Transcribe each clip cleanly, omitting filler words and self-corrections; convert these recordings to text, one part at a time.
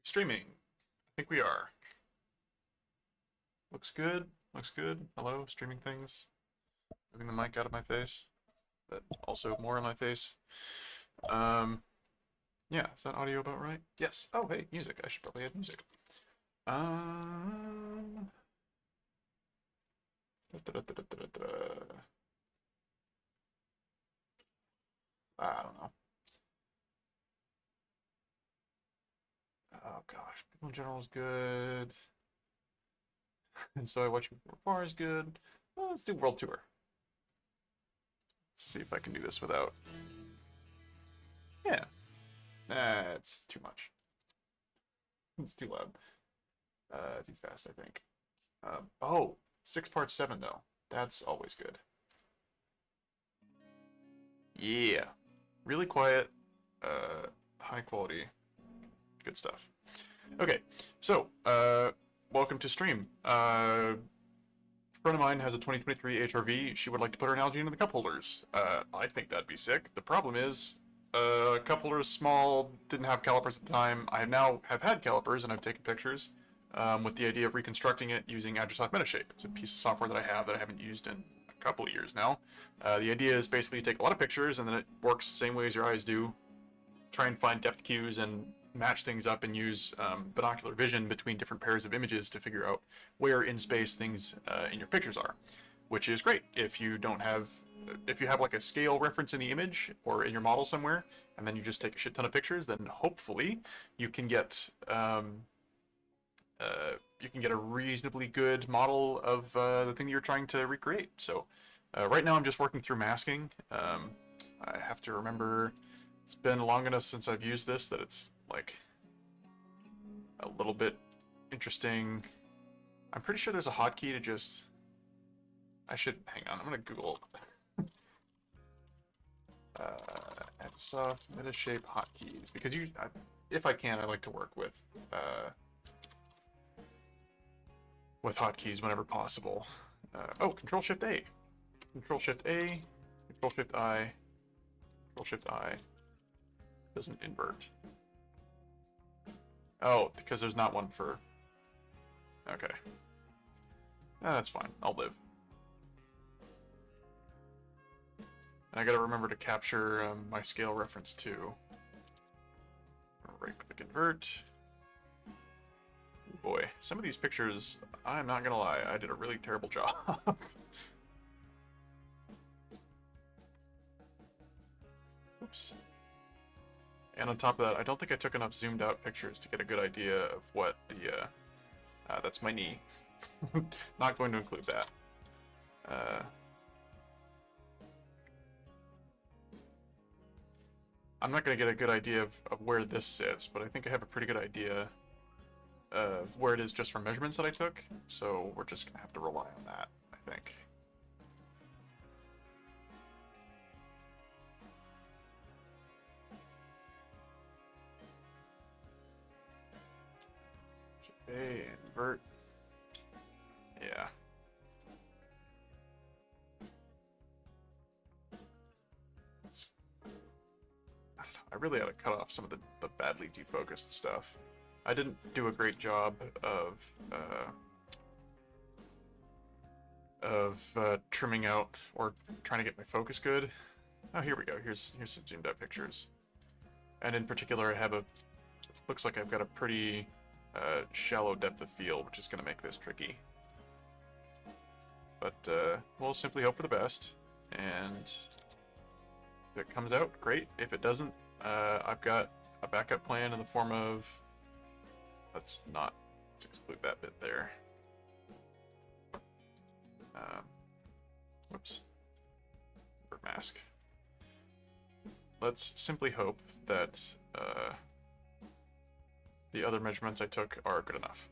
streaming. I think we are. Looks good. Looks good. Hello, streaming things. Moving the mic out of my face, but also more in my face. Yeah, is that audio about right? Yes. Oh, hey, music. I should probably add music. I don't know. Oh gosh, people in general is good. And so I watch you from far is good. Well, let's do world tour. Let's see if I can do this without. Yeah. Nah, it's too much. It's too loud. Too fast, I think. Oh, 6 parts 7 though. That's always good. Yeah. Really quiet, high quality, good stuff. Okay, so, welcome to stream. A friend of mine has a 2023 HRV. She would like to put her Nalgene in the cup holders. I think that'd be sick. The problem is, cup holders small, didn't have calipers at the time. I now have had calipers and I've taken pictures with the idea of reconstructing it using Metashape. It's a piece of software that I have that I haven't used in a couple of years now. The idea is basically you take a lot of pictures and then it works the same way as your eyes do. Try and find depth cues and match things up and use binocular vision between different pairs of images to figure out where in space things in your pictures are, which is great if you don't have, if you have like a scale reference in the image or in your model somewhere, and then you just take a shit ton of pictures, then hopefully you can get a reasonably good model of the thing you're trying to recreate. So right now I'm just working through masking. I have to remember it's been long enough since I've used this that it's like a little bit interesting. I'm pretty sure there's a hotkey to just. I should hang on. I'm gonna Google Microsoft Metashape hotkeys because if I can, I like to work with hotkeys whenever possible. Oh, Control Shift A, Control Shift A, Control Shift I, Control Shift I. Doesn't invert. Oh, because there's not one for. Okay. That's fine. I'll live. And I gotta remember to capture my scale reference too. Right-click invert. Boy, some of these pictures, I'm not gonna lie, I did a really terrible job. Oops. And on top of that, I don't think I took enough zoomed out pictures to get a good idea of what the, that's my knee. Not going to include that. I'm not going to get a good idea of where this sits, but I think I have a pretty good idea of where it is just from measurements that I took. So we're just going to have to rely on that, I think. A, invert. Yeah. I really ought to cut off some of the badly defocused stuff. I didn't do a great job of trimming out or trying to get my focus good. Oh, here we go. Here's some zoomed out pictures. And in particular, I have looks like I've got a pretty shallow depth of field, which is going to make this tricky. But we'll simply hope for the best, and if it comes out, great. If it doesn't, I've got a backup plan in the form of, let's exclude that bit there. Whoops. Mask. Let's simply hope that the other measurements I took are good enough.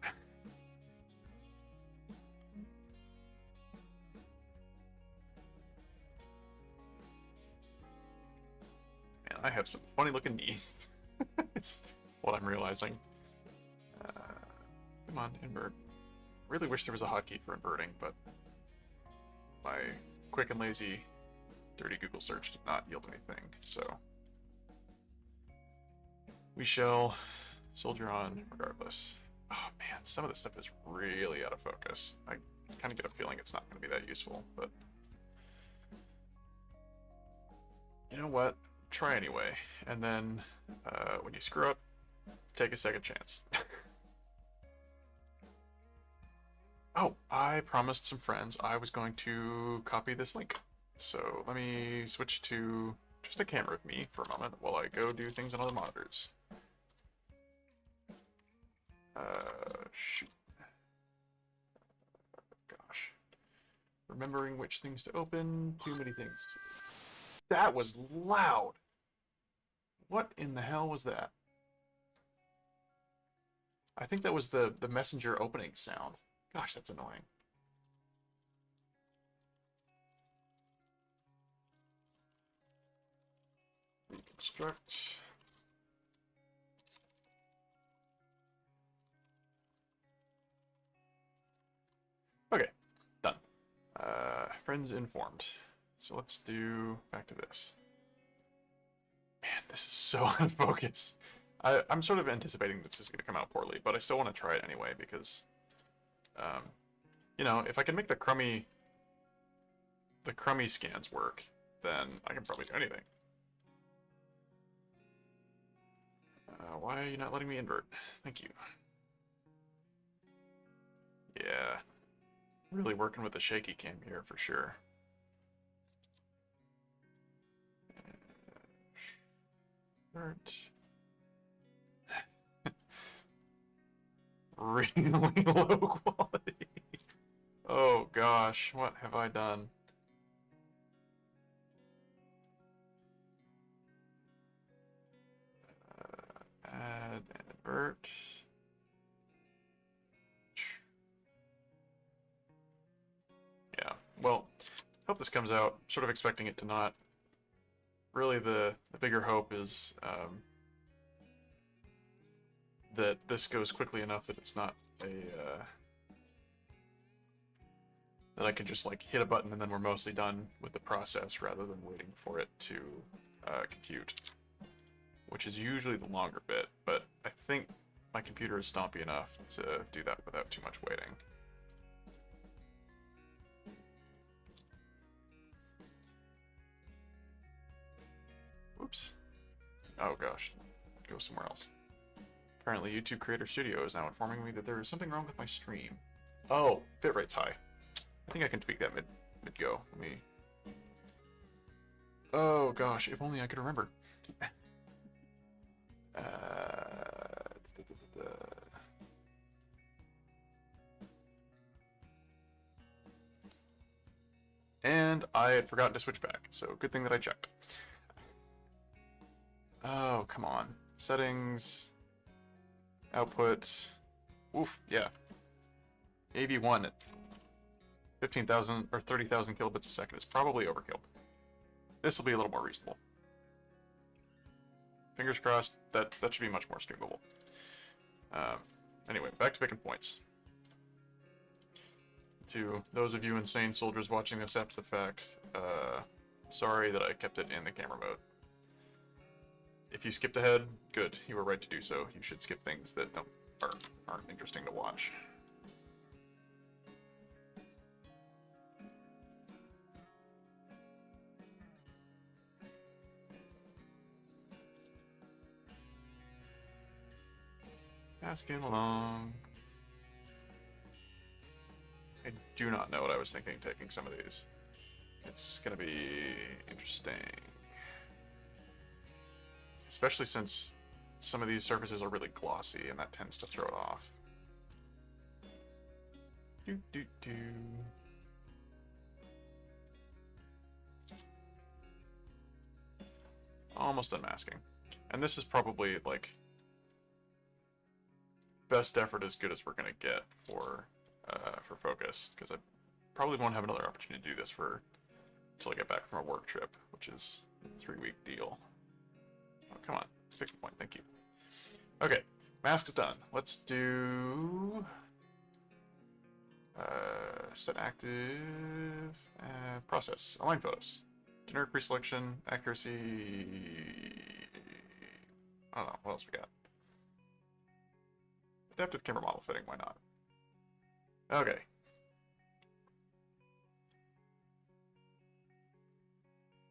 Man, I have some funny looking knees. It's what I'm realizing. Come on, invert. Really wish there was a hotkey for inverting, but my quick and lazy dirty Google search did not yield anything, so we shall Soldier on regardless. Oh man, some of this stuff is really out of focus. I kind of get a feeling it's not going to be that useful, but you know what? Try anyway. And then when you screw up, take a second chance. Oh, I promised some friends I was going to copy this link. So let me switch to just a camera of me for a moment while I go do things on other monitors. Shoot. Gosh. Remembering which things to open, too many things. That was loud! What in the hell was that? I think that was the messenger opening sound. Gosh, that's annoying. Reconstruct. Okay, done. Friends informed. So let's do back to this. Man, this is so out of focus. I'm sort of anticipating this is going to come out poorly, but I still want to try it anyway because, you know, if I can make the crummy scans work, then I can probably do anything. Why are you not letting me invert? Thank you. Yeah. Really working with the shaky cam here for sure. Really low quality. Oh gosh, what have I done? Add and invert. Yeah, well, hope this comes out. Sort of expecting it to not. Really, the bigger hope is that this goes quickly enough that it's not a that I can just like hit a button and then we're mostly done with the process rather than waiting for it to compute, which is usually the longer bit. But I think my computer is stompy enough to do that without too much waiting. Oops. Oh gosh. Go somewhere else. Apparently YouTube Creator Studio is now informing me that there is something wrong with my stream. Oh, bitrate's high. I think I can tweak that mid-go. Let me... Oh gosh, if only I could remember. And I had forgotten to switch back, so good thing that I checked. Oh, come on. Settings... Output... Oof, yeah. AV1 at 15,000 or 30,000 kilobits a second is probably overkill. This will be a little more reasonable. Fingers crossed, that should be much more streamable. Anyway, back to picking points. To those of you insane soldiers watching this after the fact, sorry that I kept it in the camera mode. If you skipped ahead, good. You were right to do so. You should skip things that aren't interesting to watch. Asking along. I do not know what I was thinking taking some of these. It's gonna be interesting. Especially since some of these surfaces are really glossy and that tends to throw it off. Almost unmasking. And this is probably like best effort as good as we're gonna get for focus, because I probably won't have another opportunity to do this until I get back from a work trip, which is a 3-week deal. Oh, come on, pick the point, thank you. Okay, mask is done. Let's do set active, process, align photos, generic preselection, accuracy. I don't know, what else we got? Adaptive camera model fitting, why not? Okay.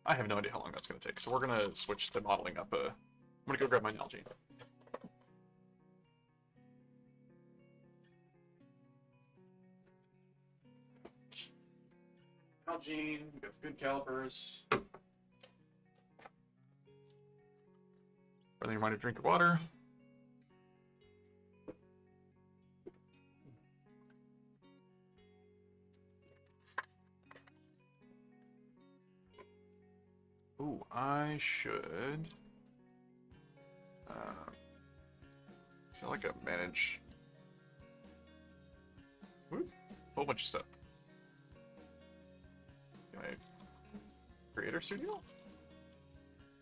I have no idea how long that's going to take, so we're going to switch the modeling up. I'm going to go grab my Nalgene. Nalgene, we got good calipers. Friendly reminder, drink of water. Ooh, I should. Is there like a manage? Whoop, whole bunch of stuff. Can I Creator Studio?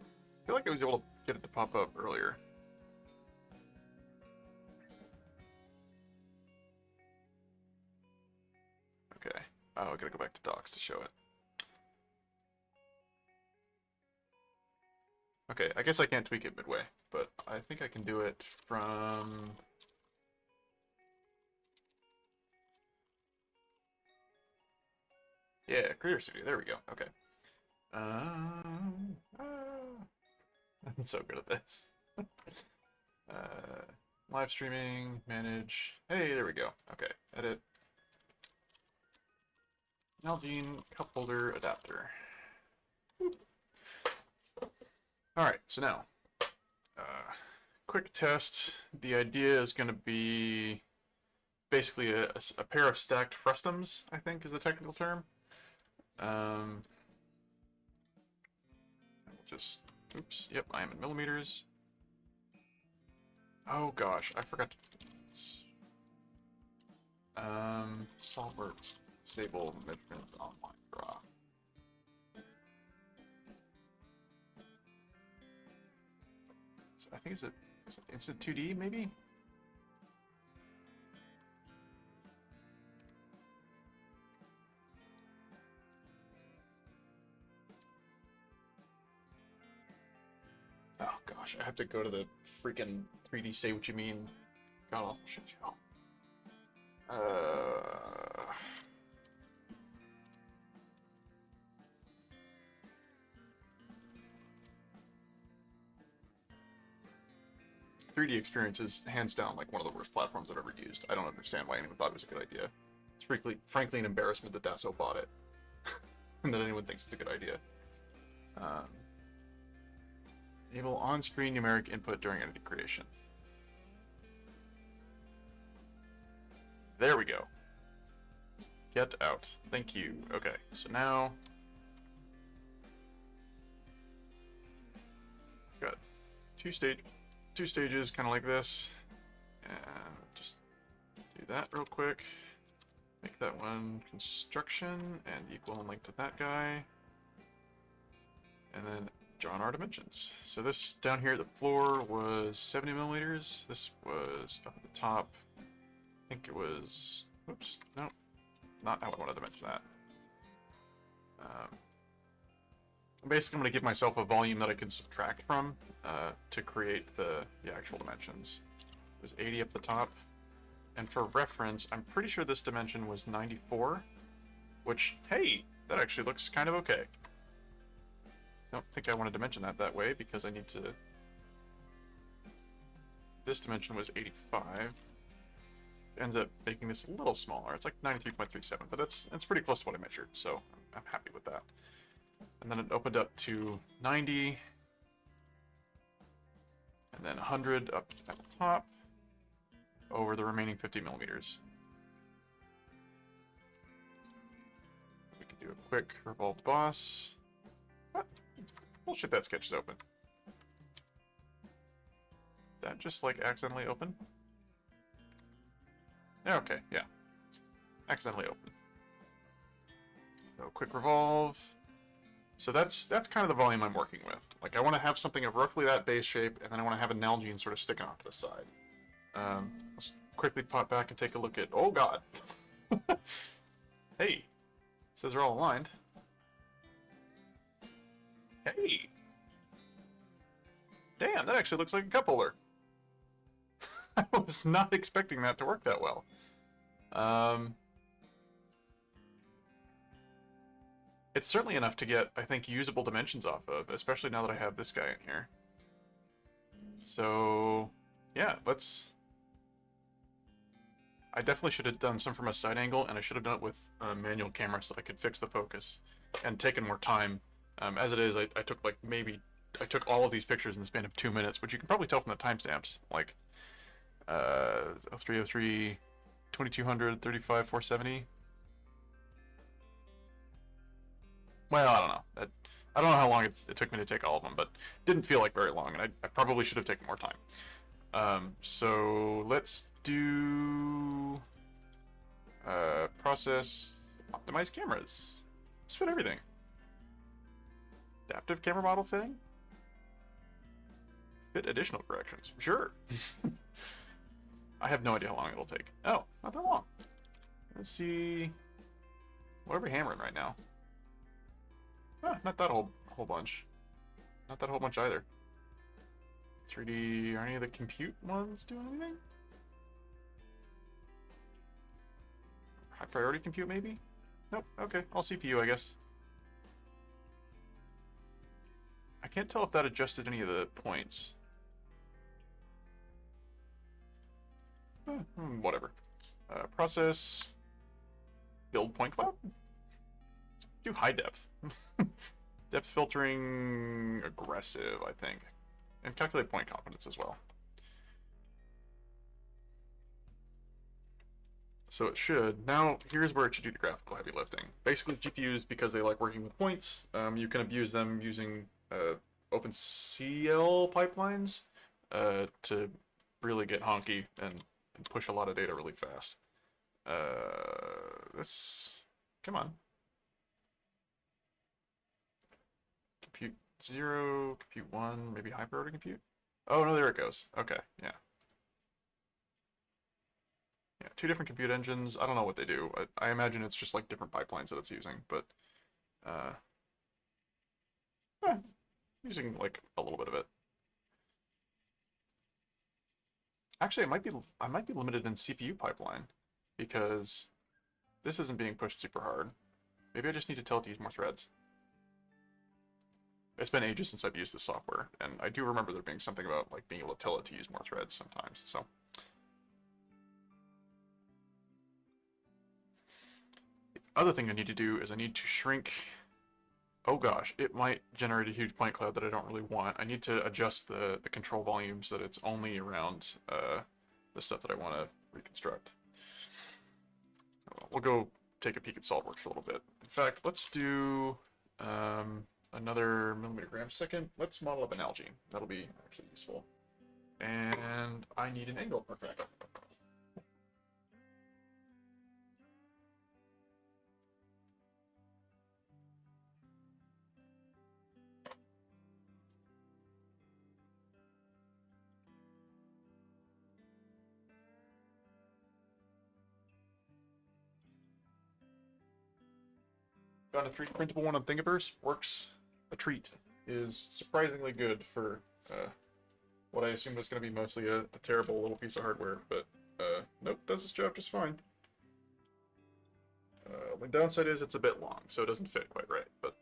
I feel like I was able to get it to pop up earlier. Okay. Oh, I gotta go back to docs to show it. Okay, I guess I can't tweak it midway, but I think I can do it from... Yeah, Creator Studio, there we go, okay. I'm so good at this. Live streaming, manage, hey, there we go, okay, edit. Nalgene Cupholder adapter. Alright, so now, quick test. The idea is going to be basically a pair of stacked frustums, I think is the technical term. Just, oops, yep, I am in millimeters. Oh gosh, I forgot to... SolidWorks, disable measurement online draw. I think is it instant 2D maybe? Oh gosh, I have to go to the freaking 3D say what you mean. God awful shit show. 3D experience is hands down like one of the worst platforms I've ever used. I don't understand why anyone thought it was a good idea. It's frankly an embarrassment that Dassault bought it. And that anyone thinks it's a good idea. Enable on-screen numeric input during entity creation. There we go. Get out. Thank you. Okay, so now... got two stages, kind of like this. And just do that real quick. Make that one construction and equal in length to that guy. And then draw on our dimensions. So this down here at the floor was 70 millimeters. This was up at the top. I think it was, oops, no, not how I wanted to dimension that. Basically, I'm going to give myself a volume that I can subtract from to create the actual dimensions. It was 80 up the top. And for reference, I'm pretty sure this dimension was 94, which, hey, that actually looks kind of okay. Don't think I want to dimension that way because I need to... This dimension was 85. Ends up making this a little smaller. It's like 93.37, but that's pretty close to what I measured, so I'm happy with that. And then it opened up to 90, and then 100 up at the top, over the remaining 50 millimeters. We can do a quick revolved boss. What? Bullshit, that sketch is open. That just like accidentally open? Yeah, okay, yeah. Accidentally open. So quick revolve. So that's kind of the volume I'm working with. Like I want to have something of roughly that base shape, and then I want to have a Nalgene sort of sticking off to the side. Let's quickly pop back and take a look at... Oh god! Hey! It says they're all aligned. Hey! Damn, that actually looks like a cup holder. I was not expecting that to work that well. It's certainly enough to get, I think, usable dimensions off of, especially now that I have this guy in here. So, yeah, let's... I definitely should have done some from a side angle, and I should have done it with a manual camera so that I could fix the focus and taken more time. As it is, I took like maybe... I took all of these pictures in the span of 2 minutes, which you can probably tell from the timestamps. Like, 0303, 2200, 35, 470. Well, I don't know. I don't know how long it took me to take all of them, but it didn't feel like very long, and I probably should have taken more time. So let's do process, optimize cameras. Let's fit everything. Adaptive camera model fitting. Fit additional corrections. Sure. I have no idea how long it'll take. Oh, not that long. Let's see. What are we hammering right now? Not that whole bunch. Not that whole bunch either. 3D, are any of the compute ones doing anything? High priority compute maybe? Nope, okay, all CPU I guess. I can't tell if that adjusted any of the points. Whatever. Process, build point cloud? Do high depth. Depth filtering, aggressive, I think. And calculate point confidence as well. So it should. Now, here's where it should do the graphical heavy lifting. Basically, GPUs, because they like working with points, you can abuse them using OpenCL pipelines to really get honky and push a lot of data really fast. Come on. Compute 0, compute 1, maybe high priority compute? Oh, no, there it goes. Okay, yeah. Yeah, 2 different compute engines. I don't know what they do. I imagine it's just like different pipelines that it's using, but using like a little bit of it. Actually, I might be limited in CPU pipeline because this isn't being pushed super hard. Maybe I just need to tell it to use more threads. It's been ages since I've used this software, and I do remember there being something about like being able to tell it to use more threads sometimes. So. The other thing I need to do is I need to shrink. Oh gosh, it might generate a huge point cloud that I don't really want. I need to adjust the control volume so that it's only around the stuff that I want to reconstruct. We'll go take a peek at SolidWorks for a little bit. In fact, let's do another millimeter gram second. Let's model up an Nalgene. That'll be actually useful. And I need an angle perfect. Found a 3D printable one on Thingiverse. Works a treat. Is surprisingly good for what I assumed was going to be mostly a terrible little piece of hardware, but nope, does its job just fine. The downside is it's a bit long, so it doesn't fit quite right, but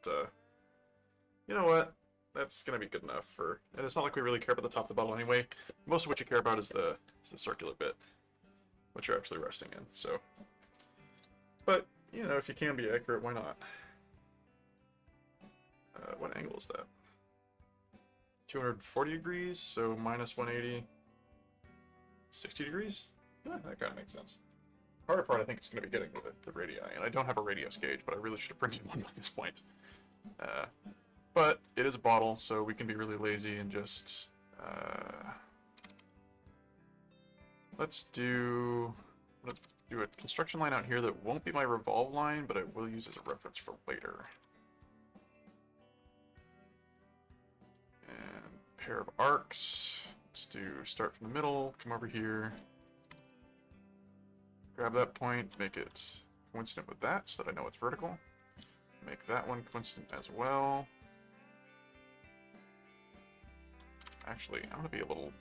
you know what? That's going to be good enough for... And it's not like we really care about the top of the bottle anyway. Most of what you care about is the circular bit, which you're actually resting in, so... But, you know, if you can be accurate, why not? What angle is that? 240 degrees, so minus 180. 60 degrees? Yeah, that kind of makes sense. The harder part, I think, is going to be getting the radii, and I don't have a radius gauge, but I really should have printed one at this point. But it is a bottle, so we can be really lazy and just... let's do a construction line out here that won't be my revolve line, but I will use as a reference for later. And pair of arcs. Let's do start from the middle, come over here. Grab that point, make it coincident with that so that I know it's vertical. Make that one coincident as well. Actually, I'm going to be a little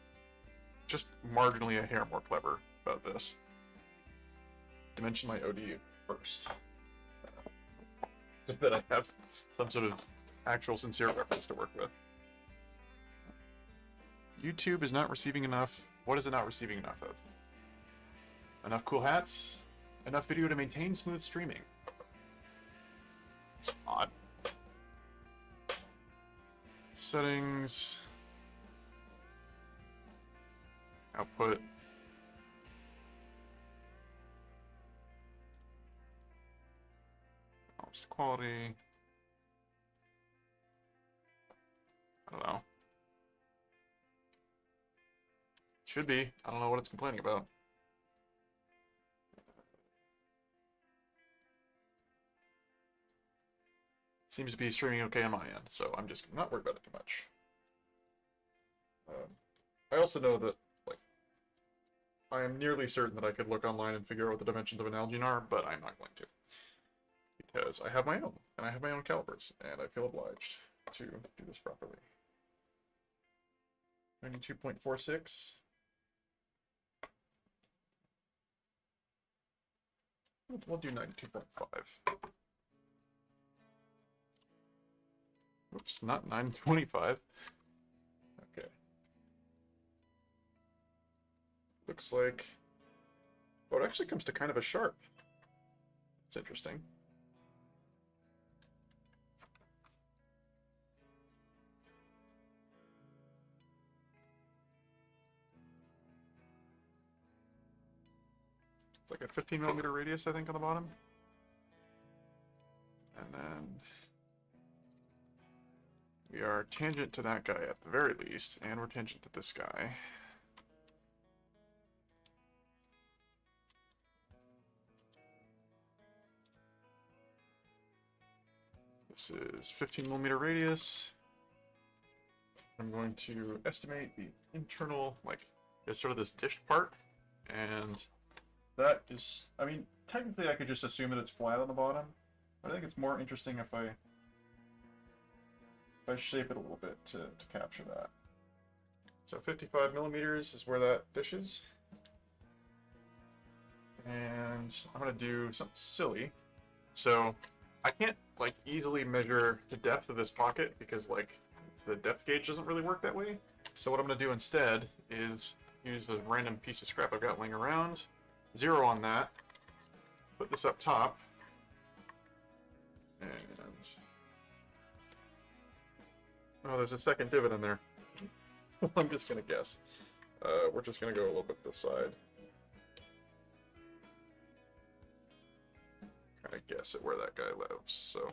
just marginally a hair more clever about this. Dimension my OD first, so that I have some sort of actual sincere reference to work with. YouTube is not receiving enough. What is it not receiving enough of? Enough cool hats? Enough video to maintain smooth streaming? It's odd. Settings. Output. Quality. I don't know. Should be. I don't know what it's complaining about. Seems to be streaming okay on my end, so I'm just not worried about it too much. I also know that, like, I am nearly certain that I could look online and figure out what the dimensions of an Nalgene are, but I'm not going to. Because I have my own, and I have my own calipers, and I feel obliged to do this properly. 92.46. We'll do 92.5. Oops, not 925. Okay. Looks like... Oh, it actually comes to kind of a sharp. It's interesting. It's like a 15mm radius, I think, on the bottom. And then we are tangent to that guy at the very least, and we're tangent to this guy. This is 15mm radius. I'm going to estimate the internal, like, there's sort of this dished part, and that is, I mean, technically I could just assume that it's flat on the bottom, but I think it's more interesting if I shape it a little bit to capture that. So 55mm is where that dish is. And I'm going to do something silly. So I can't, like, easily measure the depth of this pocket because, like, the depth gauge doesn't really work that way. So what I'm going to do instead is use a random piece of scrap I've got laying around, zero on that, put this up top, and oh, there's a second divot in there. I'm just gonna guess. We're just gonna go a little bit this side. Kind of guess at where that guy lives. So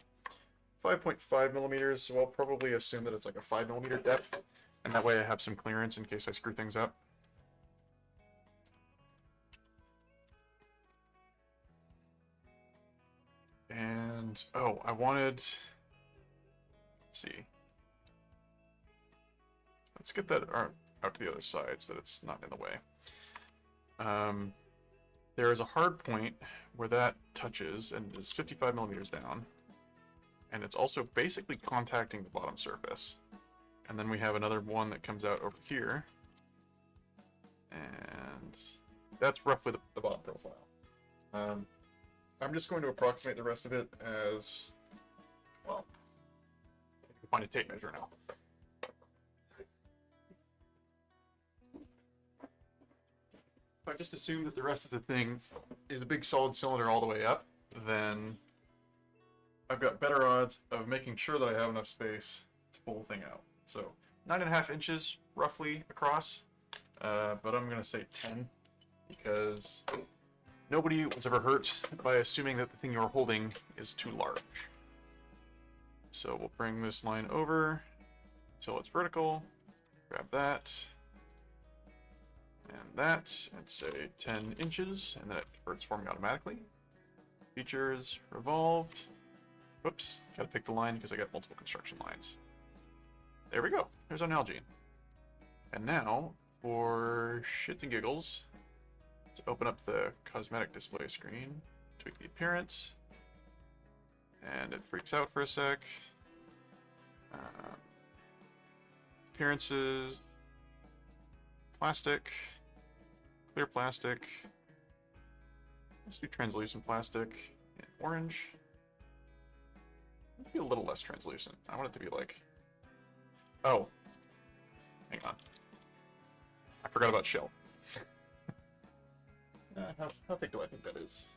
5.5mm, so I'll probably assume that it's like a 5mm depth, and that way I have some clearance in case I screw things up. And, oh, I wanted, let's see. Let's get that out to the other side so that it's not in the way. There is a hard point where that touches and is 55mm down. And it's also basically contacting the bottom surface. And then we have another one that comes out over here. And that's roughly the bottom profile. I'm just going to approximate the rest of it as, well, I can find a tape measure now. If I just assume that the rest of the thing is a big solid cylinder all the way up, then I've got better odds of making sure that I have enough space to pull the thing out. So 9.5 inches roughly across, but I'm going to say 10 because nobody was ever hurt by assuming that the thing you're holding is too large. So we'll bring this line over until it's vertical, grab that, and say 10 inches, and then it converts for me automatically. Features revolved. Whoops, gotta pick the line because I got multiple construction lines. There we go, there's our Nalgene. And now, for shits and giggles, let's open up the cosmetic display screen, tweak the appearance, and it freaks out for a sec. Appearances, plastic, clear plastic. Let's do translucent plastic and orange. Maybe a little less translucent. I want it to be like... Oh. Hang on. I forgot about shell. How thick do I think that is?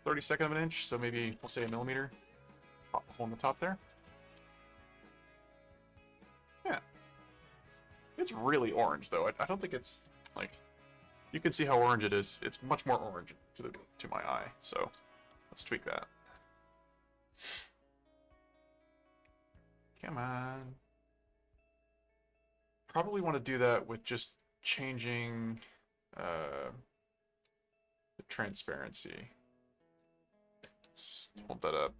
32nd of an inch, so maybe we'll say a millimeter. Pop a hole in the top there. Yeah. It's really orange, though. I don't think it's, like... You can see how orange it is. It's much more orange to my eye, so let's tweak that. Come on. Probably want to do that with just changing the transparency. Let's hold that up.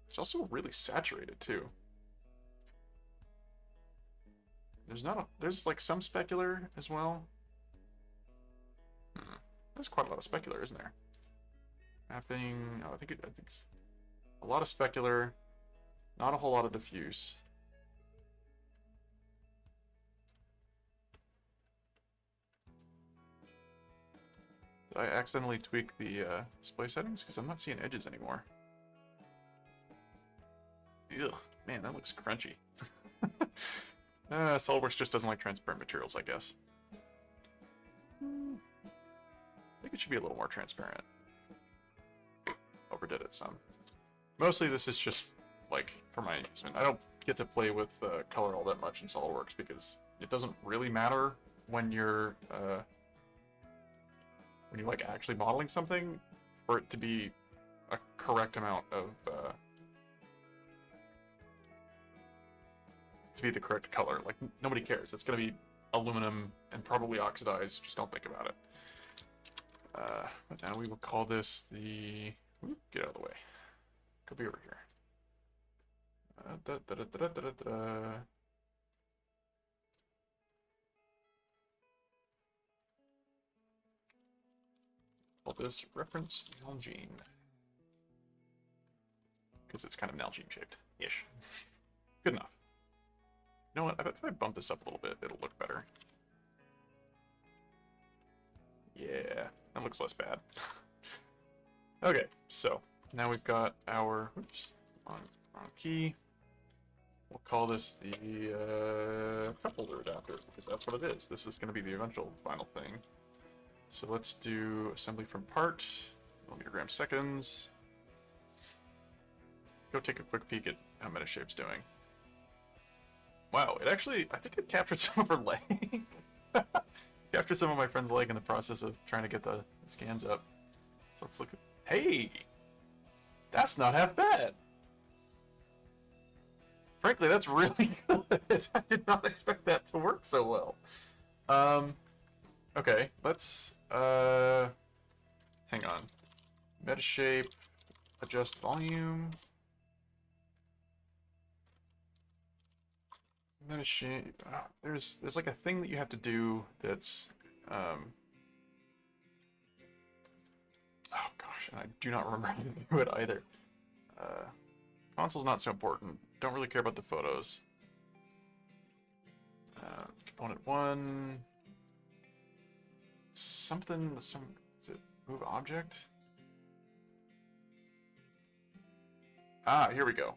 It's also really saturated too. There's like some specular as well. There's quite a lot of specular, isn't there? Mapping. Oh, I think it's a lot of specular, not a whole lot of diffuse. Did I accidentally tweak the display settings? Because I'm not seeing edges anymore. Ugh, man, that looks crunchy. SolidWorks just doesn't like transparent materials, I guess. I think it should be a little more transparent. Overdid it some. Mostly this is just, like, for my amusement. I don't get to play with color all that much in SolidWorks because it doesn't really matter when you're, like, actually modeling something for it to be a correct amount of, to be the correct color. Like, nobody cares. It's gonna be aluminum and probably oxidized. Just don't think about it. But now we will call this the... Get out of the way. Go be over here. Call this reference Nalgene. Because it's kind of Nalgene shaped-ish. Good enough. You know what? I bet if I bump this up a little bit, it'll look better. Yeah, that looks less bad. Okay, so now we've got our wrong key. We'll call this the cupholder adapter because that's what it is. This is going to be the eventual final thing. So let's do assembly from part, millimeter seconds. Go take a quick peek at how Metashape's doing. Wow, it actually, I think it captured some of her leg. Captured some of my friend's leg in the process of trying to get the scans up. So let's look at... Hey! That's not half bad! Frankly, that's really good. I did not expect that to work so well. Okay, let's... Hang on. Metashape, adjust volume. Metashape. Oh, there's like a thing that you have to do that's oh gosh, and I do not remember how to do it either. Console's not so important. Don't really care about the photos. Component 1. Is it move object? Ah, here we go.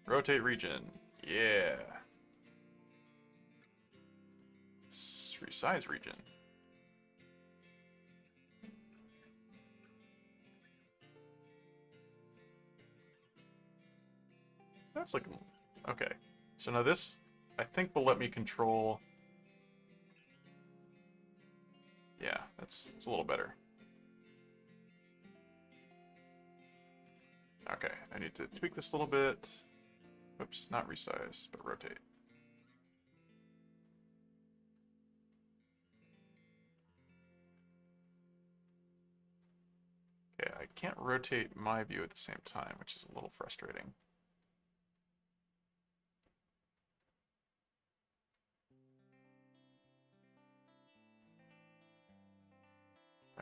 Rotate region. Yeah. Resize region. That's looking... Okay. So now this, I think, will let me control... Yeah, it's a little better. Okay, I need to tweak this a little bit. Oops, not resize, but rotate. Okay, I can't rotate my view at the same time, which is a little frustrating.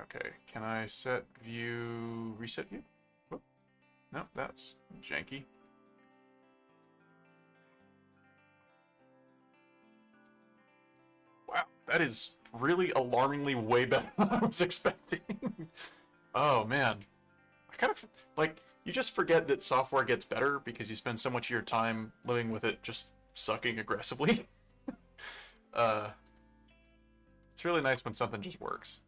Okay, can I set view, reset view? Whoop. No, that's janky. That is really alarmingly way better than I was expecting. Oh man. I kind of, like, you just forget that software gets better because you spend so much of your time living with it just sucking aggressively. uh, it's really nice when something just works.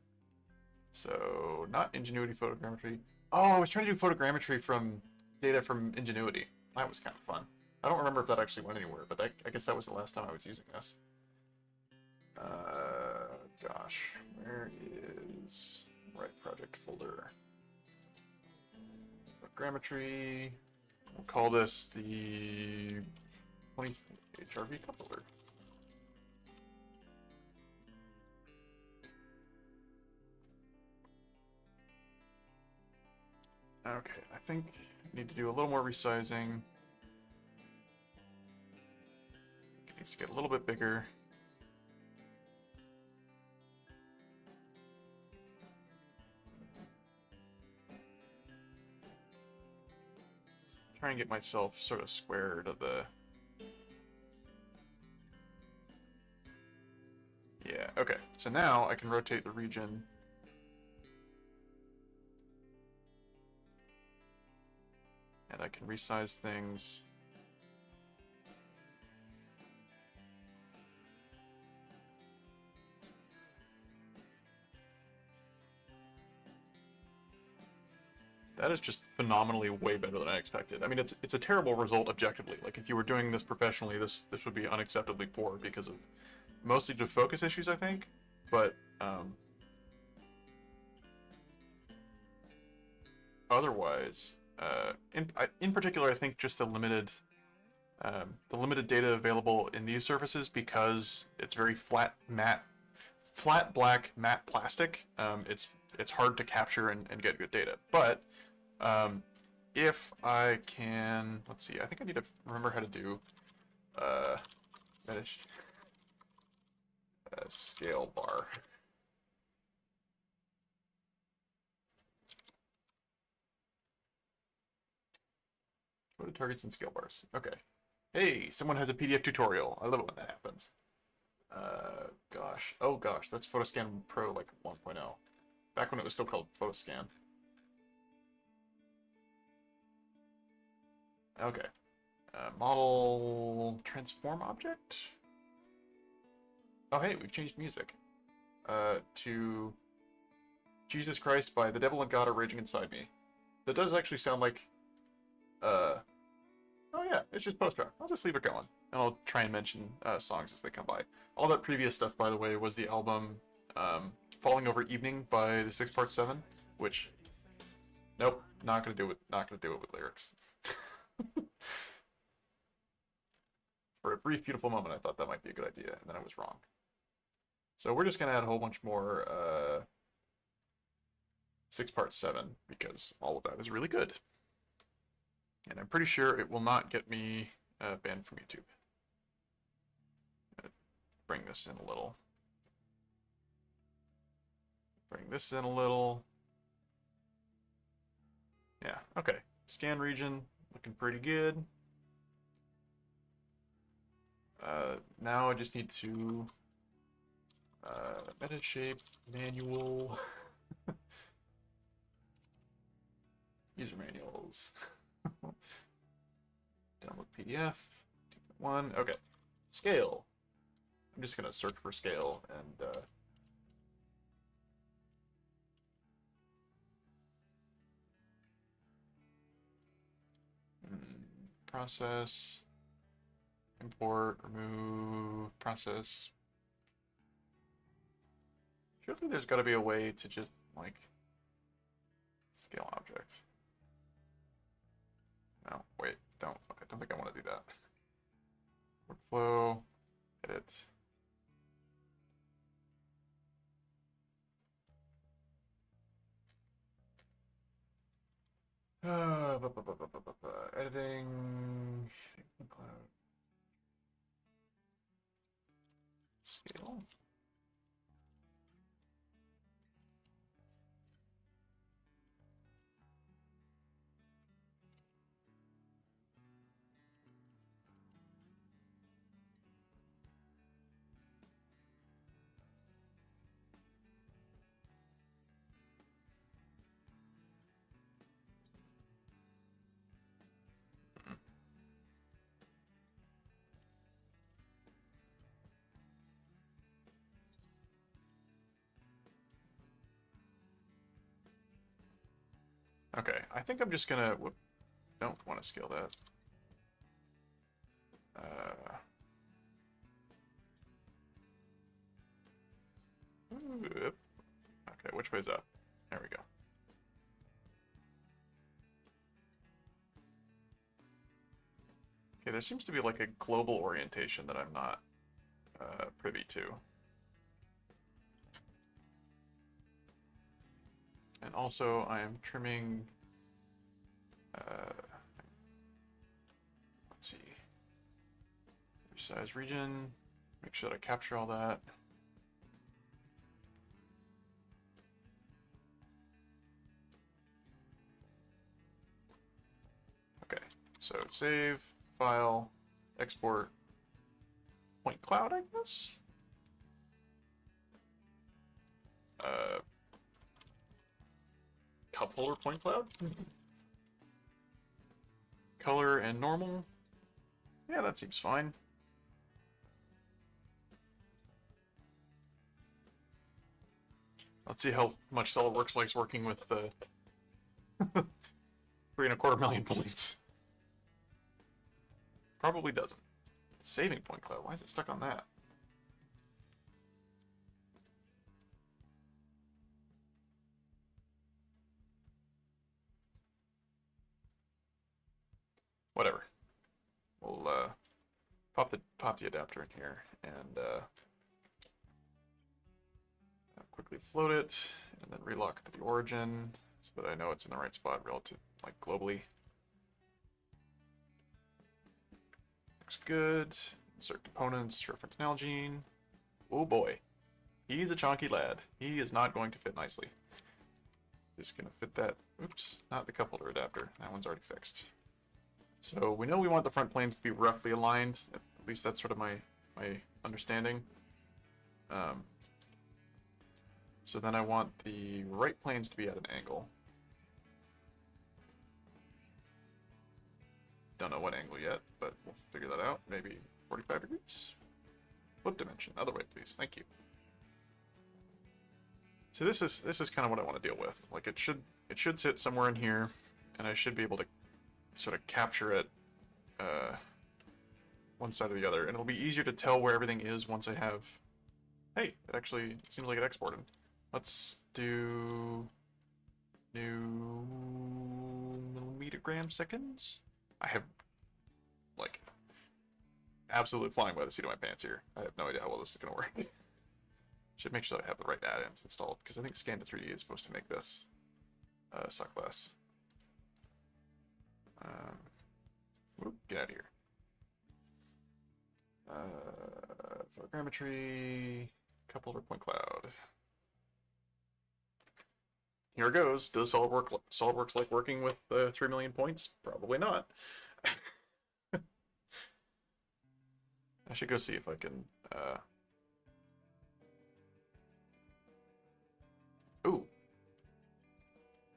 So, not Ingenuity photogrammetry. Oh, I was trying to do photogrammetry from data from Ingenuity. That was kind of fun. I don't remember if that actually went anywhere, but I guess that was the last time I was using this. Gosh, where is right project folder? Photogrammetry. We'll call this the 20 HRV Cupholder. Okay, I think I need to do a little more resizing. It needs to get a little bit bigger. Try and get myself sort of square to the... Yeah, okay. So now I can rotate the region. And I can resize things. That is just phenomenally way better than I expected. I mean, it's a terrible result objectively. Like, if you were doing this professionally, this would be unacceptably poor because of mostly due to focus issues, I think. But otherwise, in particular, I think just the limited data available in these surfaces, because it's very flat black matte plastic. It's hard to capture and get good data. But if I can, let's see, I think I need to remember how to do scale bar. Go to targets and scale bars. Okay. Hey, someone has a PDF tutorial. I love it when that happens. Gosh. Oh gosh, that's Photoscan Pro like 1.0. Back when it was still called Photoscan. Okay. Model transform object? Oh hey, we've changed music. To Jesus Christ by The Devil and God Are Raging Inside Me. That does actually sound like, oh yeah, it's just post-rock. I'll just leave it going. And I'll try and mention songs as they come by. All that previous stuff, by the way, was the album Falling Over Evening by the 6 Part 7, which, nope, not gonna do it with lyrics. For a brief, beautiful moment, I thought that might be a good idea, and then I was wrong. So we're just gonna add a whole bunch more 6 Part 7, because all of that is really good. And I'm pretty sure it will not get me banned from YouTube. Bring this in a little. Bring this in a little. Yeah, okay. Scan region, looking pretty good. Now I just need to Metashape manual. User manuals. Download PDF. 2.1. Okay. Scale. I'm just gonna search for scale and process, import, remove, process. Surely there's got to be a way to just like scale objects. No, wait, I don't think I want to do that. Workflow, edit. Editing, cloud, scale. Okay, I think I'm just gonna... Whoop, don't want to scale that. Whoop. Okay, which way's up? There we go. Okay, there seems to be like a global orientation that I'm not privy to. And also, I am trimming... let's see. Resize region. Make sure that I capture all that. Okay, so save, file, export, point cloud, I guess? Cupholder point cloud? Color and normal? Yeah, that seems fine. Let's see how much SolidWorks likes working with the 3.25 million points. Probably doesn't. Saving point cloud, why is it stuck on that? Whatever. We'll pop the adapter in here and quickly float it and then relock it to the origin so that I know it's in the right spot relative, like globally. Looks good. Insert components, reference Nalgene. Oh boy. He's a chonky lad. He is not going to fit nicely. Just gonna fit that. Oops, not the cupholder adapter. That one's already fixed. So we know we want the front planes to be roughly aligned. At least that's sort of my understanding. So then I want the right planes to be at an angle. Don't know what angle yet, but we'll figure that out. Maybe 45 degrees? Flip dimension. Other way, please. Thank you. So this is kind of what I want to deal with. Like it should sit somewhere in here, and I should be able to sort of capture it one side or the other, and it'll be easier to tell where everything is once I have... Hey, it actually seems like it exported. Let's do new millimeter seconds. I have like absolutely flying by the seat of my pants here. I have no idea how well this is gonna work. Should make sure that I have the right add-ins installed because I think Scan to 3D is supposed to make this suck less. Whoop, get out of here. Photogrammetry, cupholder point cloud. Here goes. Does SolidWorks like working with 3 million points? Probably not. I should go see if I can... Ooh.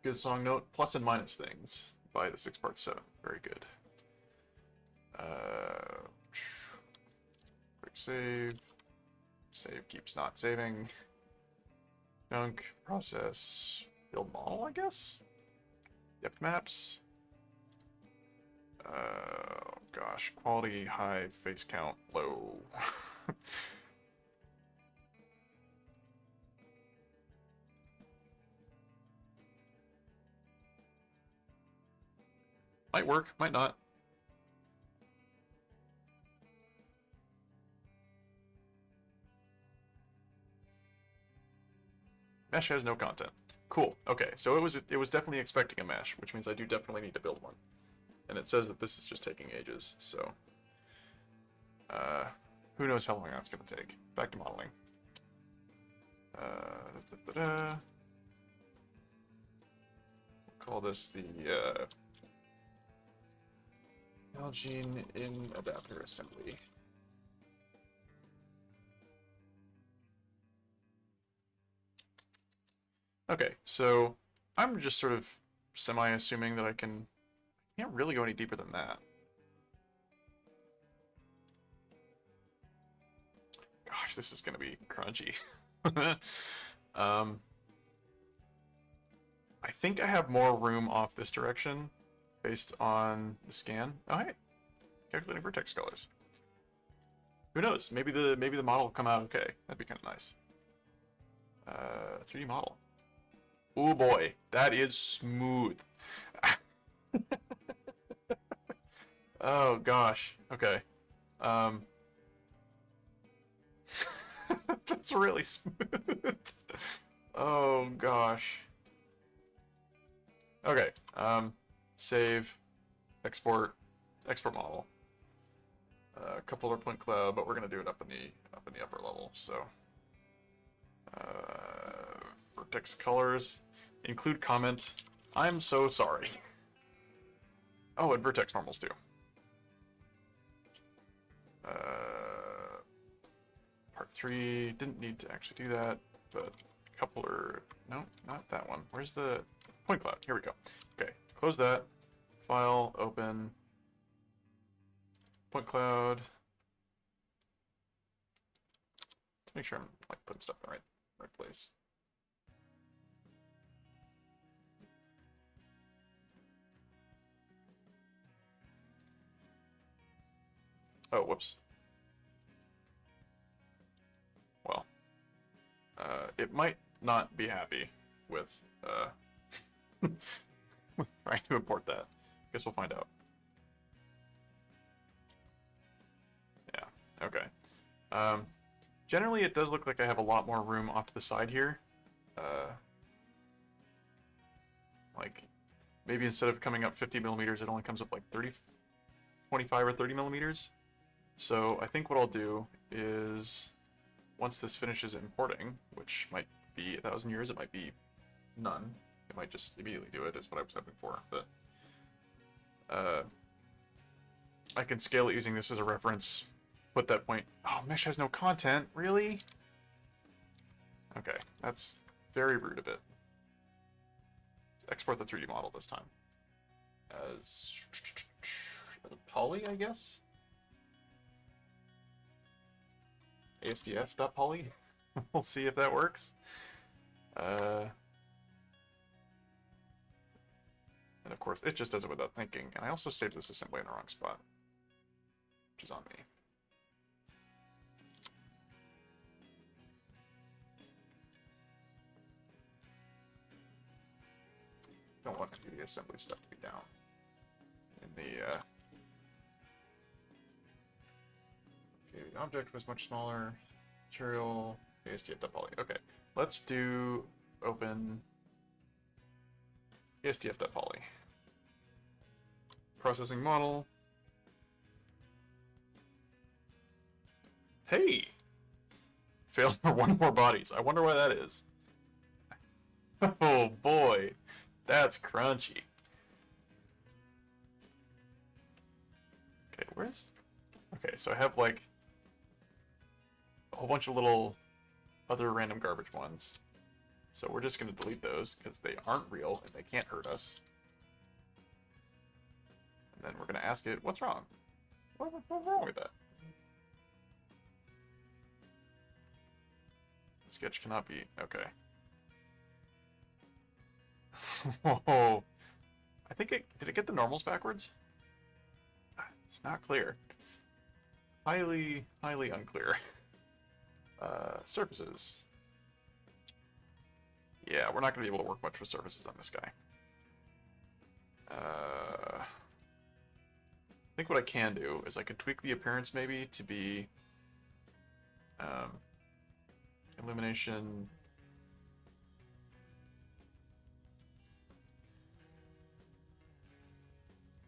Good song note. Plus and minus things by the 6-part 7. Very good. Quick save. Save keeps not saving. Junk. Process. Build model, I guess? Depth maps. Gosh. Quality high, face count low. Might work, might not. Mesh has no content. Cool. Okay, so it was definitely expecting a mesh, which means I do definitely need to build one. And it says that this is just taking ages, so who knows how long that's going to take. Back to modeling. We'll call this the Nalgene in adapter assembly. Okay, so I'm just sort of semi-assuming that I can't really go any deeper than that. Gosh, this is gonna be crunchy. I think I have more room off this direction based on the scan. Oh, hey. Calculating vertex colors. Who knows? Maybe the model will come out okay. That'd be kind of nice. 3D model. Oh boy, that is smooth. Oh gosh. Okay. That's really smooth. Oh gosh. Okay. Save, export model. Cupholder point cloud, but we're gonna do it up in the upper level. So, vertex colors, include comment. I'm so sorry. Oh, and vertex normals too. Part 3 didn't need to actually do that, but coupler. No, not that one. Where's the point cloud? Here we go. Okay, close that. File, open. Point cloud. Let's make sure I'm like putting stuff in the right place. Oh, whoops. Well, it might not be happy with with trying to import that. Guess we'll find out. Yeah. Okay. Generally, it does look like I have a lot more room off to the side here. Like, maybe instead of coming up 50 millimeters, it only comes up like 25 or 30 millimeters. So I think what I'll do is, once this finishes importing, which might be 1,000 years, it might be none. It might just immediately do it, is what I was hoping for. But I can scale it using this as a reference. Put that point. Oh, mesh has no content? Really? Okay, that's very rude of it. Let's export the 3D model this time. As a poly, I guess? ASDF.poly? We'll see if that works. And of course, it just does it without thinking. And I also saved this assembly in the wrong spot, which is on me. Don't want the assembly stuff to be down in the okay, the object was much smaller. Material ASDF.poly. Okay, let's do open ASDF.poly. Processing model. Hey! Failed for one more bodies. I wonder why that is. Oh boy. That's crunchy. Okay, where's... Okay, so I have like a whole bunch of little other random garbage ones. So we're just going to delete those because they aren't real and they can't hurt us. And then we're going to ask it, what's wrong? What's wrong with that? The sketch cannot be... Okay. Whoa. I think it... Did it get the normals backwards? It's not clear. Highly unclear. Surfaces. Yeah, we're not going to be able to work much with surfaces on this guy. I think what I can do is I can tweak the appearance maybe to be illumination.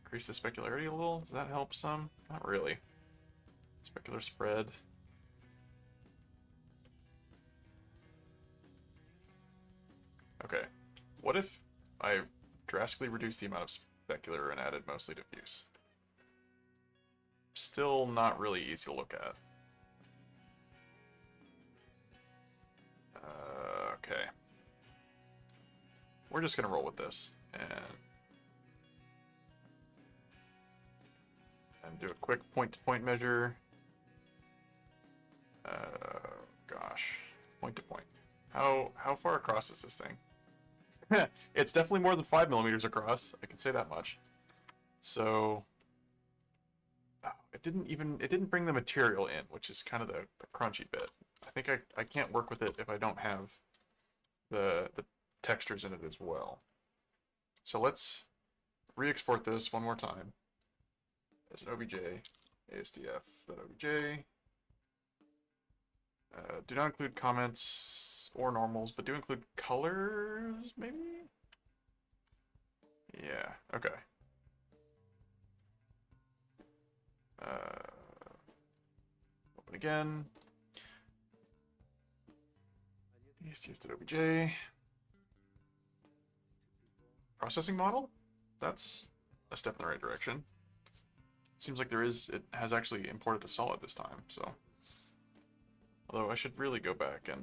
Increase the specularity a little. Does that help some? Not really. Specular spread. Okay. What if I drastically reduced the amount of specular and added mostly diffuse? Still not really easy to look at. Okay. We're just gonna roll with this and do a quick point-to-point measure. Gosh, point to point. How far across is this thing? It's definitely more than 5 millimeters across. I can say that much. So it didn't bring the material in, which is kind of the crunchy bit. I think I can't work with it if I don't have the textures in it as well. So let's re-export this one more time as an obj, asdf.obj. Do not include comments or normals, but do include colors, maybe? Yeah, okay. Open again. asdf.obj. Processing model? That's a step in the right direction. Seems like it has actually imported a solid this time, so. Although I should really go back and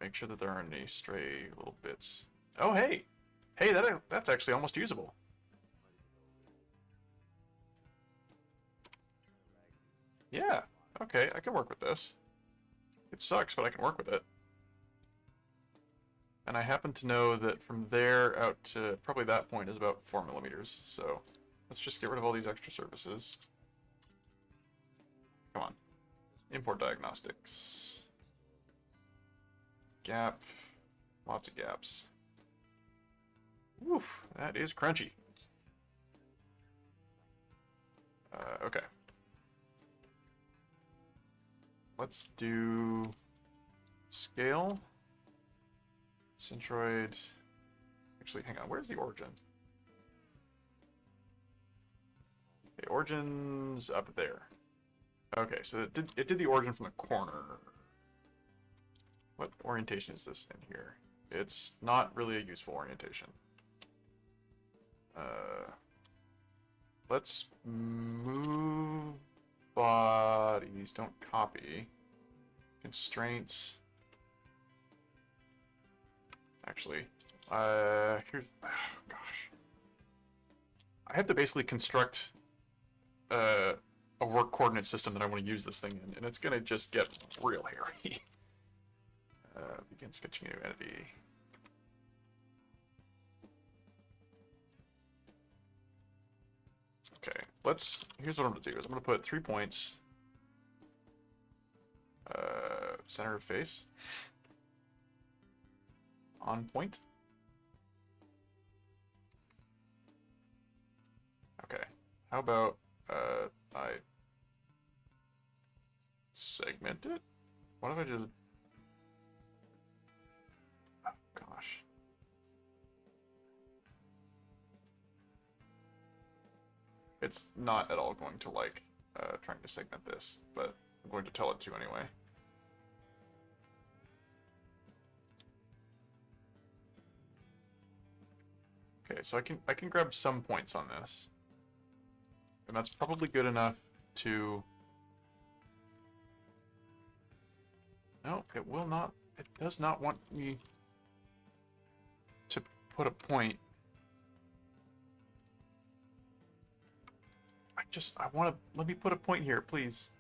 make sure that there aren't any stray little bits. Oh, hey! Hey, that's actually almost usable. Yeah, okay, I can work with this. It sucks, but I can work with it. And I happen to know that from there out to probably that point is about 4 millimeters, so let's just get rid of all these extra surfaces. Come on. Import diagnostics. Gap. Lots of gaps. Oof, that is crunchy. Okay. Let's do scale. Centroid. Actually, hang on. Where's the origin? Okay, origin's up there. Okay, so it did the origin from the corner. What orientation is this in here? It's not really a useful orientation. Let's move bodies. Don't copy. Constraints. Actually, here's, oh, gosh. I have to basically construct a work coordinate system that I want to use this thing in, and it's going to just get real hairy. Begin sketching a new entity. Okay, here's what I'm going to do, is I'm going to put 3 points, center of face, on point. Okay, how about, I segment it? What if I just, oh, gosh. It's not at all going to like trying to segment this, but I'm going to tell it to anyway. Okay, so I can grab some points on this, and that's probably good enough to. No, it will not. It does not want me to put a point. I want to, let me put a point here, please.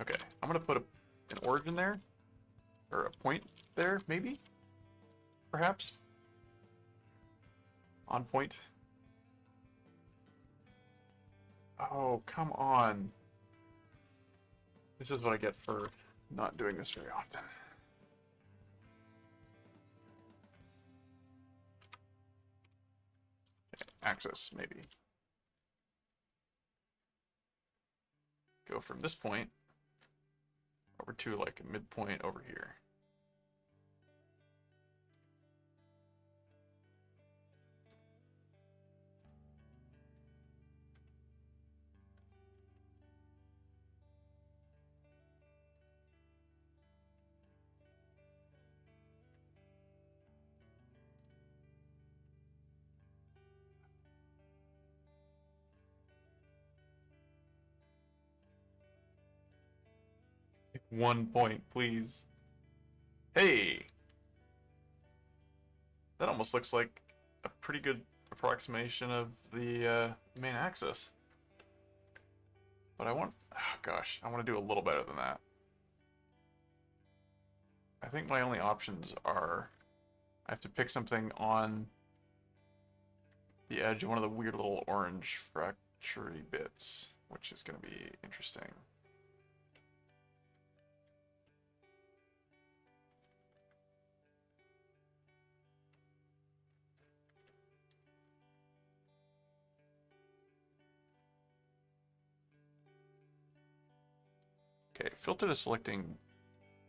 Okay, I'm going to put an origin there, or a point there, maybe? Perhaps? On point. Oh, come on. This is what I get for not doing this very often. Axis, maybe. Go from this point over to like a midpoint over here. One point, please. Hey! That almost looks like a pretty good approximation of the main axis. But I want, oh gosh, I want to do a little better than that. I think my only options are I have to pick something on the edge of one of the weird little orange fracture-y bits, which is going to be interesting. Okay, filter to selecting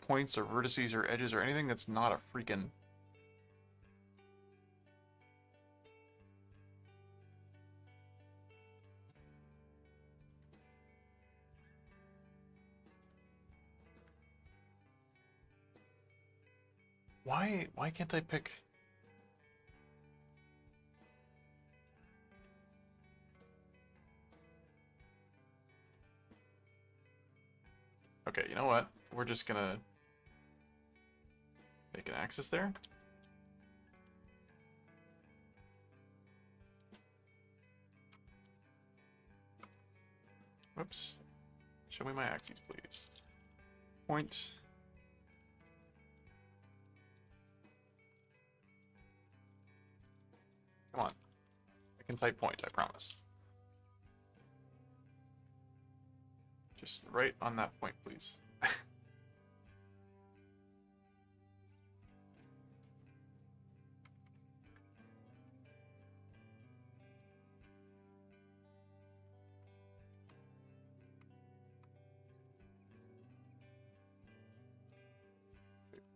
points or vertices or edges or anything that's not a freaking... Why can't I pick... Okay, you know what? We're just gonna make an axis there. Whoops. Show me my axes, please. Point. Come on. I can type point, I promise. Just right on that point, please.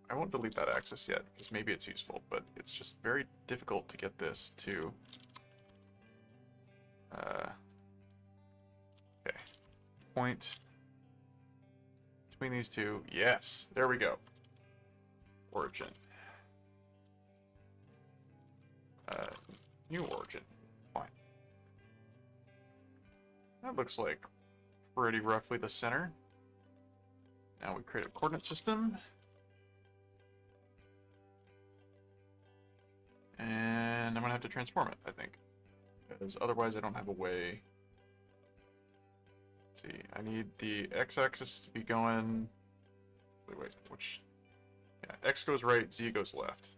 I won't delete that axis yet, because maybe it's useful, but it's just very difficult to get this to... okay. Point between these two. Yes! There we go. Origin. New origin. Fine. That looks like pretty roughly the center. Now we create a coordinate system. And I'm gonna have to transform it, I think. Because otherwise I don't have a way. Let's see, I need the x-axis to be going... Wait, which... Yeah, x goes right, z goes left.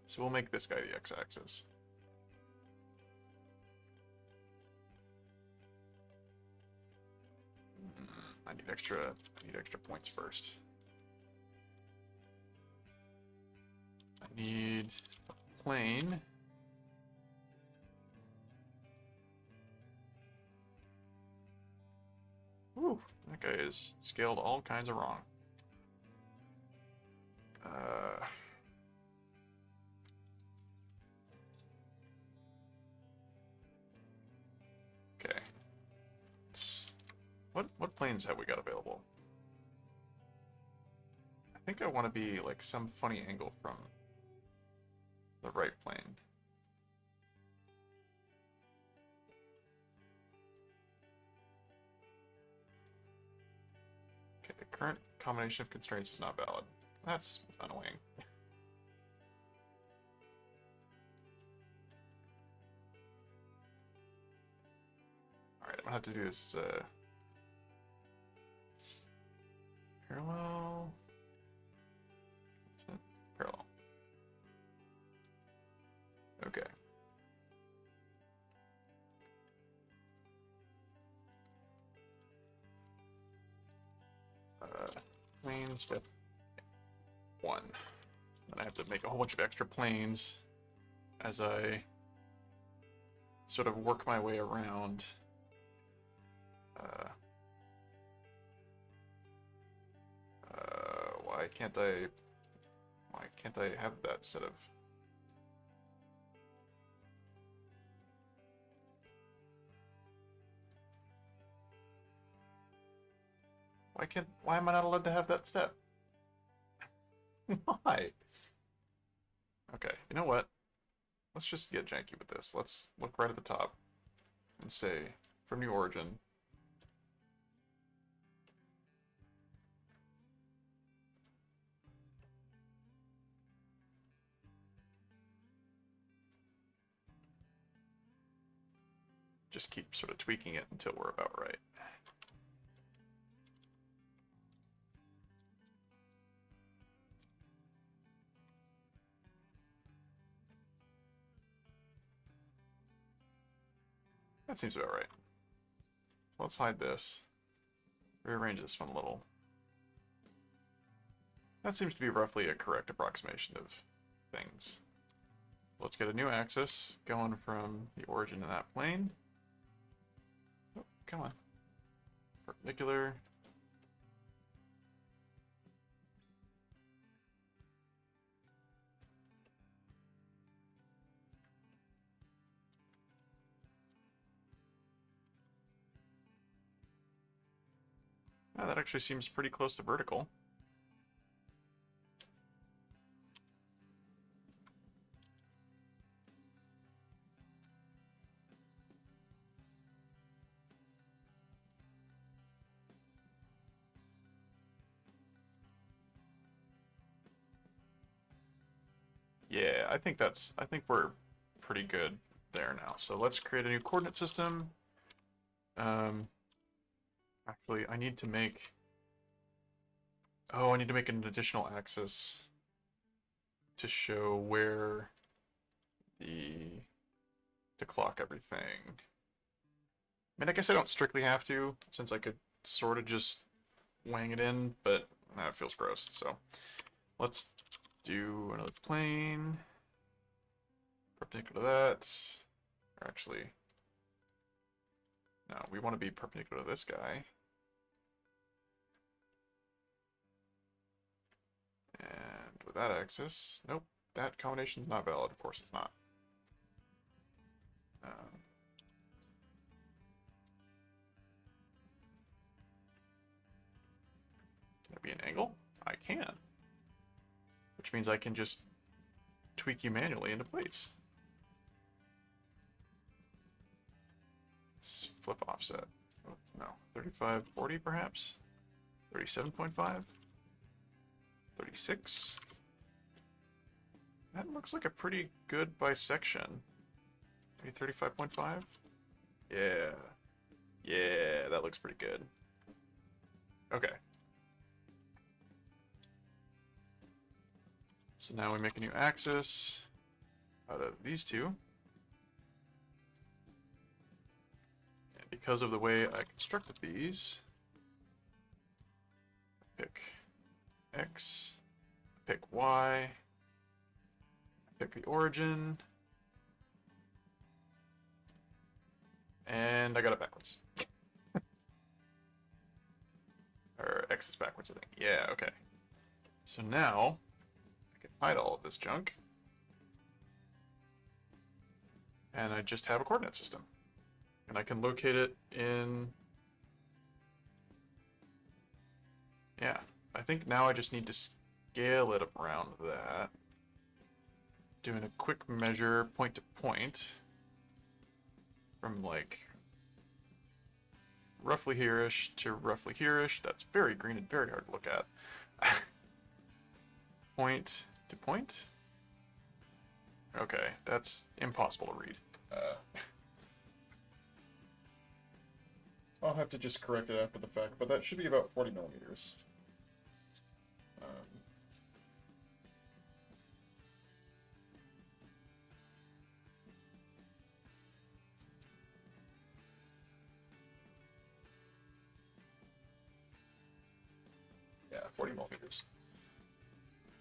So we'll make this guy the x-axis. I need extra points first. I need a plane. Whew, that guy is scaled all kinds of wrong. Okay. What planes have we got available? I think I want to be like some funny angle from the right plane. Okay, the current combination of constraints is not valid. That's annoying. Alright, I'm gonna have to do this as a parallel. Parallel. Okay. Plane step 1. Then I have to make a whole bunch of extra planes as I sort of work my way around. Why can't I have that set of... Why am I not allowed to have that step? Why? Okay, you know what? Let's just get janky with this. Let's look right at the top and say, from new origin, just keep sort of tweaking it until we're about right. That seems about right. Let's hide this. Rearrange this one a little. That seems to be roughly a correct approximation of things. Let's get a new axis going from the origin of that plane. Oh, come on. Perpendicular. Oh, that actually seems pretty close to vertical. Yeah, I think we're pretty good there now. So let's create a new coordinate system. Actually, I need to make an additional axis to show where to clock everything. I mean, I guess I don't strictly have to, since I could sort of just wang it in, but it feels gross. So let's do another plane perpendicular to that. Or actually, no, we want to be perpendicular to this guy. And with that axis, nope, that combination's not valid. Of course it's not. Can it be an angle? I can. Which means I can just tweak you manually into place. Let's flip offset. Oh, no, 3540 perhaps? 37.5? 36? That looks like a pretty good bisection. Maybe 35.5? Yeah. Yeah, that looks pretty good. Okay. So now we make a new axis out of these two. And because of the way I constructed these, pick X, pick Y, pick the origin, and I got it backwards. Or X is backwards, I think. Yeah, okay. So now I can hide all of this junk. And I just have a coordinate system. And I can locate it in... Yeah, I think now I just need to scale it around that. Doing a quick measure point to point. From like roughly here-ish to roughly here-ish. That's very green and very hard to look at. Point to point. Okay, that's impossible to read. I'll have to just correct it after the fact, but that should be about 40 millimeters. Yeah, 40 millimeters.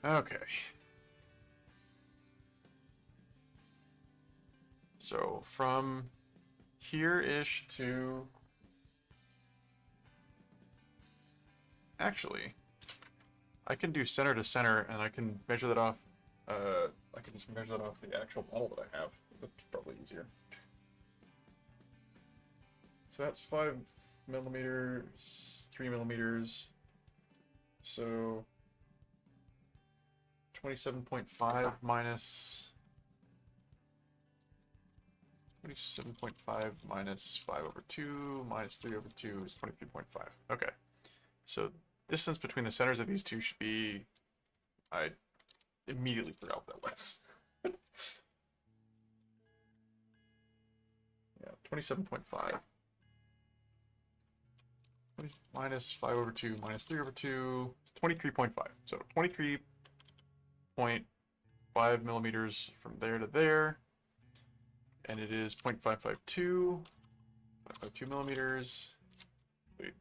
Okay. So from here-ish to... Actually, I can do center to center, and I can measure that off, I can just measure that off the actual model that I have. That's probably easier. So that's 5 millimeters, 3 millimeters. So 27.5 minus 27.5 minus 5 over 2 minus 3 over 2 is 23.5. Okay. So distance between the centers of these two should be... I immediately forgot what that was. Yeah, 27.5. Minus 5 over 2 minus 3 over 2 is 23.5. So 23.5 millimeters from there to there. And it is 0.552 2 millimeters. Wait.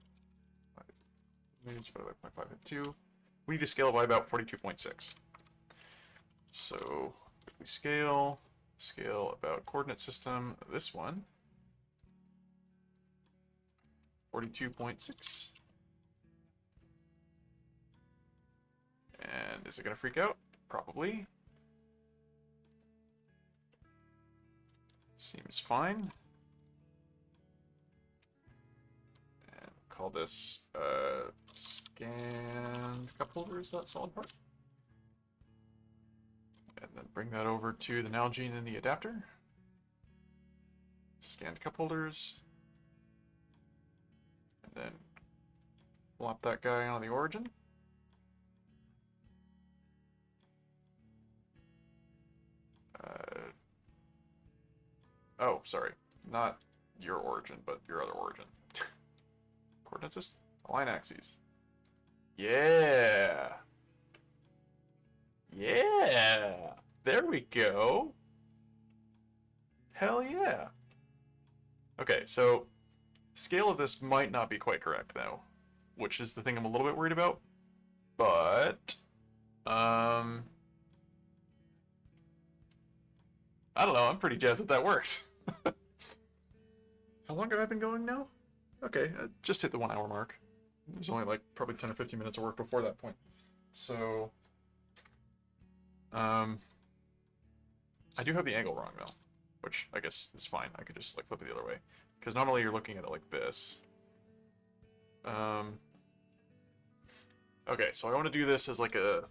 0.5 we need to scale by about 42.6. So if we scale about coordinate system, this one, 42.6. And is it going to freak out? Probably. Seems fine. And call this scanned cupholders.solid part. And then bring that over to the Nalgene and the adapter. Scanned cupholders. And then flop that guy on the origin. Oh, sorry. Not your origin, but your other origin. Coordinate system. Align axes. Yeah! Yeah! There we go! Hell yeah! Okay, so scale of this might not be quite correct, though, which is the thing I'm a little bit worried about. But, I don't know, I'm pretty jazzed that worked. How long have I been going now? Okay, I just hit the 1 hour mark. There's only like probably 10 or 15 minutes of work before that point. So, I do have the angle wrong though, which I guess is fine. I could just like flip it the other way. Because normally you're looking at it like this. Okay, so I want to do this as like a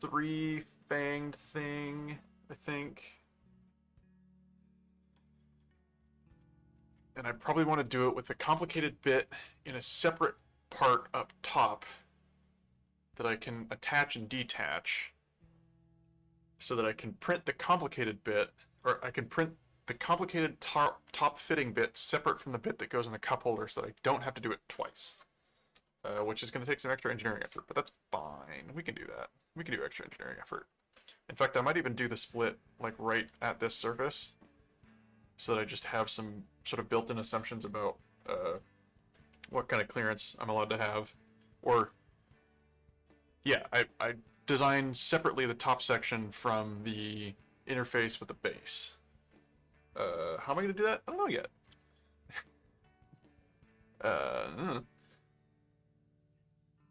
3-fanged thing, I think. And I probably want to do it with the complicated bit in a separate part up top that I can attach and detach so that I can print the complicated bit, or I can print the complicated top fitting bit separate from the bit that goes in the cup holder so that I don't have to do it twice. Which is going to take some extra engineering effort, but that's fine. We can do that. We can do extra engineering effort. In fact, I might even do the split like right at this surface so that I just have some sort of built-in assumptions about what kind of clearance I'm allowed to have. Or, yeah, I design separately the top section from the interface with the base. How am I going to do that? I don't know yet.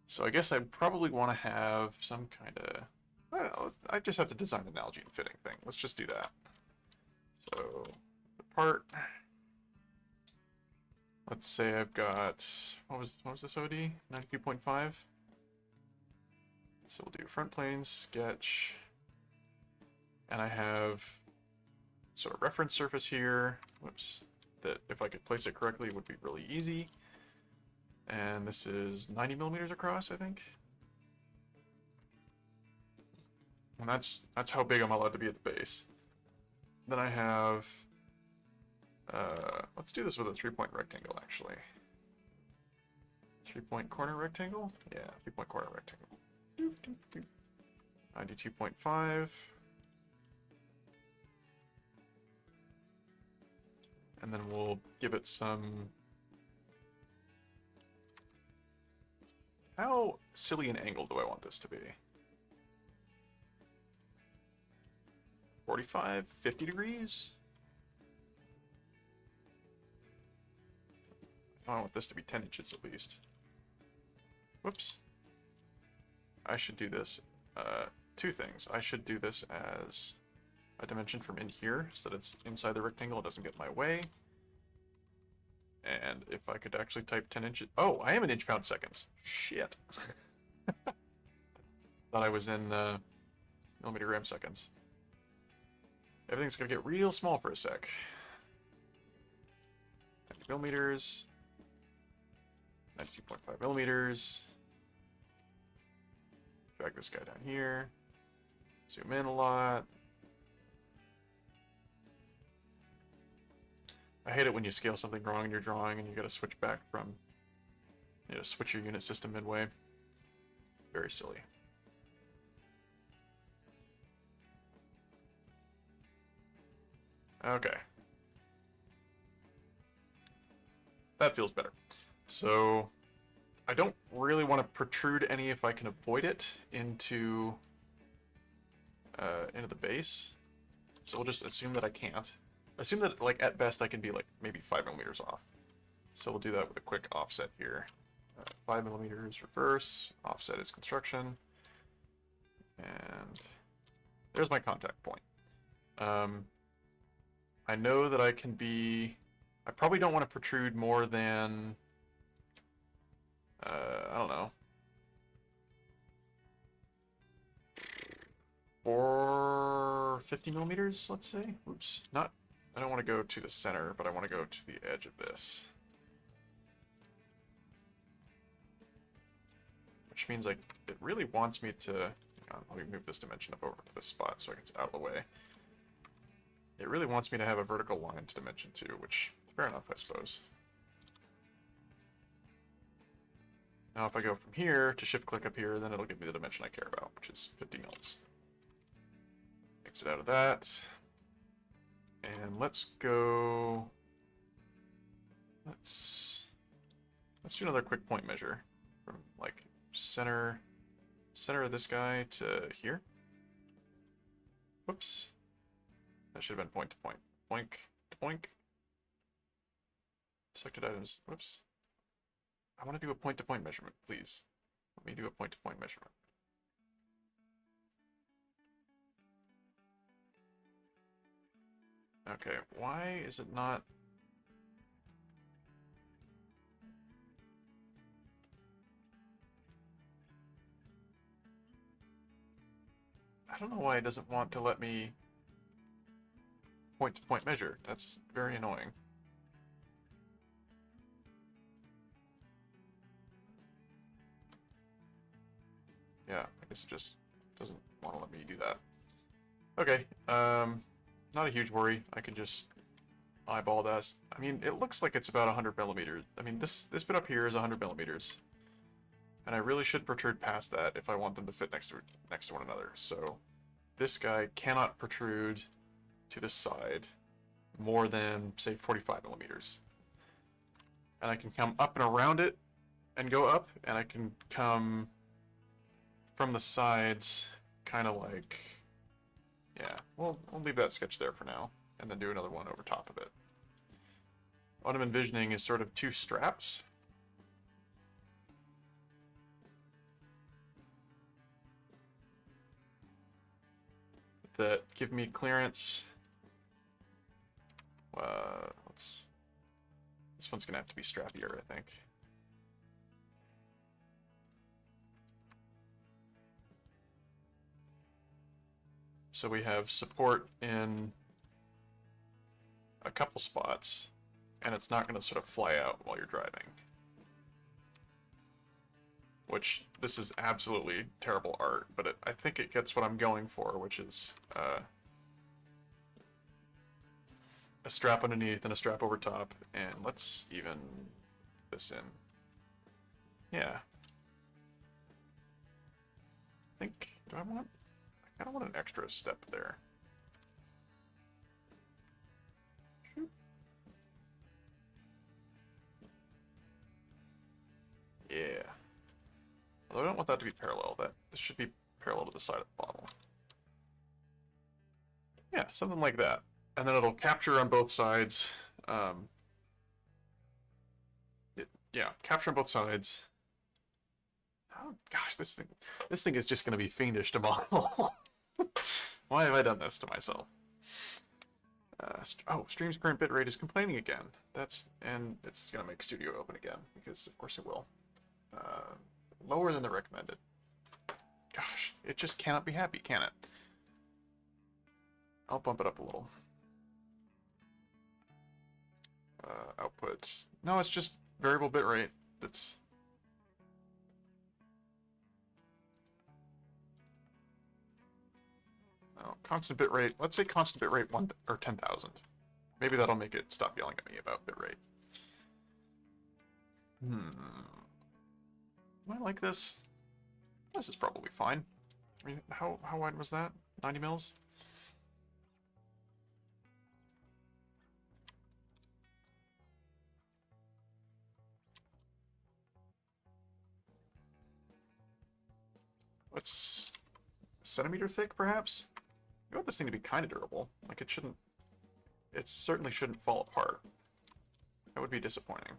So I guess I probably want to have some kind of... I don't know, I just have to design an Nalgene fitting thing. Let's just do that. So, the part... Let's say I've got... What was this OD? 92.5? So we'll do front plane, sketch... And I have sort of reference surface here, whoops, that if I could place it correctly would be really easy. And this is 90 millimeters across, I think. And that's how big I'm allowed to be at the base. Then I have, let's do this with a 3-point rectangle, actually. 3-point corner rectangle? Yeah, 3-point corner rectangle. 92.5. And then we'll give it some... How silly an angle do I want this to be? 45, 50 degrees? I want this to be 10 inches at least. Whoops. I should do this, two things. I should do this as a dimension from in here, so that it's inside the rectangle, it doesn't get in my way. And if I could actually type 10 inches... Oh, I am in inch-pound seconds. Shit. Thought I was in millimeter gram seconds. Everything's gonna get real small for a sec. 90 millimeters. 92.5 millimeters. Drag this guy down here. Zoom in a lot. I hate it when you scale something wrong in your drawing and you gotta switch back from, you know, switch your unit system midway. Very silly. Okay. that feels better. So I don't really want to protrude any if I can avoid it into the base. So we'll just assume that I can't. Assume that, like, at best I can be like maybe 5mm off. So we'll do that with a quick offset here. 5mm reverse, offset is construction, and there's my contact point. I know that I can be. I probably don't want to protrude more than. I don't know. 450mm, let's say. Oops, not. I don't want to go to the center, but I want to go to the edge of this. Which means like it really wants me to. Hang on, let me move this dimension up over to this spot so it's out of the way. It really wants me to have a vertical line to dimension 2, which fair enough, I suppose. Now if I go from here to shift click up here, then it'll give me the dimension I care about, which is 50 mils. Exit out of that. And let's go. Let's do another quick point measure from like center of this guy to here. Whoops. That should have been point to point. Boink to boink. Selected items. Whoops. I want to do a point to point measurement, please. Let me do a point to point measurement. Okay, why is it not? I don't know why it doesn't want to let me point to point measure. That's very annoying. Yeah, I guess it just doesn't want to let me do that. Okay, not a huge worry. I can just eyeball this. I mean, it looks like it's about 100mm. I mean, this bit up here is 100mm. And I really should protrude past that if I want them to fit next to one another. So this guy cannot protrude to the side more than, say, 45mm. And I can come up and around it and go up, and I can come from the sides, kind of like, yeah, we'll leave that sketch there for now, and then do another one over top of it. What I'm envisioning is sort of two straps. That give me clearance. This one's gonna have to be strappier, I think. So we have support in a couple spots, and it's not going to sort of fly out while you're driving. Which, this is absolutely terrible art, but I think it gets what I'm going for, which is a strap underneath and a strap over top, and let's even this in. Yeah. I think, I kind of want an extra step there. Yeah. Although I don't want that to be parallel. This should be parallel to the side of the bottle. Yeah, something like that. And then it'll capture on both sides. Yeah, capture on both sides. Oh gosh, this thing is just going to be fiendish to model. Why have I done this to myself? Oh, stream's current bitrate is complaining again. And it's going to make Studio open again, because of course it will. Lower than the recommended. Gosh, it just cannot be happy, can it? I'll bump it up a little. Outputs. No, it's just variable bitrate. That's... Oh, constant bitrate. Let's say constant bitrate 1 or 10,000. Maybe that'll make it stop yelling at me about bitrate. Do I like this? This is probably fine. I mean, how wide was that? 90 mils? centimeter thick, perhaps? You want this thing to be kind of durable. Like, it shouldn't... It certainly shouldn't fall apart. That would be disappointing.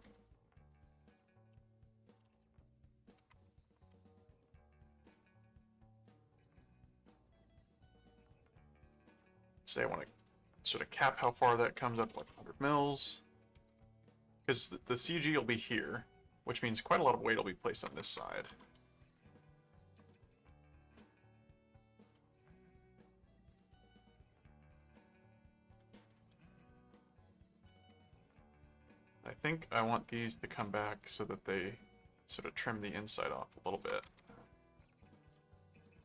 Say I want to sort of cap how far that comes up, like 100 mils. Because the CG will be here, which means quite a lot of weight will be placed on this side. I think I want these to come back so that they sort of trim the inside off a little bit.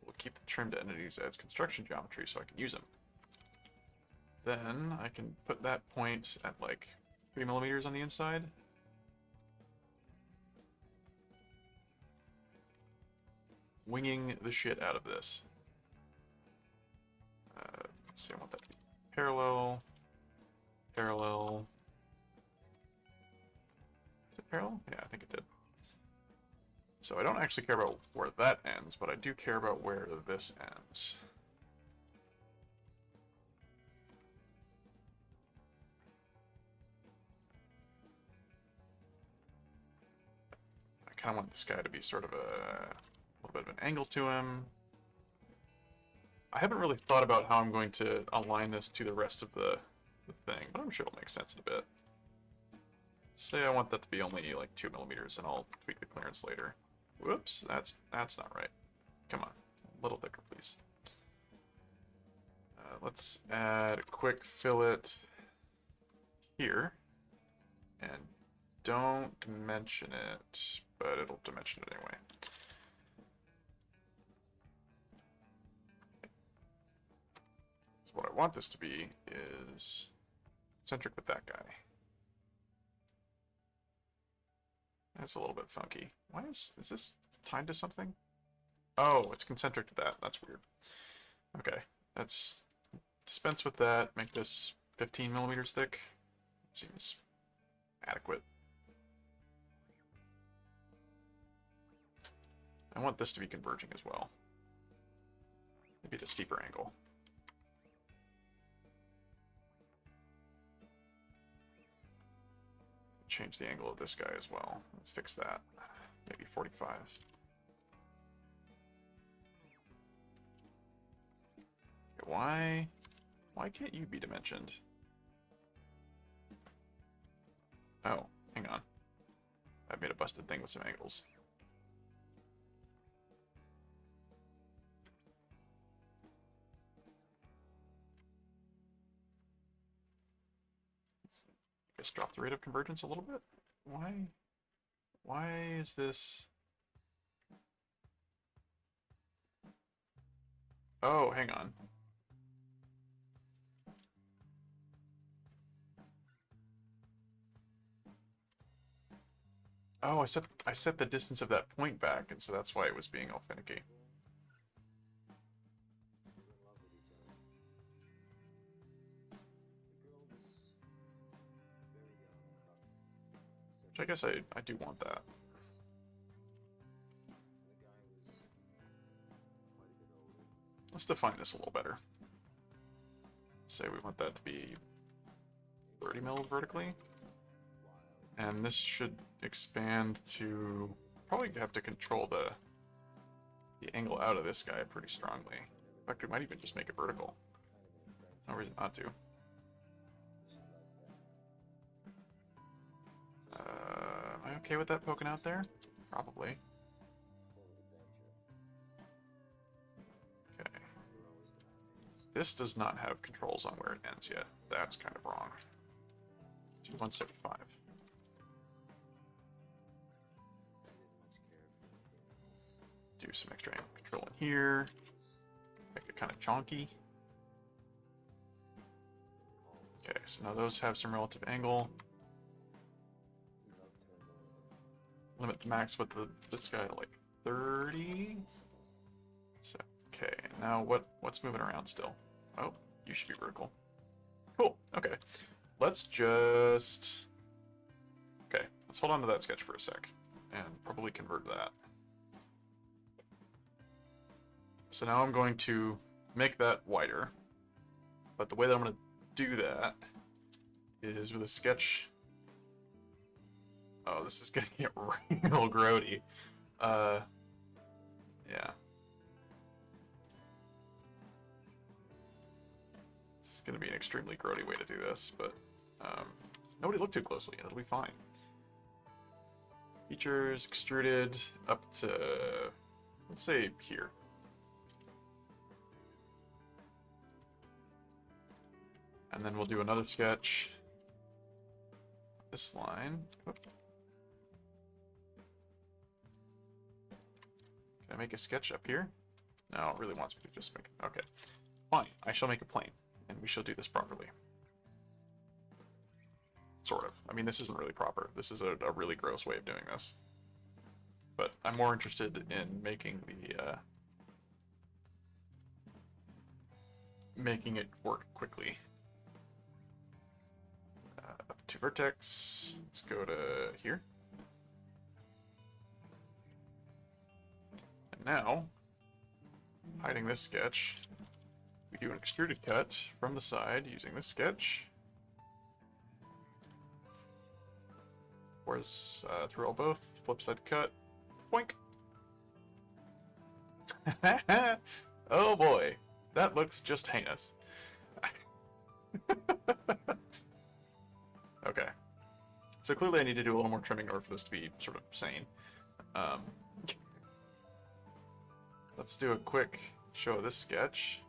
We'll keep the trimmed entities as construction geometry so I can use them. Then I can put that point at like 3 millimeters on the inside. Winging the shit out of this. Let's see, I want that to be parallel. Parallel. Is it parallel? Yeah, I think it did. So I don't actually care about where that ends, but I do care about where this ends. I kind of want this guy to be sort of a little bit of an angle to him. I haven't really thought about how I'm going to align this to the rest of the thing, but I'm sure it'll make sense in a bit. Say I want that to be only like 2 millimeters, and I'll tweak the clearance later. Whoops, that's not right. Come on, a little thicker, please. Let's add a quick fillet here, and don't dimension it, but it'll dimension it anyway. So what I want this to be is centric with that guy. That's a little bit funky. Why is this tied to something? Oh, it's concentric to that. That's weird. Okay, let's dispense with that. Make this 15 millimeters thick. Seems adequate. I want this to be converging as well. Maybe at a steeper angle. Change the angle of this guy as well. Let's fix that. Maybe 45. Okay, why can't you be dimensioned? Oh, hang on. I've made a busted thing with some angles. Just drop the rate of convergence a little bit. Why is this? Oh, hang on. Oh, I set the distance of that point back, and so that's why it was being all finicky. Which I guess I do want that. Let's define this a little better. Say we want that to be 30 mil vertically. And this should expand to... Probably have to control the angle out of this guy pretty strongly. In fact, we might even just make it vertical. No reason not to. Am I okay with that poking out there? Probably. Okay. This does not have controls on where it ends yet. That's kind of wrong. Do 175. Do some extra angle control in here. Make it kind of chonky. Okay, so now those have some relative angle. Limit the max width of this guy at like 30. So, okay, now what's moving around still? Oh, you should be vertical. Cool, okay. Let's just... Okay, let's hold on to that sketch for a sec. And probably convert that. So now I'm going to make that wider. But the way that I'm going to do that is with a sketch. Oh, this is going to get real grody. Yeah. This is going to be an extremely grody way to do this, but nobody look too closely and it'll be fine. Features extruded up to, let's say, here. And then we'll do another sketch. This line. Oh. Can I make a sketch up here? No, it really wants me to just make it. Okay. Fine. I shall make a plane, and we shall do this properly. Sort of. I mean, this isn't really proper. This is a really gross way of doing this. But I'm more interested in making the making it work quickly. Up to vertex. Let's go to here. And now, hiding this sketch, we do an extruded cut from the side using this sketch. Whereas through all both, flip side cut, boink. Oh boy, that looks just heinous. Okay, so clearly I need to do a little more trimming in order for this to be sort of sane. Let's do a quick show of this sketch.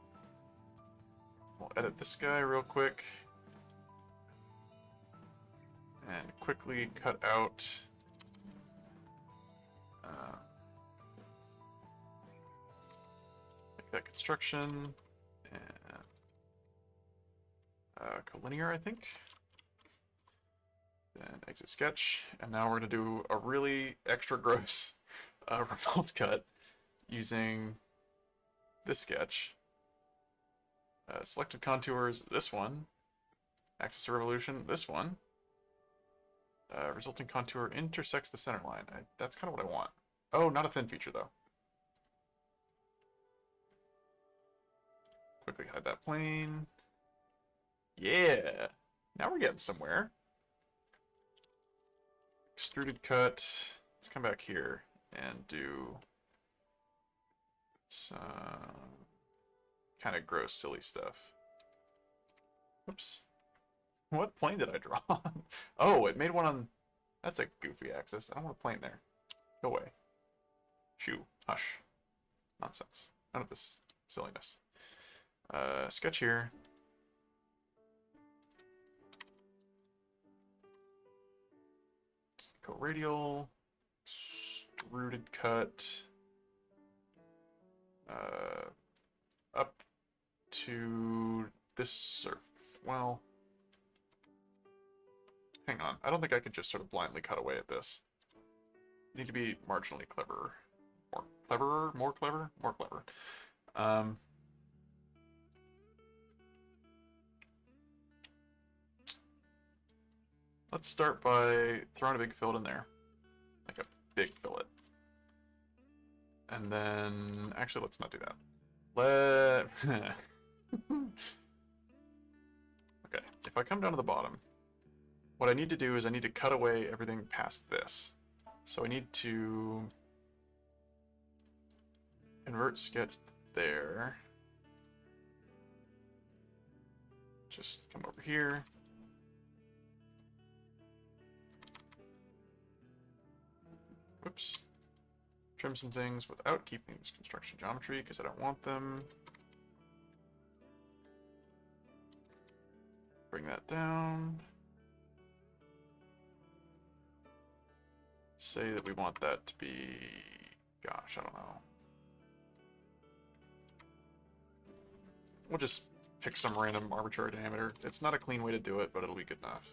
We'll edit this guy real quick. And quickly cut out make that construction and collinear, I think. Then exit sketch, and now we're going to do a really extra gross revolved cut using this sketch. Selected contours, this one. Axis of revolution, this one. Resulting contour intersects the center line. That's kind of what I want. Oh, not a thin feature, though. Quickly hide that plane. Yeah! Now we're getting somewhere. Extruded cut. Let's come back here and do some kind of gross, silly stuff. Oops. What plane did I draw? Oh, it made one on... That's a goofy axis. I don't want a plane there. Go away. Shoo. Hush. Nonsense. None of this silliness. Sketch here. Co-radial. Extruded cut. Up to this surf. Well... Hang on, I don't think I could just sort of blindly cut away at this. Need to be marginally cleverer. More cleverer? More clever? More clever. Let's start by throwing a big fillet in there. Like a big fillet. And then... Actually, let's not do that. Okay, if I come down to the bottom, what I need to do is I need to cut away everything past this. So I need to invert sketch there. Just come over here. Whoops. Trim some things without keeping this construction geometry because I don't want them. Bring that down. Say that we want that to be, gosh, I don't know. We'll just pick some random arbitrary diameter. It's not a clean way to do it, but it'll be good enough.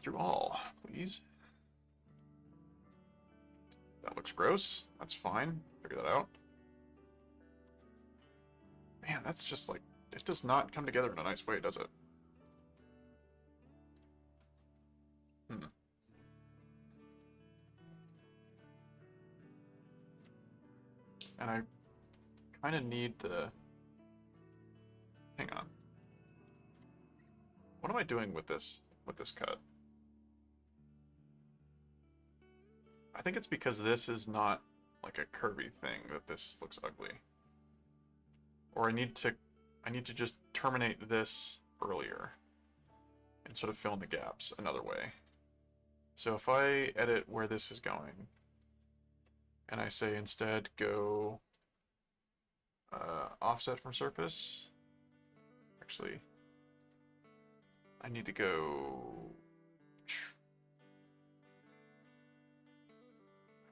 Through all, please. That looks gross. That's fine. Figure that out. Man, that's just like, it does not come together in a nice way, does it? and I kind of need the... Hang on. What am I doing with this cut? I think it's because this is not like a curvy thing that this looks ugly. Or I need to just terminate this earlier and sort of fill in the gaps another way. So if I edit where this is going, and I say instead go offset from surface, actually, I need to go...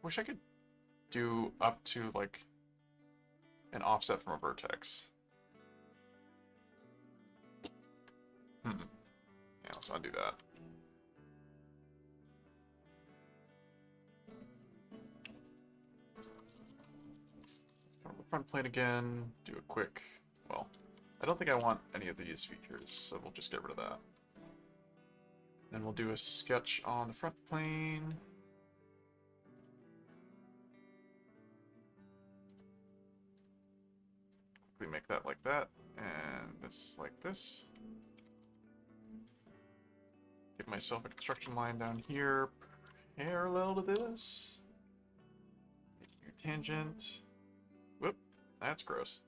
I wish I could do up to like an offset from a vertex. Yeah, let's undo that. Come to the front plane again, do a quick, well, I don't think I want any of these features, so we'll just get rid of that. Then we'll do a sketch on the front plane. We make that like that, and this like this. Give myself a construction line down here, parallel to this. Make your tangent. Whoop, that's gross.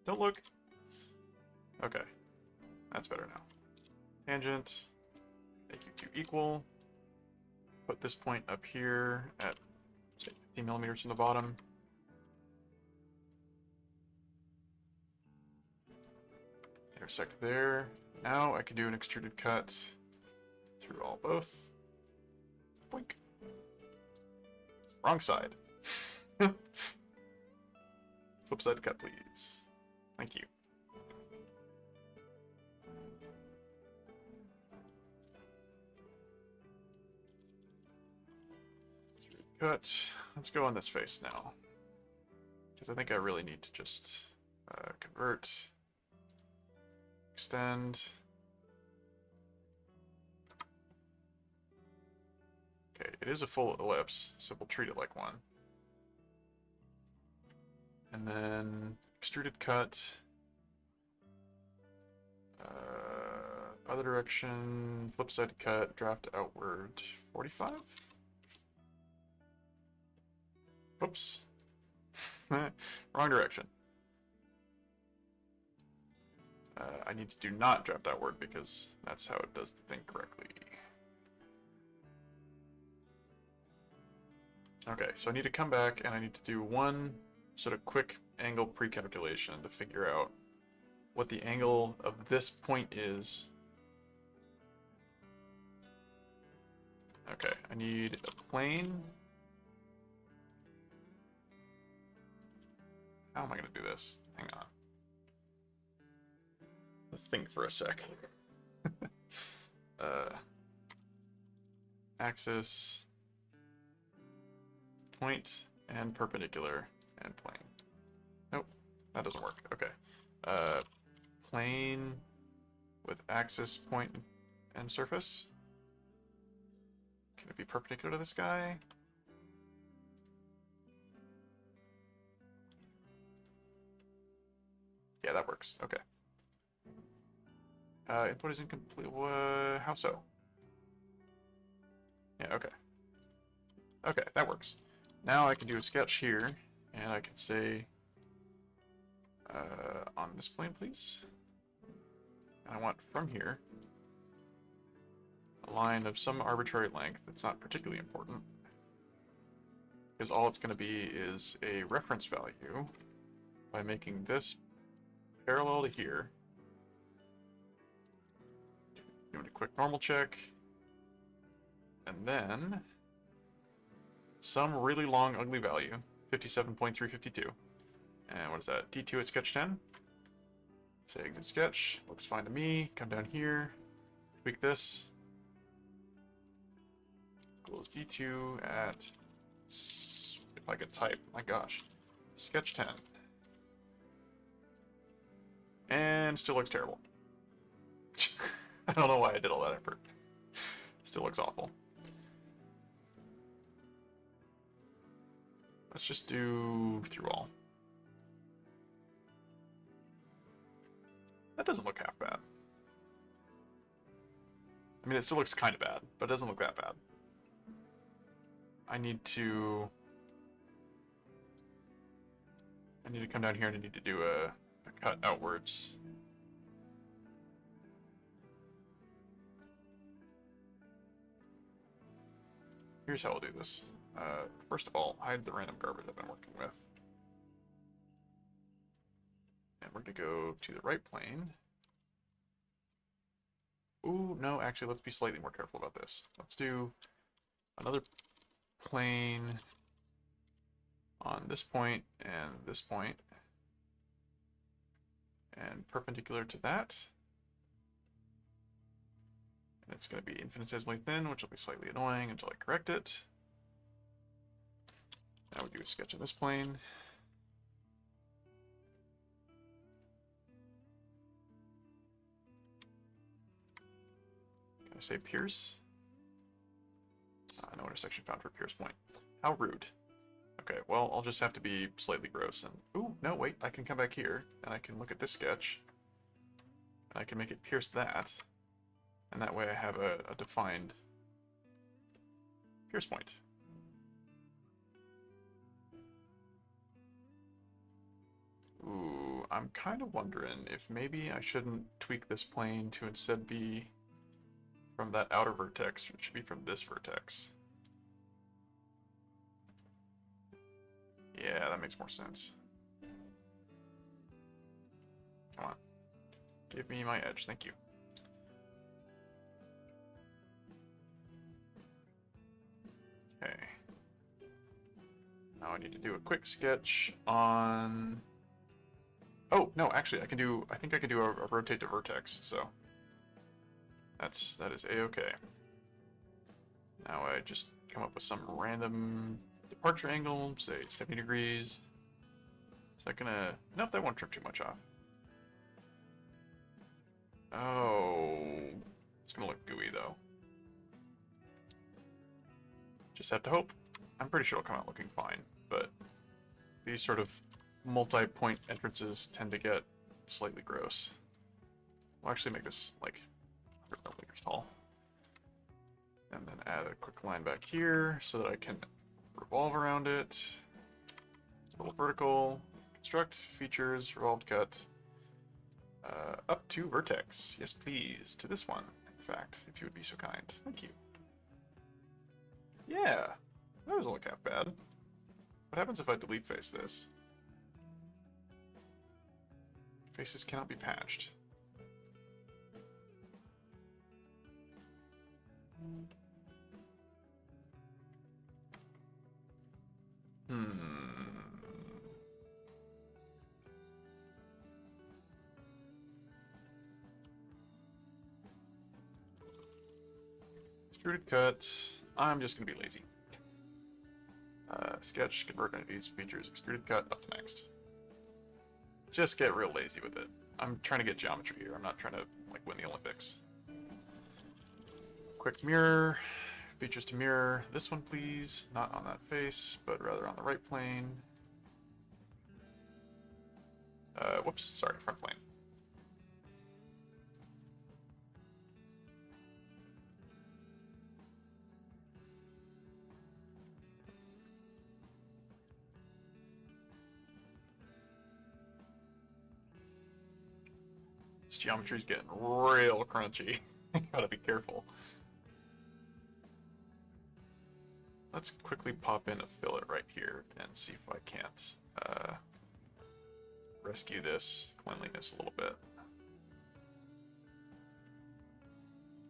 Don't look. Okay, that's better now. Tangent, make you two equal. Put this point up here at, say, 15 millimeters from the bottom. Intersect there. Now I can do an extruded cut through all both. Boink. Wrong side. Flip side cut, please. Thank you. Cut. Let's go on this face now, because I think I really need to just convert, extend. Okay, it is a full ellipse, so we'll treat it like one. And then extruded cut. Other direction, flip side cut, draft outward, 45? Whoops. Wrong direction. I need to do not draft outward because that's how it does the thing correctly. Okay, so I need to come back and I need to do one sort of quick angle pre-calculation to figure out what the angle of this point is. Okay, I need a plane. How am I going to do this? Hang on. Let's think for a sec. Axis, point, and perpendicular, and plane. Nope, that doesn't work. Okay. Plane with axis, point, and surface. Can it be perpendicular to this guy? Yeah, that works. Okay. Input is incomplete. How so? Yeah, okay. Okay, that works. Now I can do a sketch here, and I can say, on this plane, please. And I want from here a line of some arbitrary length that's not particularly important, because all it's going to be is a reference value by making this parallel to here. Doing a quick normal check. And then some really long ugly value, 57.352. And what is that? D2 at sketch 10. Say exit sketch. Looks fine to me. Come down here. Tweak this. Equals D2 at, if I could type, my gosh, sketch 10. And still looks terrible. I don't know why I did all that effort. Still looks awful. Let's just do through all. That doesn't look half bad. I mean, it still looks kind of bad, but it doesn't look that bad. I need to come down here and I need to do a cut outwards. Here's how we'll do this. First of all, hide the random garbage I've been working with. And we're going to go to the right plane. Ooh, no, actually, let's be slightly more careful about this. Let's do another plane on this point and this point. And perpendicular to that. And it's going to be infinitesimally thin, which will be slightly annoying until I correct it. Now we do a sketch on this plane. Can I say pierce? No intersection found for pierce point. How rude. Okay, well, I'll just have to be slightly gross and... Ooh, no, wait, I can come back here, and I can look at this sketch. And I can make it pierce that. And that way I have a defined pierce point. Ooh, I'm kind of wondering if maybe I shouldn't tweak this plane to instead be from that outer vertex. It should be from this vertex. Yeah, that makes more sense. Come on. Give me my edge, thank you. Okay. Now I need to do a quick sketch on... Oh, no, actually, I think I can do a rotate to vertex, so... That is a-okay. Now I just come up with some random departure angle, say 70 degrees. Is that gonna... Nope, that won't trip too much off. Oh... It's gonna look gooey, though. Just have to hope. I'm pretty sure it'll come out looking fine, but these sort of multi-point entrances tend to get slightly gross. We'll actually make this like 100 millimeters tall. And then add a quick line back here so that I can revolve around it. A little vertical, construct, features, revolved cut. Up to vertex. Yes, please. To this one, in fact, if you would be so kind. Thank you. Yeah, that doesn't look half bad. What happens if I delete face this? Faces cannot be patched. Extruded cut. I'm just gonna be lazy. Sketch, convert into these features, extruded cut, up to next. Just get real lazy with it. I'm trying to get geometry here. I'm not trying to like win the Olympics. Quick mirror, features to mirror. This one, please, not on that face, but rather on the right plane. Whoops, sorry, front plane. This geometry's getting real crunchy. Gotta be careful. Let's quickly pop in a fillet right here and see if I can't rescue this cleanliness a little bit.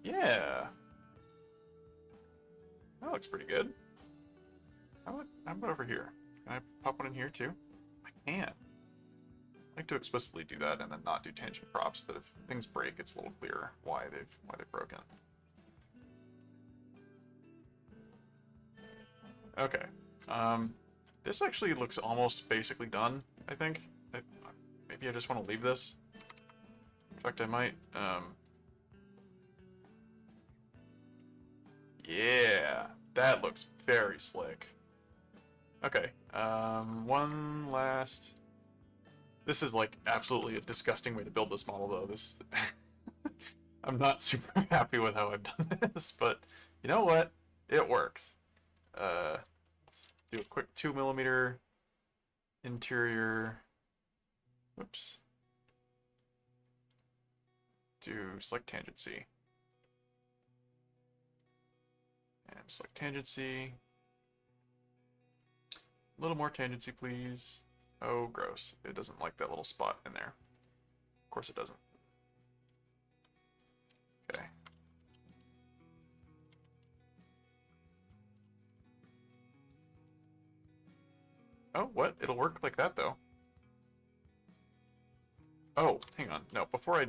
Yeah. That looks pretty good. How about over here? Can I pop one in here too? I can. I like to explicitly do that and then not do tangent props, so that if things break, it's a little clearer why they've broken. Okay. This actually looks almost basically done, I think. Maybe I just want to leave this. In fact, I might, yeah, that looks very slick. Okay. One last... This is like absolutely a disgusting way to build this model though. This I'm not super happy with how I've done this, but you know what? It works. Let's do a quick 2mm interior. Whoops. Do select tangency. And select tangency. A little more tangency, please. Oh, gross. It doesn't like that little spot in there. Of course it doesn't. Okay. Oh, what? It'll work like that, though. Oh, hang on. No, before I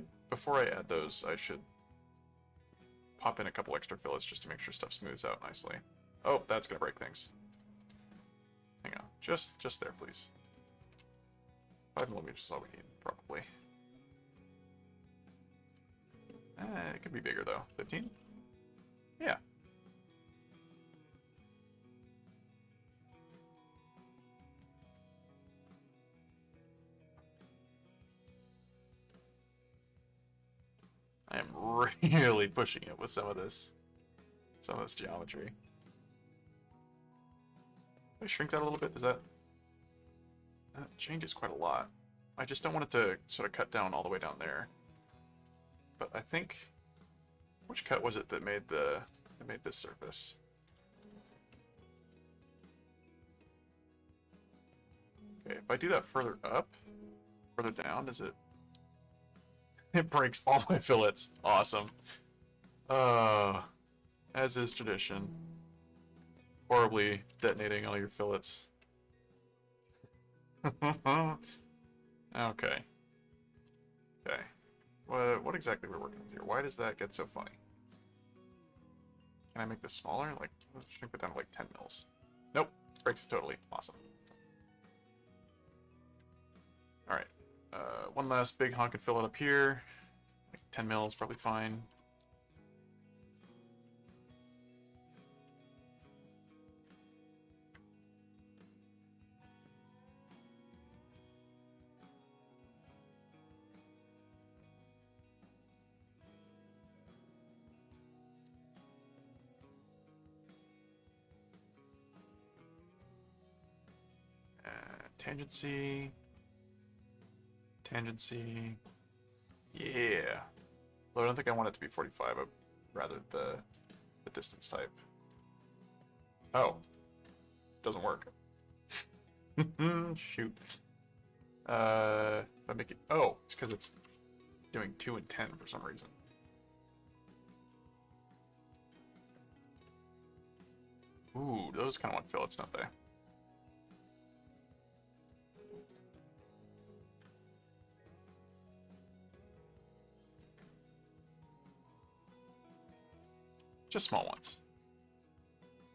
add those, I should pop in a couple extra fillets just to make sure stuff smooths out nicely. Oh, that's gonna break things. Hang on. Just there, please. 5mm is all we need, probably. It could be bigger, though. 15? Yeah. I am really pushing it with some of this geometry. Can I shrink that a little bit? Does that changes quite a lot. I just don't want it to sort of cut down all the way down there. But I think, which cut was it that made this surface? Okay, if I do that further up, further down, does it? It breaks all my fillets. Awesome. As is tradition. Horribly detonating all your fillets. Okay. Okay. What exactly we're working with here? Why does that get so funny? Can I make this smaller? Like, let's shrink it down to like 10 mils. Nope. Breaks it totally. Awesome. Alright. One last big honkin' fillet up here. Like 10 mils, probably fine. Tangency. Tangency. Yeah. Though I don't think I want it to be 45, but rather the distance type. Oh. Doesn't work. Shoot. If I make it... Oh, it's because it's doing 2 and 10 for some reason. Ooh, those kind of want fillets, don't they? Just small ones.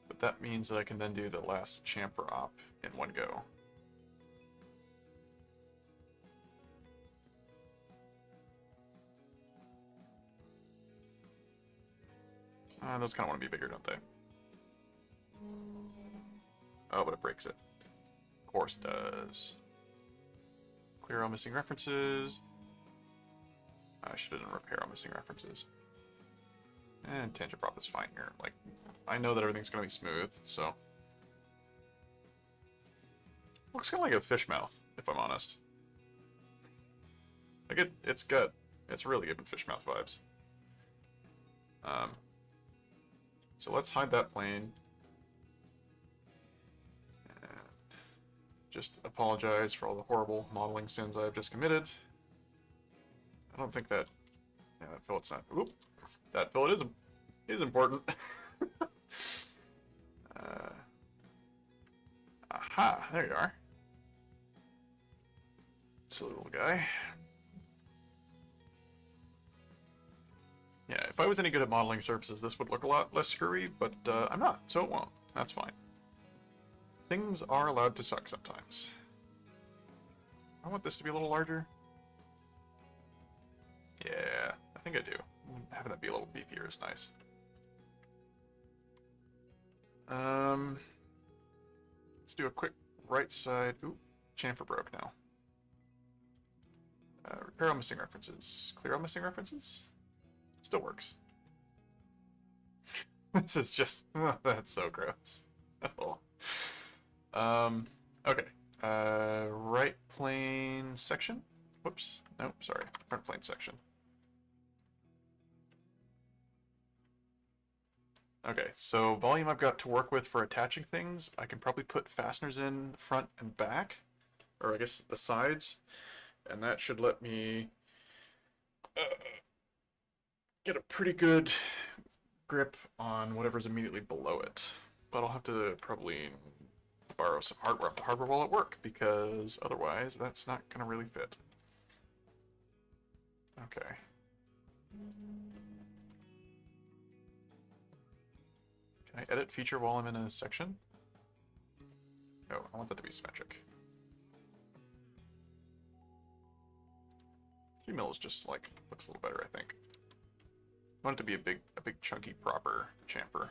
But that means that I can then do the last chamfer op in one go. Those kind of want to be bigger, don't they? Oh, but it breaks it. Of course it does. Clear all missing references. I should have done repair all missing references. And tangent prop is fine here. Like, I know that everything's gonna be smooth, so. Looks kind of like a fish mouth, if I'm honest. Like it's really giving fish mouth vibes. So let's hide that plane. And just apologize for all the horrible modeling sins I've just committed. I don't think that, yeah, that fillet's not, oop. That fillet is important. Aha, there you are. Silly little guy. Yeah, if I was any good at modeling surfaces, this would look a lot less screwy, but I'm not, so it won't. That's fine. Things are allowed to suck sometimes. I want this to be a little larger. Yeah, I think I do. Having that be a little beefier is nice. Let's do a quick right side. Ooh, chamfer broke now. Repair all missing references. Clear all missing references? Still works. This is just... Oh, that's so gross. Okay. Right plane section? Whoops. Nope, sorry. Front plane section. Okay, so volume I've got to work with for attaching things. I can probably put fasteners in front and back, or I guess the sides, and that should let me get a pretty good grip on whatever's immediately below it. But I'll have to probably borrow some hardware off the hardware wall at work, because otherwise that's not going to really fit. Okay. Can I edit feature while I'm in a section? No, I want that to be symmetric. 3 mil is just like, looks a little better, I think. I want it to be a big chunky proper chamfer.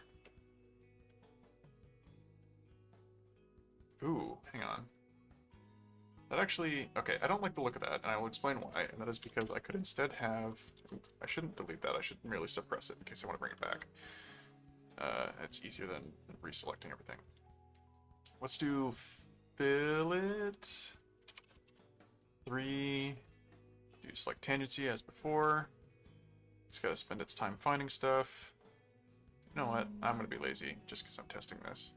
Ooh, hang on. That actually, okay, I don't like the look of that, and I will explain why, and that is because I could instead have, I shouldn't delete that, I should merely suppress it in case I want to bring it back. It's easier than reselecting everything. Let's do fillet 3, do select tangency as before. It's got to spend its time finding stuff. You know what, I'm going to be lazy just because I'm testing this.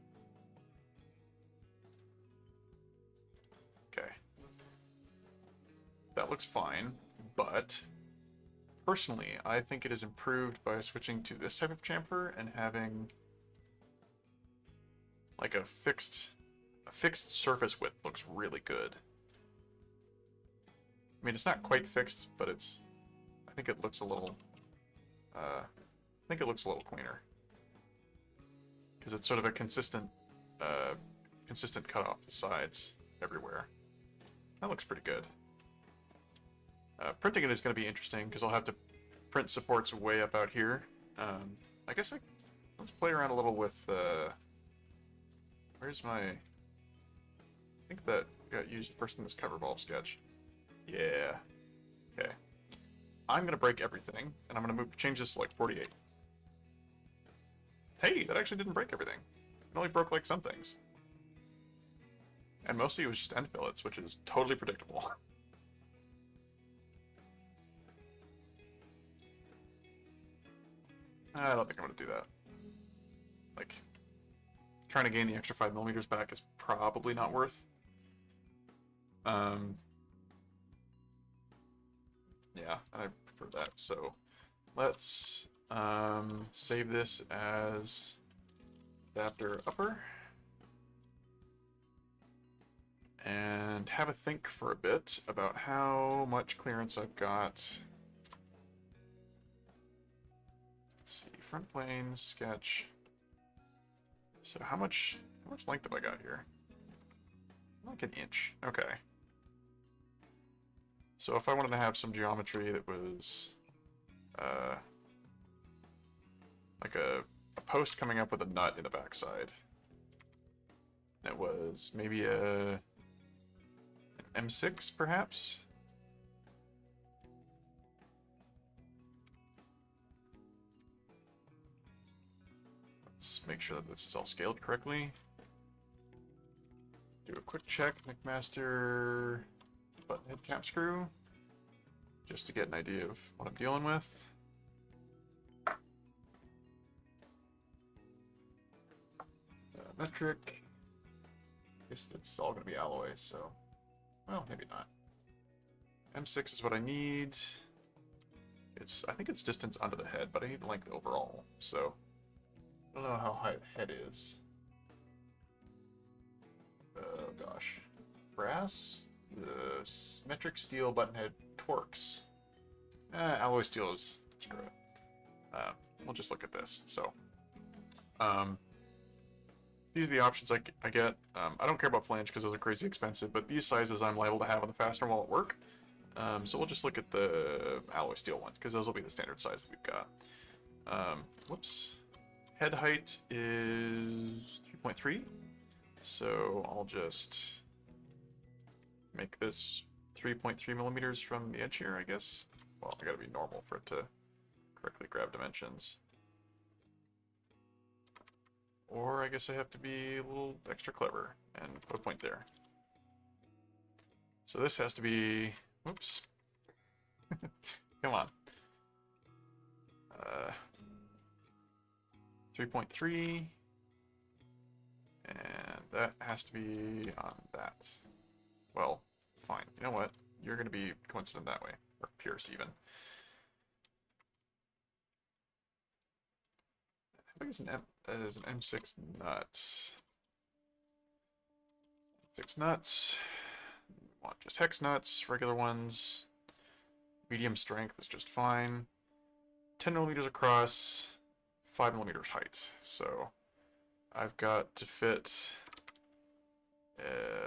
Okay. That looks fine, but personally, I think it is improved by switching to this type of chamfer and having like a fixed surface width looks really good. I mean, it's not quite fixed, but it's, I think it looks a little, cleaner. Because it's sort of a consistent cut off the sides everywhere. That looks pretty good. Printing it is going to be interesting because I'll have to print supports way up out here. I guess let's play around a little with, where's my, I think that got used first in this cover bulb sketch. Yeah. Okay. I'm going to break everything, and I'm going to change this to like 48. Hey, that actually didn't break everything. It only broke like some things. And mostly it was just end fillets, which is totally predictable. I don't think I'm going to do that. Like, trying to gain the extra 5mm back is probably not worth. Yeah, I prefer that. So let's save this as adapter upper and have a think for a bit about how much clearance I've got. Let's see, front plane sketch. So how much length have I got here? Like an inch. Okay. So if I wanted to have some geometry that was like a post coming up with a nut in the backside, and it was maybe an M6 perhaps? Let's make sure that this is all scaled correctly. Do a quick check, McMaster button head cap screw, just to get an idea of what I'm dealing with. Metric. I guess that's all going to be alloy, so, well, maybe not. M6 is what I need. I think it's distance under the head, but I need length overall, so I don't know how high the head is. Oh gosh. Brass? Metric steel button head Torx. Alloy steel is, screw it. We'll just look at this. So, these are the options I get. I don't care about flange because those are crazy expensive, but these sizes I'm liable to have on the fastener wall at work. So we'll just look at the alloy steel ones because those will be the standard size that we've got. Whoops. Head height is 3.3. So I'll just make this 3.3 millimeters from the edge here, I guess. Well, I gotta be normal for it to correctly grab dimensions. Or I guess I have to be a little extra clever and put a point there. So this has to be, whoops. Come on. 3.3. And that has to be on that. Well, fine. You know what? You're going to be coincident that way. Or Pierce, even. How big is an M6 nuts? 6 nuts. We want just hex nuts, regular ones. Medium strength is just fine. 10 millimeters across, 5 millimeters height. So I've got to fit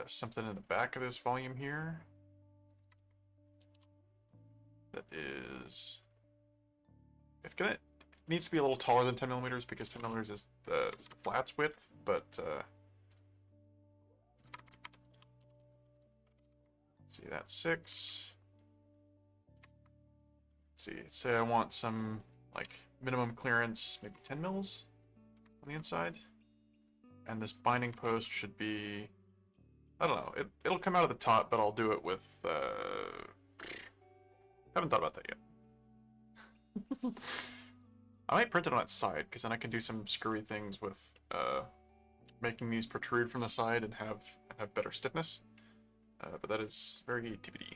something in the back of this volume here. That is, it needs to be a little taller than 10 millimeters because 10 millimeters is the flats width, but see, that's 6. Let's see, say I want some like minimum clearance, maybe 10 mils on the inside. And this binding post should be, I don't know, it'll come out of the top, but I'll do it with, haven't thought about that yet. I might print it on its side, because then I can do some screwy things with making these protrude from the side and have better stiffness. But that is very TBD.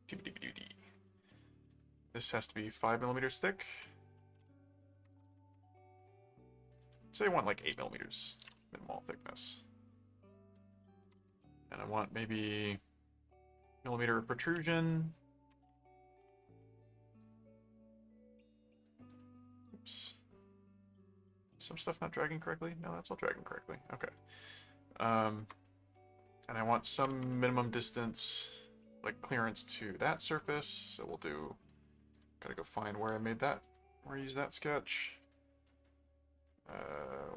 TBD. This has to be 5 millimeters thick. Say I want like 8 millimeters minimal thickness. And I want maybe millimeter of protrusion. Oops. Some stuff not dragging correctly? No, that's all dragging correctly. Okay. And I want some minimum distance, like clearance to that surface. So we'll do, gotta go find where I made that, where I used that sketch.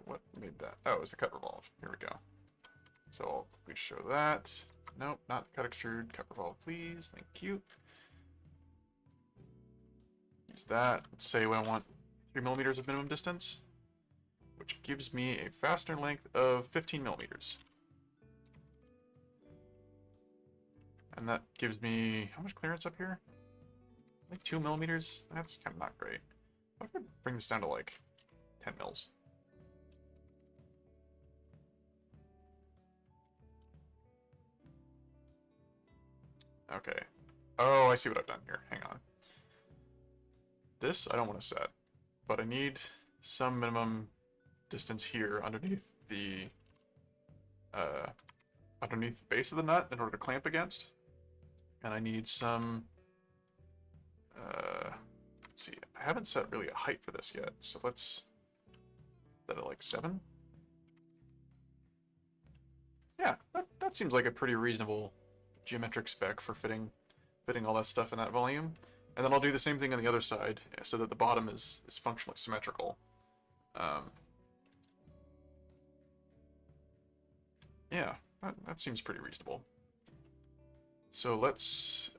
What made that? Oh, it was the cut revolve. Here we go. So I'll quickly show that. Nope, not cut extrude. Cut revolve, please. Thank you. Use that. Let's say I want 3 millimeters of minimum distance, which gives me a fastener length of 15 millimeters. And that gives me, how much clearance up here? Like 2 millimeters? That's kind of not great. I could bring this down to like 10 mils. Okay. Oh, I see what I've done here. Hang on. This I don't want to set, but I need some minimum distance here underneath the base of the nut in order to clamp against. And I need some, let's see, I haven't set really a height for this yet, so let's set it like 7. Yeah, that seems like a pretty reasonable geometric spec for fitting all that stuff in that volume. And then I'll do the same thing on the other side so that the bottom is functionally symmetrical. Yeah, that seems pretty reasonable. So let's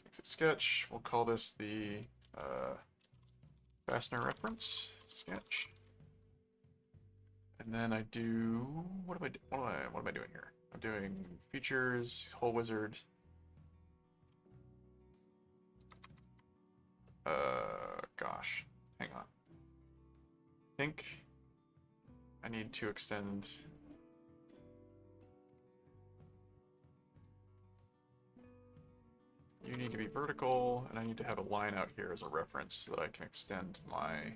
exit sketch. We'll call this the fastener reference sketch. And then I do, what am I doing here? I'm doing features, whole wizard. Gosh, hang on. I think I need to extend. You need to be vertical, and I need to have a line out here as a reference so that I can extend my.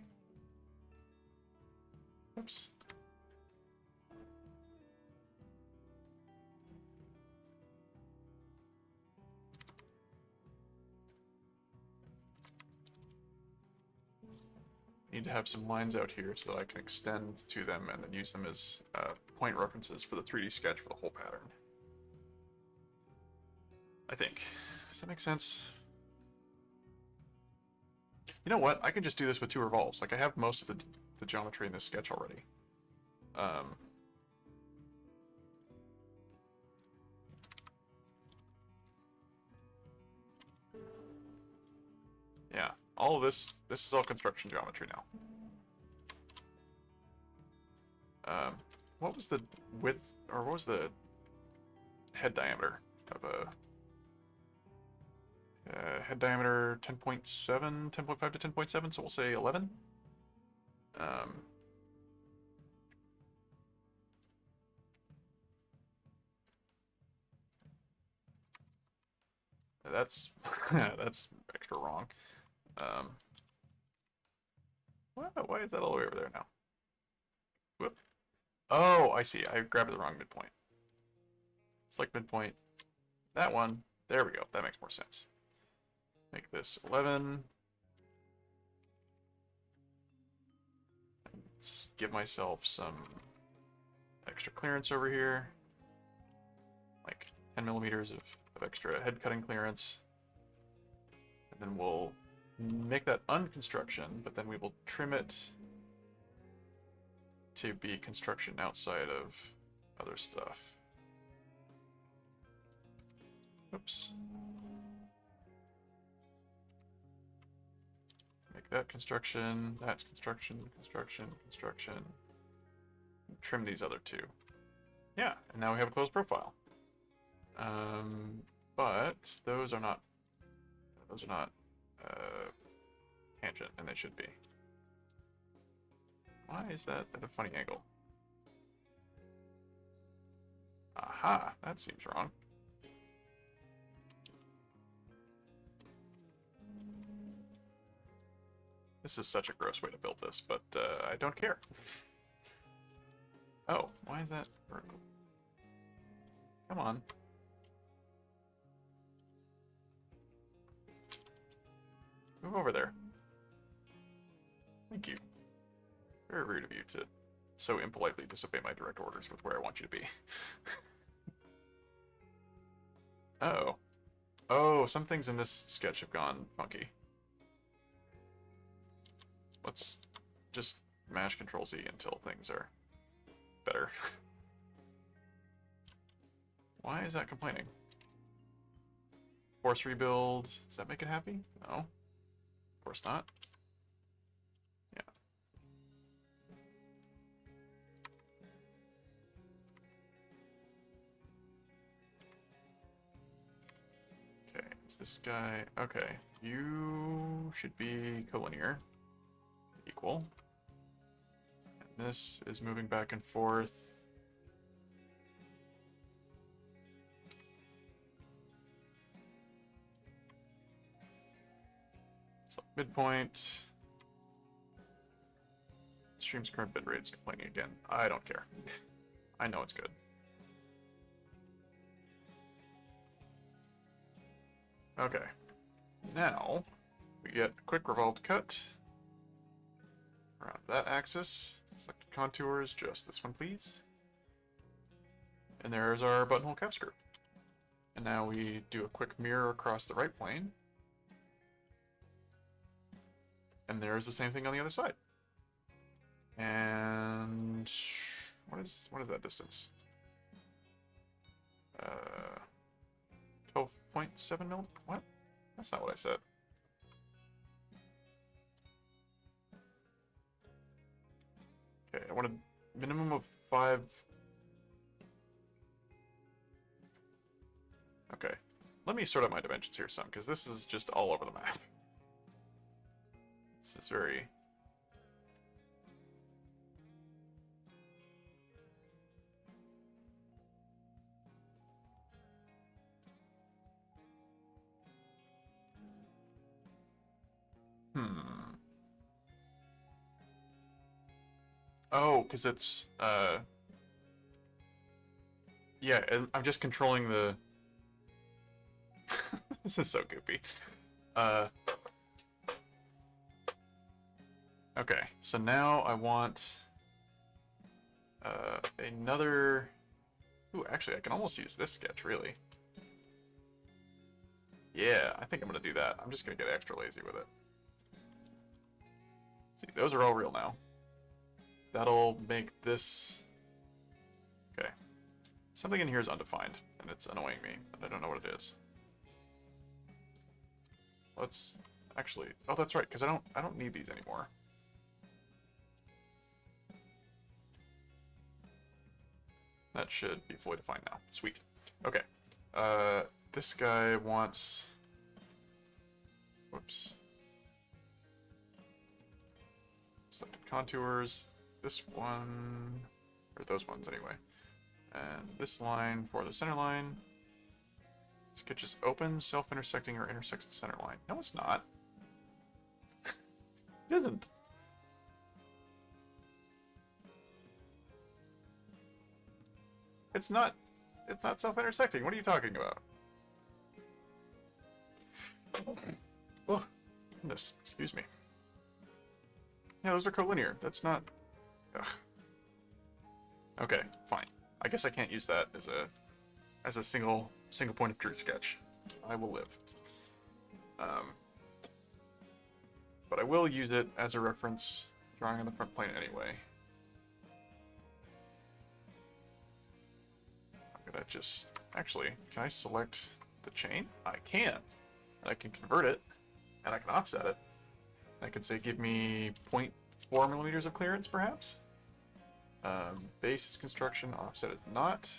Oops. Need to have some lines out here so that I can extend to them and then use them as point references for the 3D sketch for the whole pattern. I think. Does that make sense? You know what? I can just do this with 2 revolves. Like, I have most of the the geometry in this sketch already. Yeah, all of this is all construction geometry now. What was the width, or what was the head diameter of a head diameter? 10.7, 10.5 to 10.7, so we'll say 11. That's that's extra wrong. Why is that all the way over there now? Whoop. Oh, I see. I grabbed the wrong midpoint. Select midpoint. That one. There we go. That makes more sense. Make this 11. Let's give myself some extra clearance over here. Like 10 millimeters of extra head cutting clearance. And then we'll make that unconstruction, but then we will trim it to be construction outside of other stuff. Oops. Make that construction, that's construction, construction, construction. Trim these other two. Yeah, and now we have a closed profile. But those are not tangent, and they should be. Why is that at a funny angle? Aha, that seems wrong. This is such a gross way to build this, but I don't care. Oh, why is that vertical? Come on. Move over there. Thank you. Very rude of you to so impolitely disobey my direct orders with where I want you to be. Uh-oh. Oh, some things in this sketch have gone funky. Let's just mash Control-Z until things are better. Why is that complaining? Force rebuild. Does that make it happy? No. Of course not. Yeah. Okay, is this guy... Okay, you should be collinear. Equal. And this is moving back and forth. So midpoint. Stream's current bitrate is complaining again. I don't care. I know it's good. Okay. Now we get quick revolved cut around that axis. Selected contours, just this one, please. And there's our buttonhole cap screw. And now we do a quick mirror across the right plane. And there's the same thing on the other side. And what is that distance? 12.7 mil? What? That's not what I said. Okay, I want a minimum of 5. Okay, let me sort out my dimensions here some, because this is just all over the map. This is very... Oh, because it's, yeah, and I'm just controlling the... This is so goofy. Okay, so now I want, another... Ooh, actually, I can almost use this sketch, really. Yeah, I think I'm going to do that. I'm just going to get extra lazy with it. See, those are all real now. That'll make this... Okay. Something in here is undefined, and it's annoying me, and I don't know what it is. Let's actually... Oh, that's right, because I don't need these anymore. That should be fully defined now. Sweet. Okay. This guy wants... Whoops. Selected contours. This one... Or those ones, anyway. And this line for the center line. Sketch is open, self-intersecting, or intersects the center line. No, it's not. It isn't. It's not self-intersecting. What are you talking about? Oh, goodness. Excuse me. Yeah, those are collinear. That's not... Ugh. Okay, fine. I guess I can't use that as a single point of truth sketch. I will live. But I will use it as a reference drawing on the front plane anyway. I'm gonna just... Actually, can I select the chain? I can. And I can convert it, and I can offset it. I could say give me 0.4 millimeters of clearance, perhaps? Base is construction, offset is not.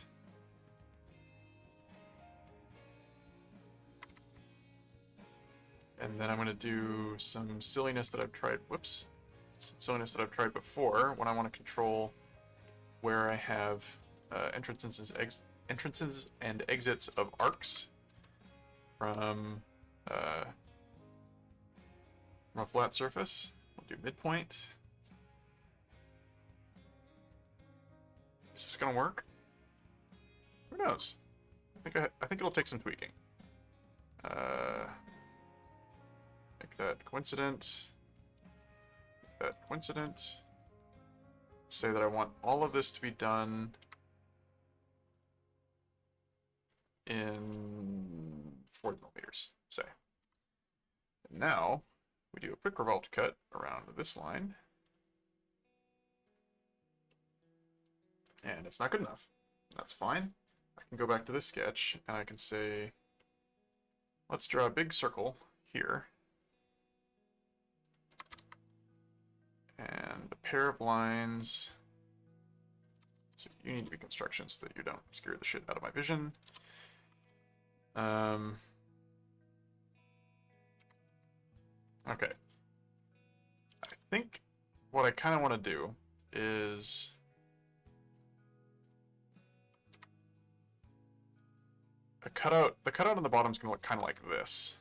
And then I'm going to do some silliness that I've tried, whoops, some silliness that I've tried before when I want to control where I have entrances and exits of arcs from a flat surface. We'll do midpoint. Is this gonna work? Who knows? I think it'll take some tweaking. Make that coincident. Make that coincident. Say that I want all of this to be done in 40 millimeters, say. And now we do a quick revolved cut around this line. And it's not good enough. That's fine. I can go back to this sketch and I can say, let's draw a big circle here. And a pair of lines. So you need to be construction so that you don't scare the shit out of my vision. Okay. I think what I kind of want to do is the cutout on the bottom is going to look kind of like this.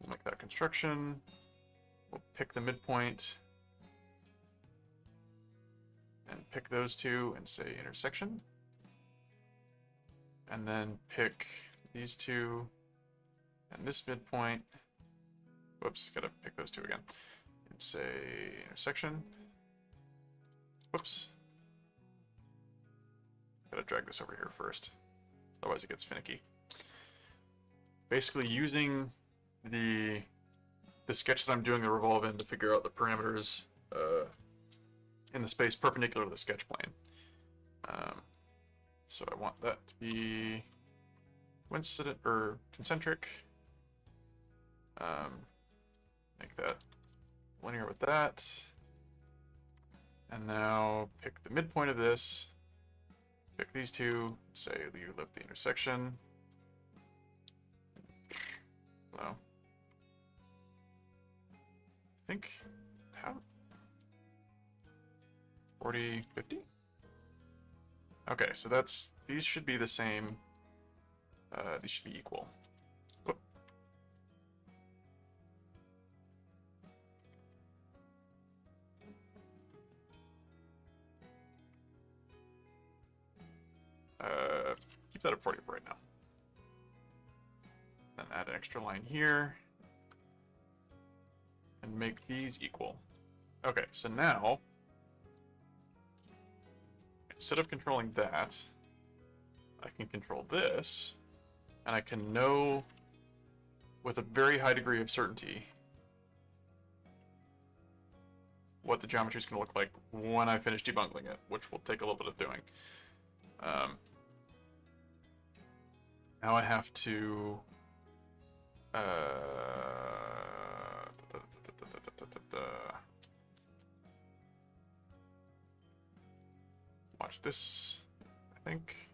We'll make that construction. We'll pick the midpoint and pick those two and say intersection. And then pick these two and this midpoint. Whoops, gotta pick those two again. And say intersection. Whoops. Gotta drag this over here first, otherwise it gets finicky. Basically using the sketch that I'm doing the revolve in to figure out the parameters in the space perpendicular to the sketch plane. So I want that to be coincident or concentric. Make that linear with that. And now pick the midpoint of this. Pick these two, say you lift the intersection. Well, I think, how? 40, 50? Okay, so these should be the same. These should be equal. Whoop. Keep that at 40 for right now. Then add an extra line here. And make these equal. Okay, so now, instead of controlling that, I can control this, and I can know with a very high degree of certainty what the geometry is going to look like when I finish debungling it, which will take a little bit of doing. Now I have to watch this, I think.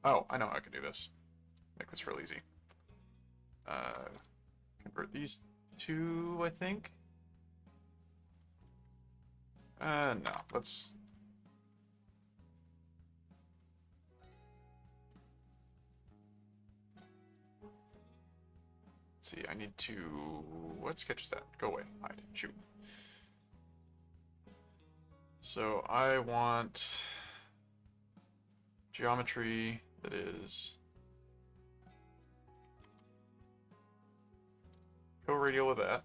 Oh, I know how I can do this. Make this real easy. Convert these two, I think. No, let's... see, I need to... what sketch is that? Go away. Hide. Shoot. So I want geometry that is co-radial with that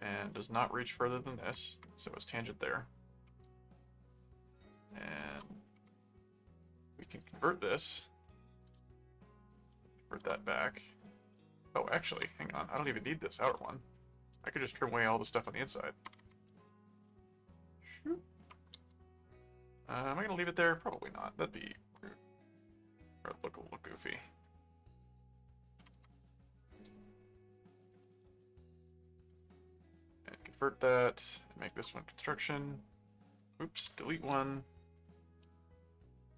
and does not reach further than this, so it's tangent there. And we can convert this, convert that back. Oh, actually, hang on, I don't even need this outer one. I could just trim away all the stuff on the inside. Shoot. Am I going to leave it there? Probably not. That'd be rude. Or look a little goofy. And convert that. And make this one construction. Oops, delete one.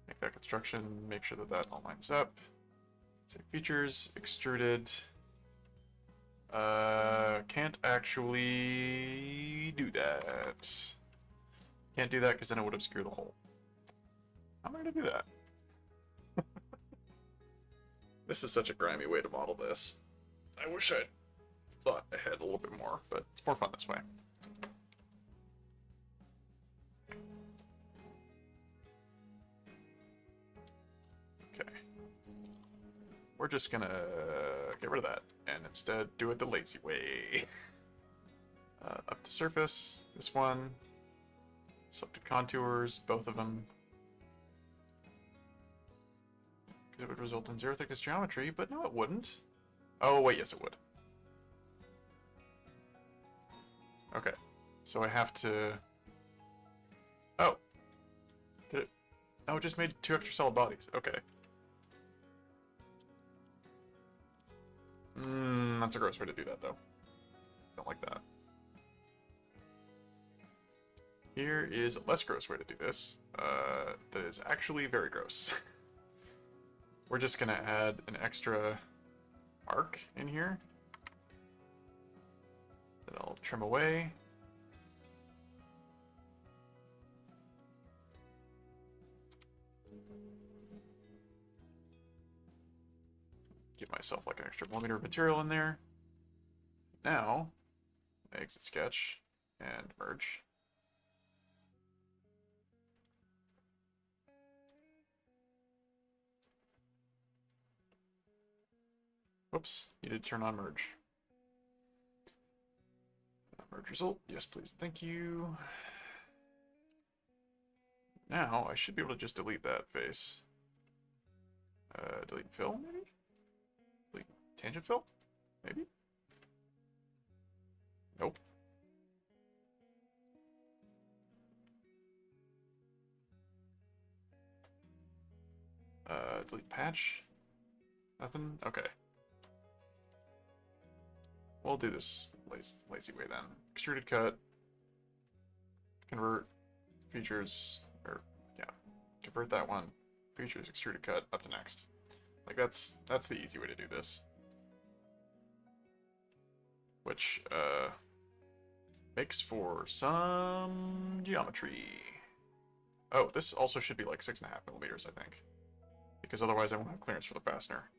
Make that construction. Make sure that that all lines up. Save features. Extruded. Can't actually do that. Can't do that because then it would obscure the hole. How am I going to do that? This is such a grimy way to model this. I wish I'd thought ahead a little bit more, but it's more fun this way. Okay. We're just going to get rid of that and instead do it the lazy way. Up to surface, this one. Selected contours, both of them. Because it would result in zero thickness geometry, but no, it wouldn't. Oh, wait, yes, it would. Okay, so I have to... oh! Did it... oh, it just made 2 extra solid bodies. Okay. That's a gross way to do that, though. Don't like that. Here is a less gross way to do this. That is actually very gross. We're just gonna add an extra arc in here that I'll trim away. Give myself like an extra millimeter of material in there. Now, exit sketch and merge. Whoops, needed to turn on merge. Merge result, yes please, thank you. Now I should be able to just delete that face. Delete fill, maybe? Delete tangent fill? Maybe? Nope. Delete patch? Nothing? Okay. We'll do this lazy way then. Extruded cut. Convert features, or yeah, convert that one. Features, extruded cut, up to next. Like that's the easy way to do this. Which makes for some geometry. Oh, this also should be like 6.5 millimeters, I think. Because otherwise I won't have clearance for the fastener.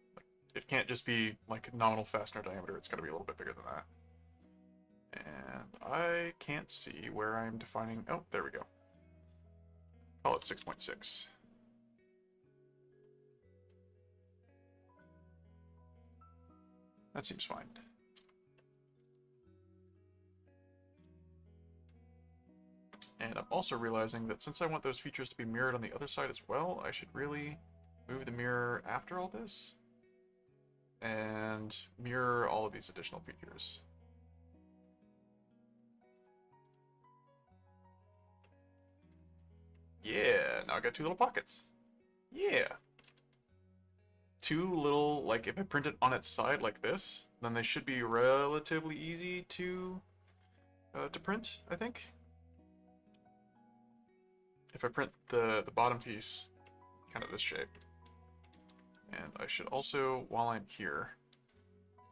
It can't just be like nominal fastener diameter, it's gotta be a little bit bigger than that. And I can't see where I'm defining, oh, there we go. Call it 6.6. That seems fine. And I'm also realizing that since I want those features to be mirrored on the other side as well, I should really move the mirror after all this. and mirror all of these additional features. Yeah, now I got two little pockets. Yeah. Two little, like, if I print it on its side like this, then they should be relatively easy to print, I think. If I print the bottom piece, kind of this shape. And I should also, while I'm here,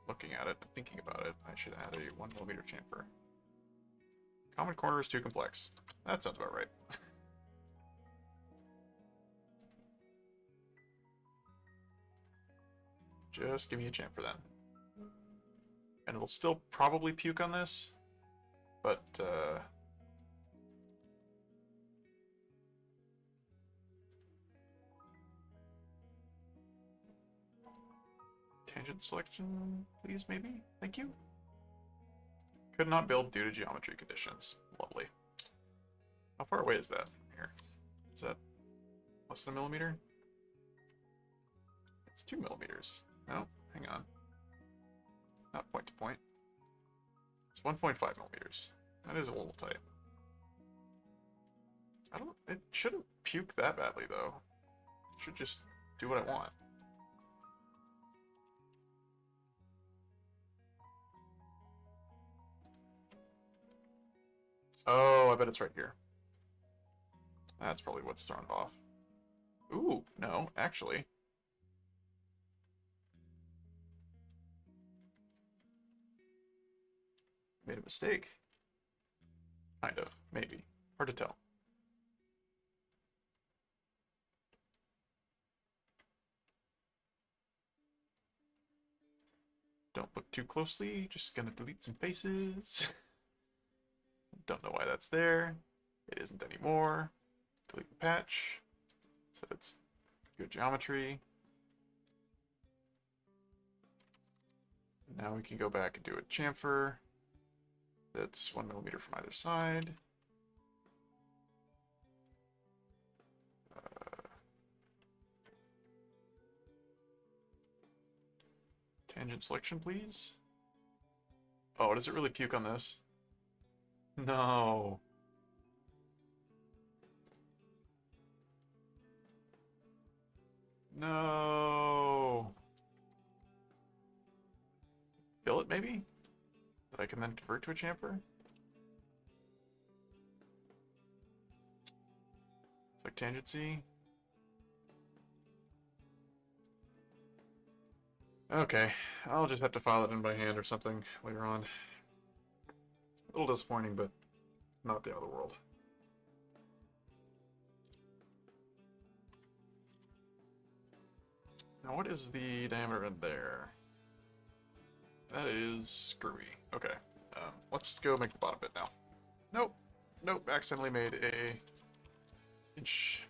looking at it, thinking about it, I should add a 1mm chamfer. Common corner is too complex. That sounds about right. Just give me a chamfer then. And it'll still probably puke on this, but tangent selection, please, maybe? Thank you. Could not build due to geometry conditions. Lovely. How far away is that from here? Is that less than a millimeter? It's 2mm. No, hang on. Not point to point. It's 1.5mm. That is a little tight. It shouldn't puke that badly though. It should just do what I want. Oh, I bet it's right here. That's probably what's thrown it off. Ooh, no, actually. Made a mistake. Kind of, maybe. Hard to tell. Don't look too closely, just gonna delete some faces. Don't know why that's there. It isn't anymore. Delete the patch. So it's good geometry. Now we can go back and do a chamfer. That's 1mm from either side. Tangent selection, please. Oh, does it really puke on this? No. No. Fill it, maybe? That I can then convert to a chamfer? It's like tangency. Okay, I'll just have to file it in by hand or something later on. A little disappointing, but not the end of the world. Now what is the diameter in there? That is screwy. Okay, let's go make the bottom bit now. Nope, nope, accidentally made a inch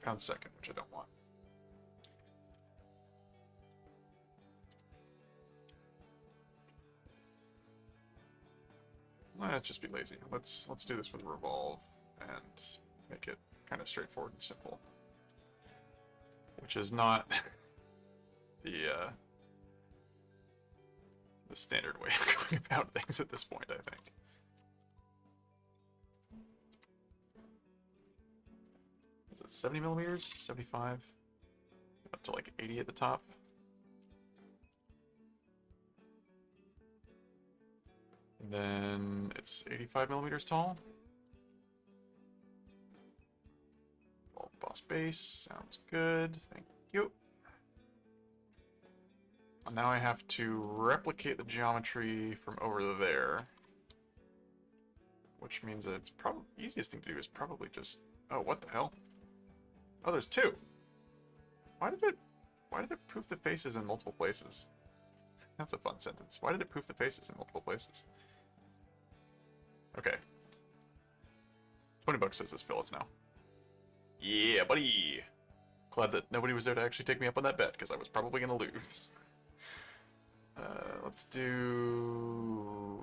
pound second, which I don't want. Let's just be lazy. Let's do this with revolve and make it kind of straightforward and simple, which is not the standard way of going about things at this point, I think. Is it 70mm? 75? Up to like 80 at the top. And then it's 85mm tall. Boss base, sounds good. Thank you. And now I have to replicate the geometry from over there. Which means that it's probably easiest thing to do is probably just... Oh, what the hell? Oh, there's two. Why did it poof the faces in multiple places? That's a fun sentence. Why did it poof the faces in multiple places? Okay. 20 bucks says this fillets now. Yeah, buddy! Glad that nobody was there to actually take me up on that bet, because I was probably going to lose. Let's do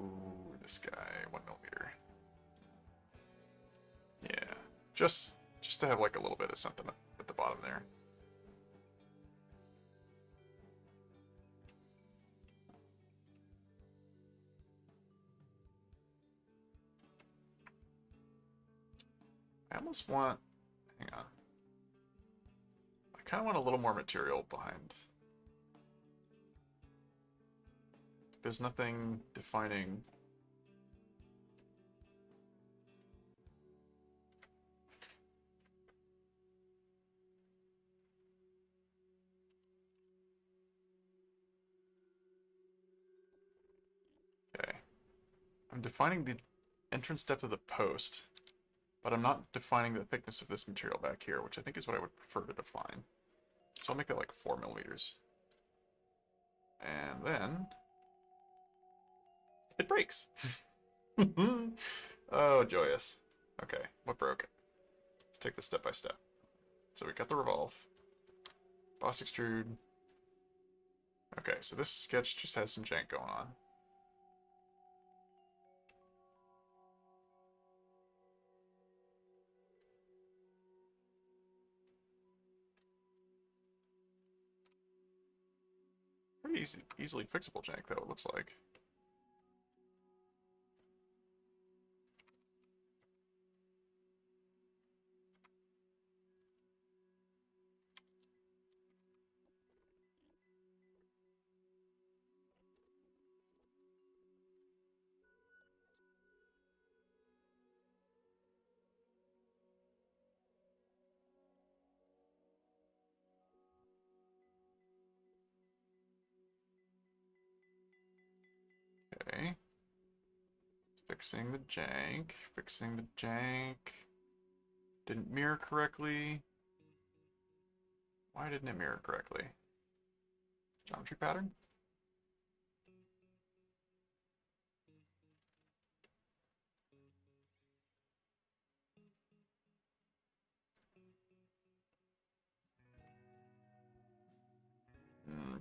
this guy, 1mm. Yeah, just to have like a little bit of something at the bottom there. I almost want, hang on. I kind of want a little more material behind. There's nothing defining. Okay. I'm defining the entrance depth of the post, but I'm not defining the thickness of this material back here, which I think is what I would prefer to define. So I'll make that like 4 millimeters. And then it breaks. Oh, joyous. Okay, what broke it? Let's take this step by step. So we got the revolve. Boss extrude. Okay, so this sketch just has some jank going on. Pretty easily fixable jank, though, it looks like. Okay. Fixing the jank. Fixing the jank. Didn't mirror correctly. Why didn't it mirror correctly? Geometry pattern?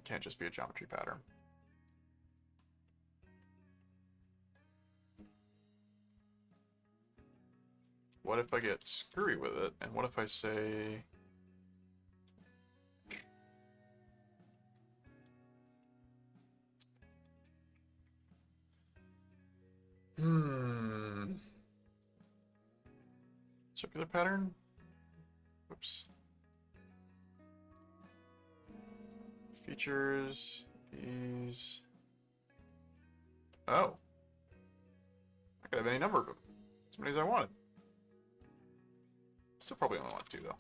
Can't just be a geometry pattern. What if I get screwy with it? And what if I say... Circular pattern? Whoops. Features, these... Oh. I could have any number of them. As many as I wanted. Still probably only want 2, though.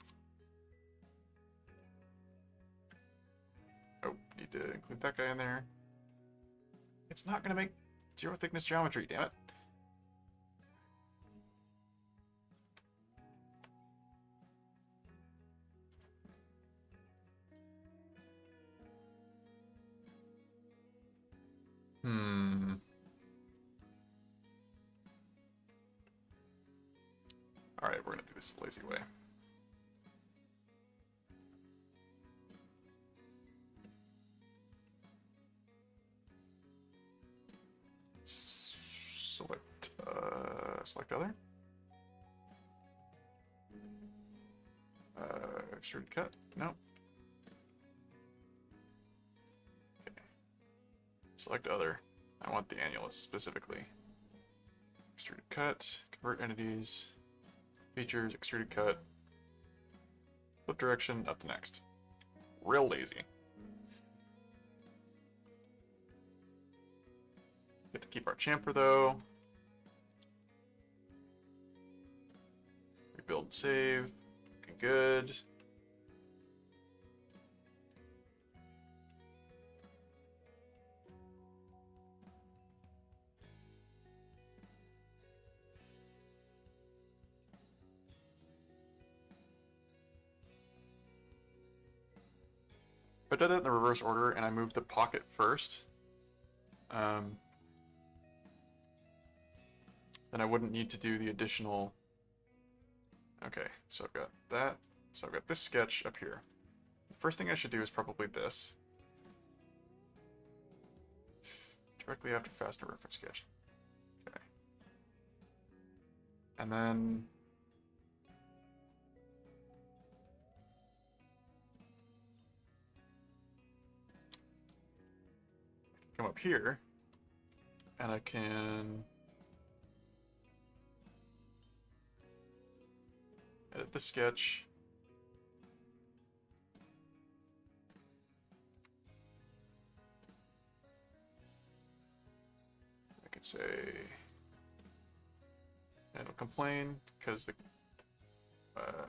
Oh, need to include that guy in there. It's not going to make 0 thickness geometry, damn it. Alright, we're going to do this the lazy way. Select other. Extruded cut. No. Okay. Select other. I want the annulus specifically. Extruded cut. Convert entities. Features. Extruded cut. Flip direction. Up to next. Real lazy. Get to keep our chamfer though. Rebuild, save. Looking good. If I did that in the reverse order and I moved the pocket first, then I wouldn't need to do the additional... Okay, so I've got that. So I've got this sketch up here. The first thing I should do is probably this. Directly after fastener reference sketch. Okay. And then... come up here, and I can edit the sketch. I could say, and it'll complain because the,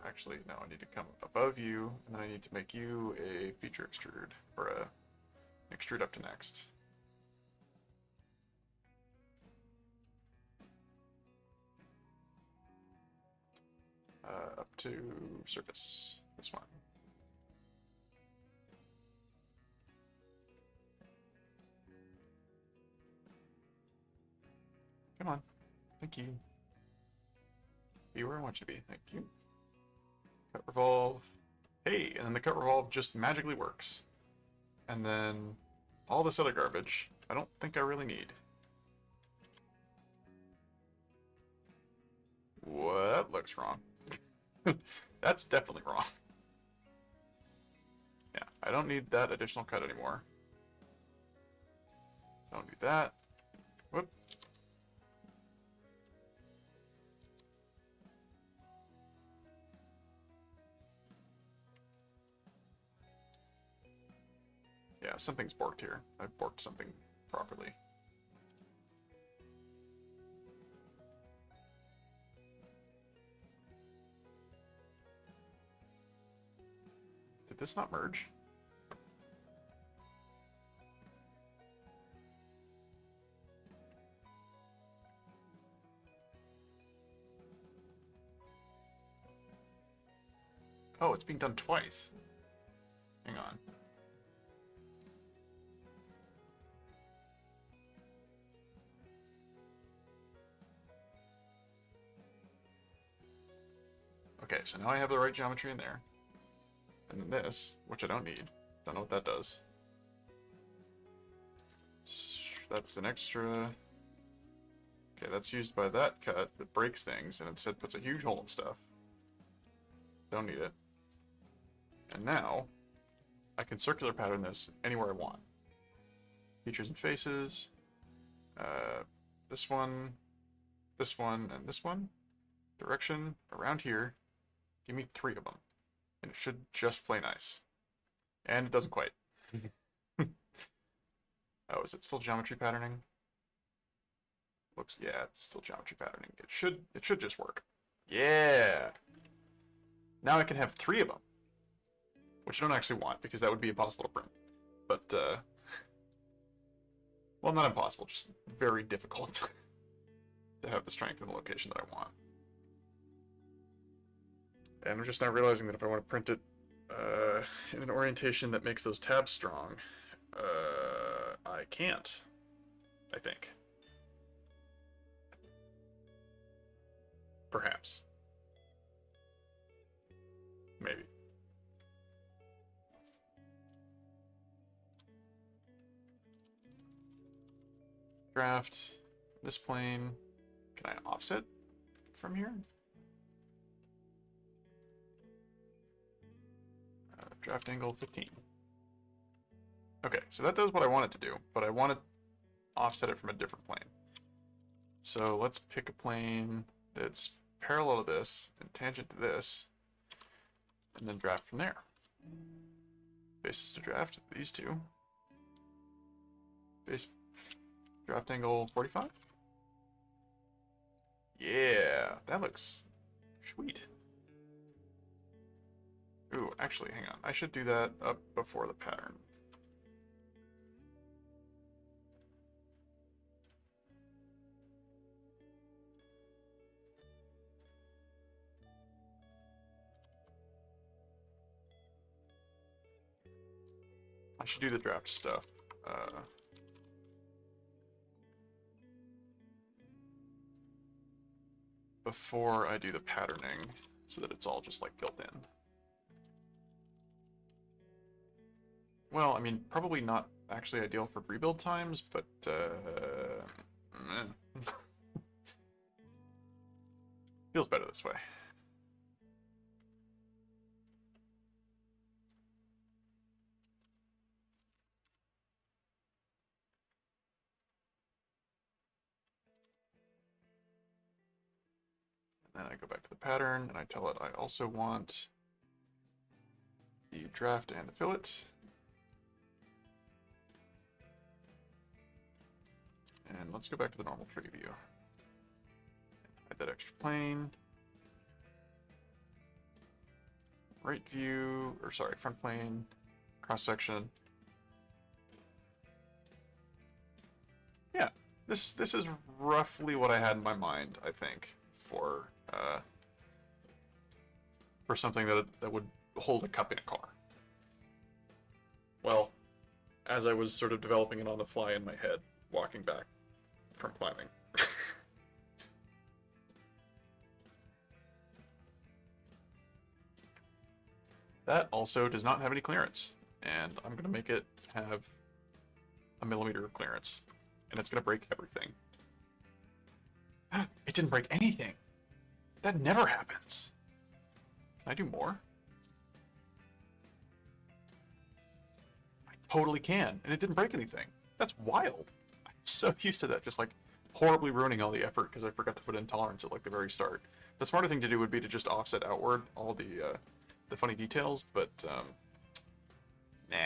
actually, no, I need to come above you, and then I need to make you a feature extrude, or a extrude up to next. Up to surface, this one. Come on, thank you. Be where I want you to be, thank you. Cut revolve. Hey, and then the cut revolve just magically works. And then all this other garbage, I don't think I really need. Well, that looks wrong. That's definitely wrong. Yeah, I don't need that additional cut anymore. Don't need that. Whoop. Yeah, something's borked here. I borked something properly. Did this not merge? Oh, it's being done twice. Hang on. Okay, so now I have the right geometry in there. And then this, which I don't need. Don't know what that does. That's an extra. Okay, that's used by that cut that breaks things and instead puts a huge hole in stuff. Don't need it. And now, I can circular pattern this anywhere I want. Features and faces. This one, and this one. Direction, around here. Give me 3 of them. And it should just play nice. And it doesn't quite. Oh, is it still geometry patterning? Looks, yeah, it's still geometry patterning. It should just work. Yeah! Now I can have 3 of them. Which I don't actually want, because that would be impossible to print. But, well, not impossible, just very difficult to have the strength in the location that I want. And I'm just now realizing that if I want to print it in an orientation that makes those tabs strong, I can't, I think. Perhaps. Maybe. Draft, this plane. Can I offset from here? Draft angle 15. Okay, so that does what I want it to do, but I want to offset it from a different plane. So let's pick a plane that's parallel to this and tangent to this, and then draft from there. Basis to draft, these two. Base draft angle 45. Yeah, that looks sweet. Ooh, actually, hang on. I should do that up before the pattern. I should do the draft stuff. Before I do the patterning, so that it's all just like built in. Well, I mean, probably not actually ideal for rebuild times, but feels better this way. And I go back to the pattern, and I tell it I also want the draft and the fillet. And let's go back to the normal tree view. Add that extra plane. Right view, or sorry, front plane, cross section. Yeah, this is roughly what I had in my mind, I think, for something that would hold a cup in a car. Well, as I was sort of developing it on the fly in my head, walking back from climbing. That also does not have any clearance, and I'm going to make it have a millimeter of clearance, and it's going to break everything. It didn't break anything! That never happens! Can I do more? I totally can, and it didn't break anything. That's wild! I'm so used to that, just like horribly ruining all the effort because I forgot to put in tolerance at like the very start. The smarter thing to do would be to just offset outward all the funny details, but nah.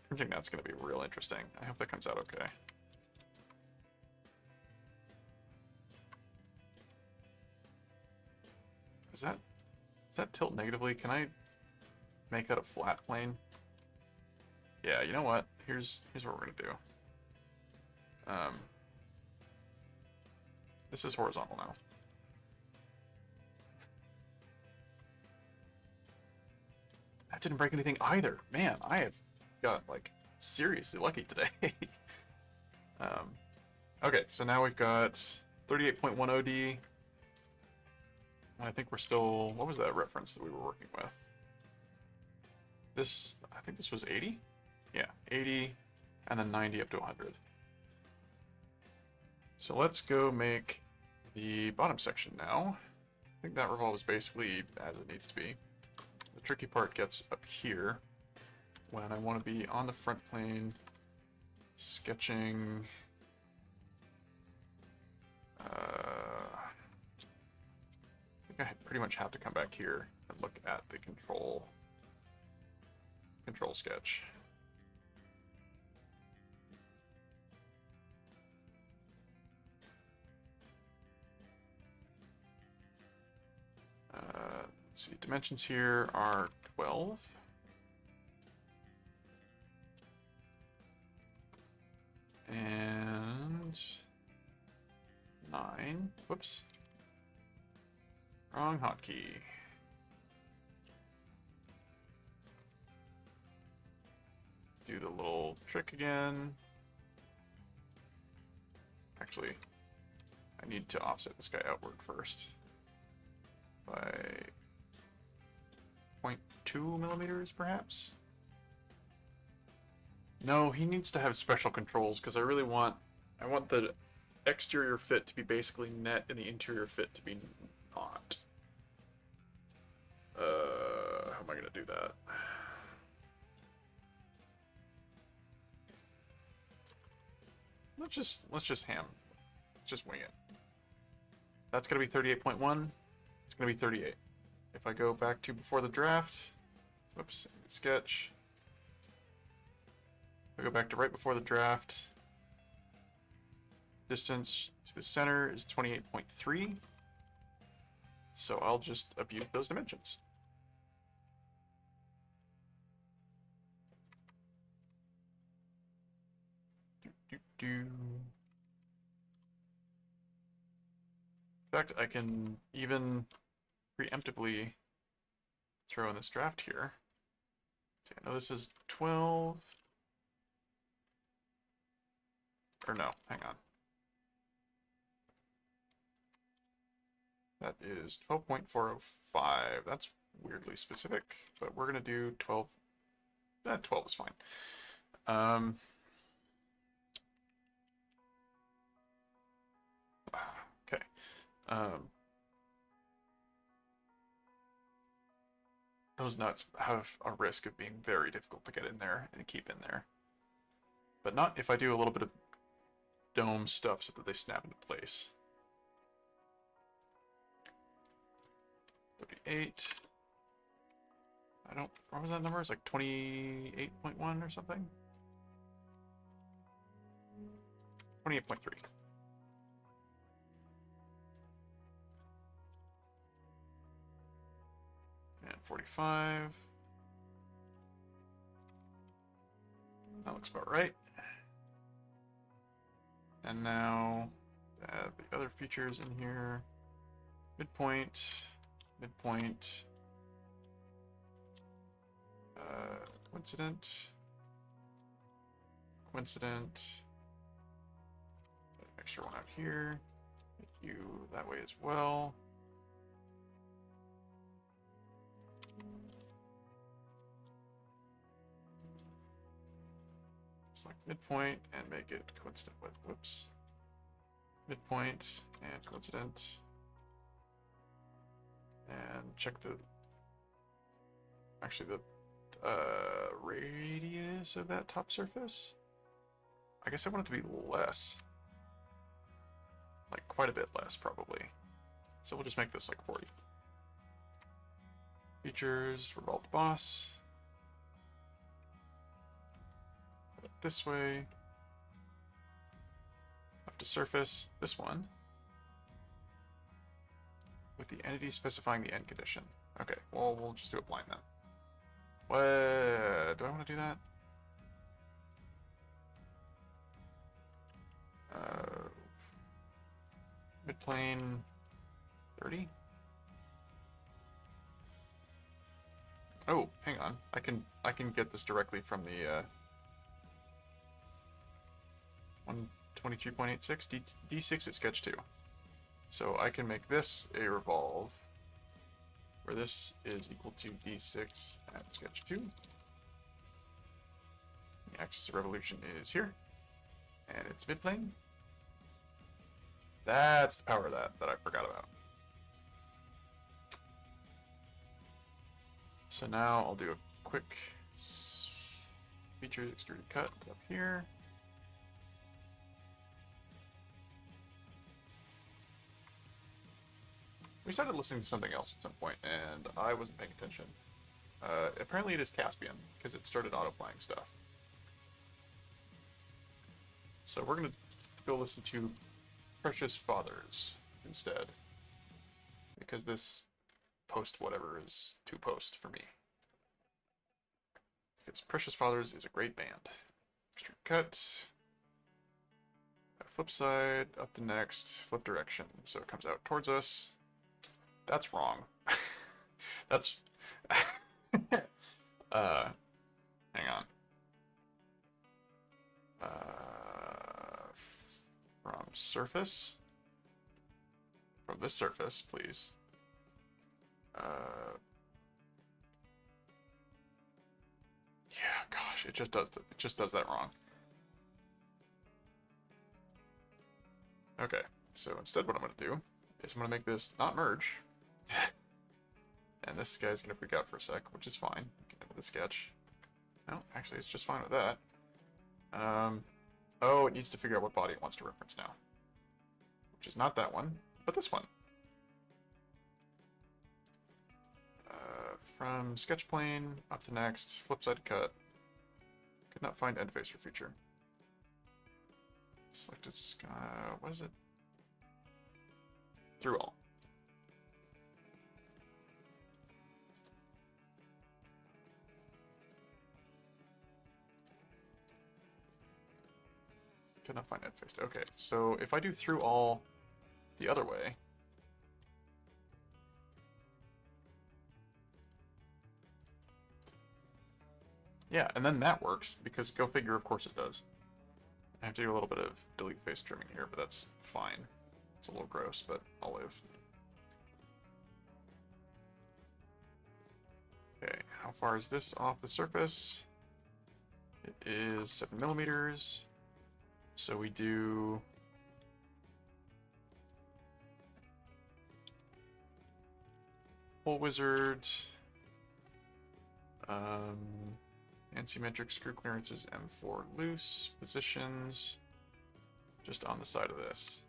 Printing that's going to be real interesting. I hope that comes out okay. Does that tilt negatively? Can I make that a flat plane? Yeah, you know what? Here's what we're gonna do. This is horizontal now. That didn't break anything either. Man, I have got like seriously lucky today. Okay, so now we've got 38.10D. I think we're still, what was that reference that we were working with? This, I think this was 80? Yeah, 80, and then 90 up to 100. So let's go make the bottom section now. I think that revolve is basically as it needs to be. The tricky part gets up here when I want to be on the front plane, sketching. I think I pretty much have to come back here and look at the control sketch. Let's see, dimensions here are 12. And 9. Whoops. Wrong hotkey. Do the little trick again. Actually, I need to offset this guy outward first by 0.2 millimeters, perhaps? No, he needs to have special controls because I want the exterior fit to be basically net and the interior fit to be not. How am I gonna do that? Let's just wing it. That's gonna be 38.1. It's gonna be 38. If I go back to before the draft, whoops, sketch. If I go back to right before the draft, distance to the center is 28.3. So I'll just abuse those dimensions. In fact, I can even preemptively throw in this draft here. Okay, I know this is 12. Or no, hang on. That is 12.405. That's weirdly specific, but we're gonna do 12. 12 is fine. Okay. Those nuts have a risk of being very difficult to get in there and keep in there. But not if I do a little bit of dome stuff so that they snap into place. 38. I don't, what was that number? It's like 28.1 or something? 28.3. And 45. That looks about right. And now add the other features in here. Midpoint, midpoint, coincident, coincident, extra one out here, make you that way as well. Select midpoint and make it coincident with, whoops, midpoint and coincident. And check the, actually the radius of that top surface. I guess I want it to be less. Like quite a bit less, probably. So we'll just make this like 40. Features, revolved boss. Put it this way. Up to surface, this one. With the entity specifying the end condition. Okay, well, we'll just do it blind then. What? Do I want to do that? Midplane 30? Oh, hang on. I can get this directly from the 123.86 D6 at sketch 2. So I can make this a revolve, where this is equal to D6 at sketch 2. The axis of revolution is here, and it's midplane. That's the power of that I forgot about. So now I'll do a quick feature extruded cut up here. We started listening to something else at some point, and I wasn't paying attention. Apparently it is Caspian, because it started auto-playing stuff. So we're going to go listen to Precious Fathers instead, because this post whatever is too post for me. Because Precious Fathers is a great band. Extrude cut. Flip side, up to next, flip direction. So it comes out towards us. That's wrong. That's... hang on. From surface. From this surface, please. Yeah, gosh, it just does that wrong. Okay, so instead what I'm going to do is I'm going to make this not merge. And this guy's going to freak out for a sec, which is fine. Get into the sketch. No, actually, it's just fine with that. Oh, it needs to figure out what body it wants to reference now. Which is not that one, but this one. From sketch plane up to next, flip side cut. Could not find end face for feature. Selected sky. What is it? Through all. Could not find end face. Okay, so if I do through all the other way. Yeah, and then that works, because go figure, of course it does. I have to do a little bit of delete face trimming here, but that's fine. It's a little gross, but I'll live. Okay, how far is this off the surface? It is 7 millimeters. So we do... Hole wizard. Asymmetric screw clearances M4 loose. Positions. just on the side of this.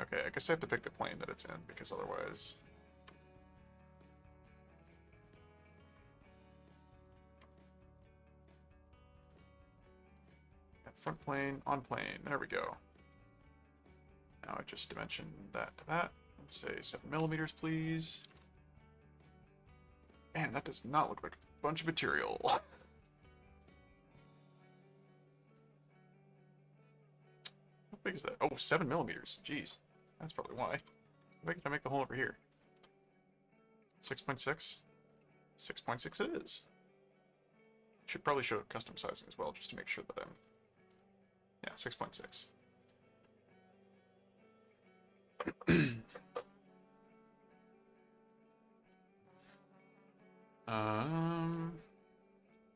Okay, I guess I have to pick the plane that it's in, because otherwise... Front plane, on plane, there we go. Now I just dimension that to that. Let's say 7 millimeters, please. Man, that does not look like a bunch of material. How big is that? Oh, 7 millimeters. Jeez. That's probably why. How big did I make the hole over here? 6.6? 6.6 it is. Should probably show custom sizing as well, just to make sure that I'm... Yeah, 6.6.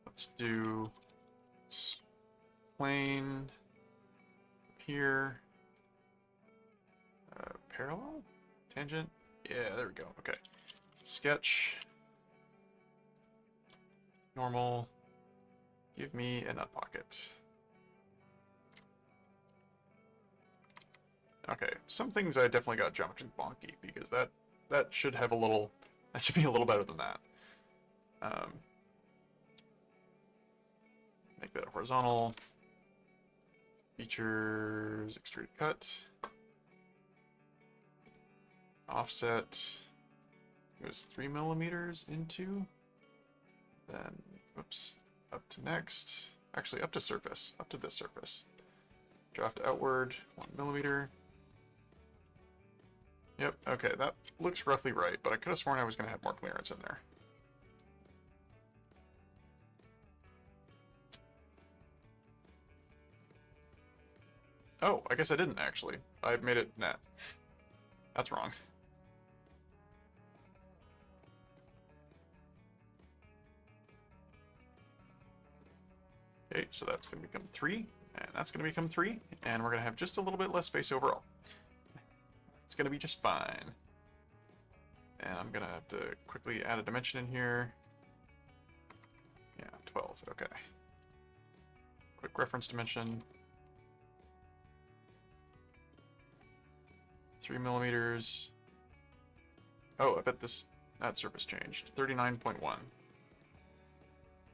Let's do plane here. Parallel? Tangent? Yeah, there we go. Okay. Sketch. Normal. Give me a nut pocket. Okay, some things I definitely got geometry bonky, because that should have a little... That should be a little better than that. Make that a horizontal. Features, extruded cut. Offset goes 3 millimeters into. Then, oops, up to next. Actually, up to surface, up to this surface. Draft outward, 1 millimeter. Yep, okay, that looks roughly right, but I could have sworn I was going to have more clearance in there. Oh, I guess I didn't actually. I made it net. That's wrong. Okay, so that's going to become 3, and that's going to become 3, and we're going to have just a little bit less space overall. It's going to be just fine. And I'm going to have to quickly add a dimension in here. Yeah, 12, okay. Quick reference dimension. 3 millimeters. Oh, I bet that surface changed. 39.1.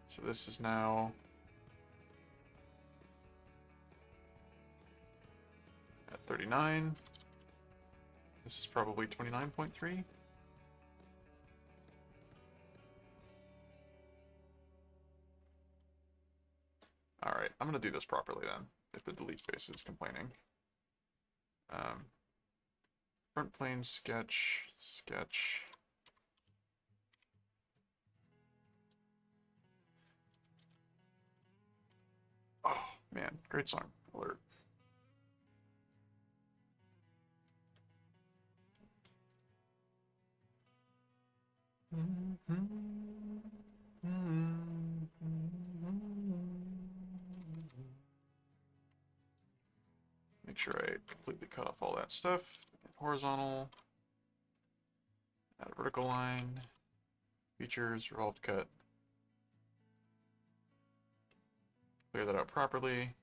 So this is now... at 39. This is probably 29.3. Alright, I'm going to do this properly then, if the delete space is complaining. Front plane sketch, sketch. Oh, man, great song. Alert. Make sure I completely cut off all that stuff. Horizontal. Add a vertical line. Features, revolved cut. Clear that out properly.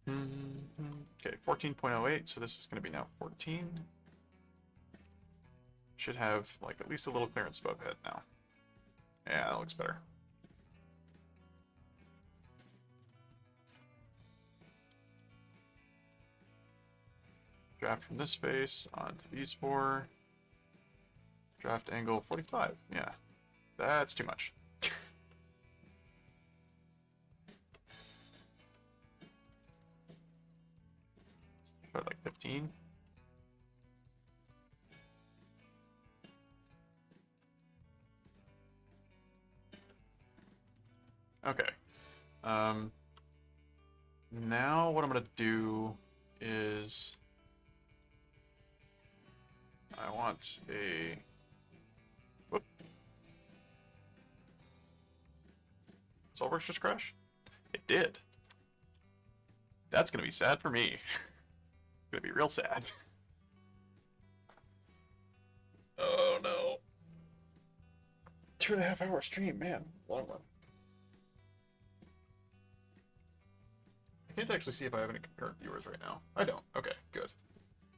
Okay, 14.08, so this is going to be now 14. Should have, like, at least a little clearance above head now. Yeah, that looks better. Draft from this face onto these 4. Draft angle 45. Yeah, that's too much. About like 15. Okay. Now what I'm gonna do is I want a whoop. SolveWorks just crash? It did. That's gonna be sad for me. Gonna be real sad. Oh no. 2.5 hour stream, man. Long one. I can't actually see if I have any concurrent viewers right now. I don't. Okay, good.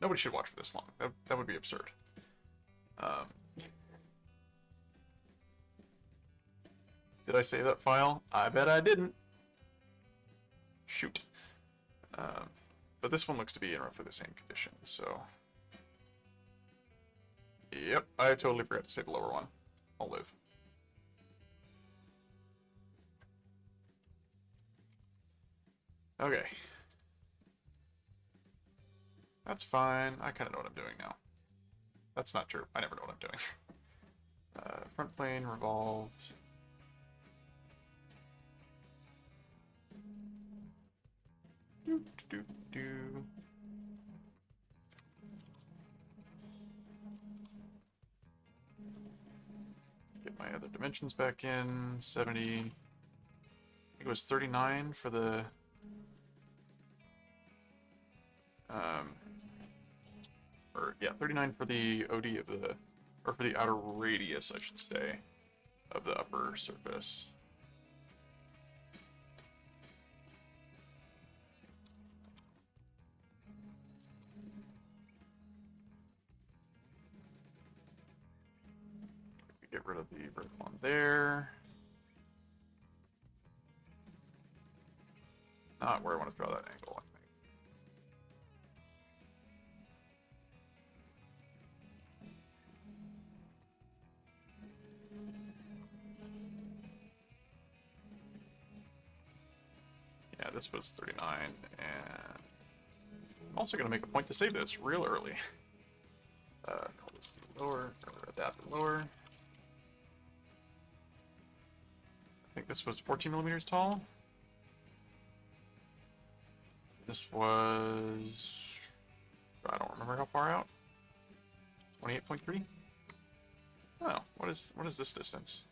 Nobody should watch for this long. That would be absurd. Did I save that file? I bet I didn't. Shoot. But this one looks to be in roughly the same condition, so... Yep, I totally forgot to save the lower one. I'll live. Okay. That's fine. I kind of know what I'm doing now. That's not true. I never know what I'm doing. Front plane revolved. Do. Get my other dimensions back in. 70. I think it was 39 for the... yeah, 39 for the OD of the... Or for the outer radius, I should say, of the upper surface. Get rid of the vertical one there. Not where I want to draw that angle, I think. Yeah, this was 39, and I'm also going to make a point to save this real early. Call this the lower, or adapter lower. I think this was 14 millimeters tall. This was... I don't remember how far out. 28.3? Oh, what is this distance?